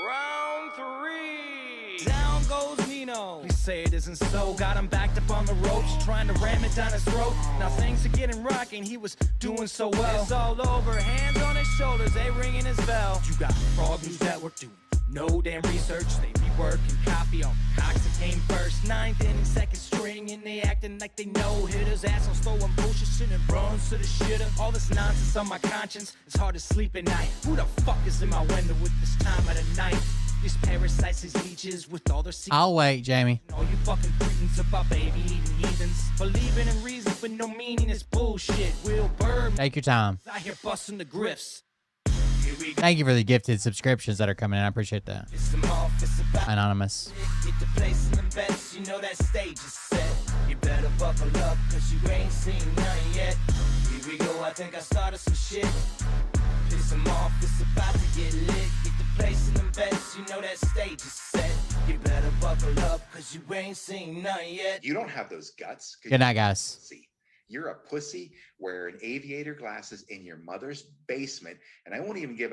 Round 3. Down goes Nino. Please say it isn't so. Got him backed up on the ropes, trying to ram it down his throat. Now things are getting rocking. He was doing so well. It's all over. Hands on his shoulders, they ringing his bell. You got Frog News Network doing no damn research. They be working copy on cocks that came first. 9th inning, second string, and they acting like they know hitters. Assholes throwing bullshit and runs to the shitter. All this nonsense on my conscience, it's hard to sleep at night. Who the fuck is in my window with this time of the night? These parasites, these leeches with all their secrets. I'll wait, Jamie. All you fucking freaks about baby eating heathens. Believing in reasons with no meaning is bullshit. Will Bird. Take your time. Out here busting the grifts. Thank you for the gifted subscriptions that are coming in. I appreciate that. Anonymous. Get the place in the best, you know that stage is set. You better buckle up, cause you ain't seen nothing yet. Here we go, I think I started some shit. Piss them off, it's about to get lit. Get the place in the best, you know that stage is set. You better buckle up, cause you ain't seen nothing yet. You don't have those guts. Good night, guys. You're a pussy wearing aviator glasses in your mother's basement, and I won't even give out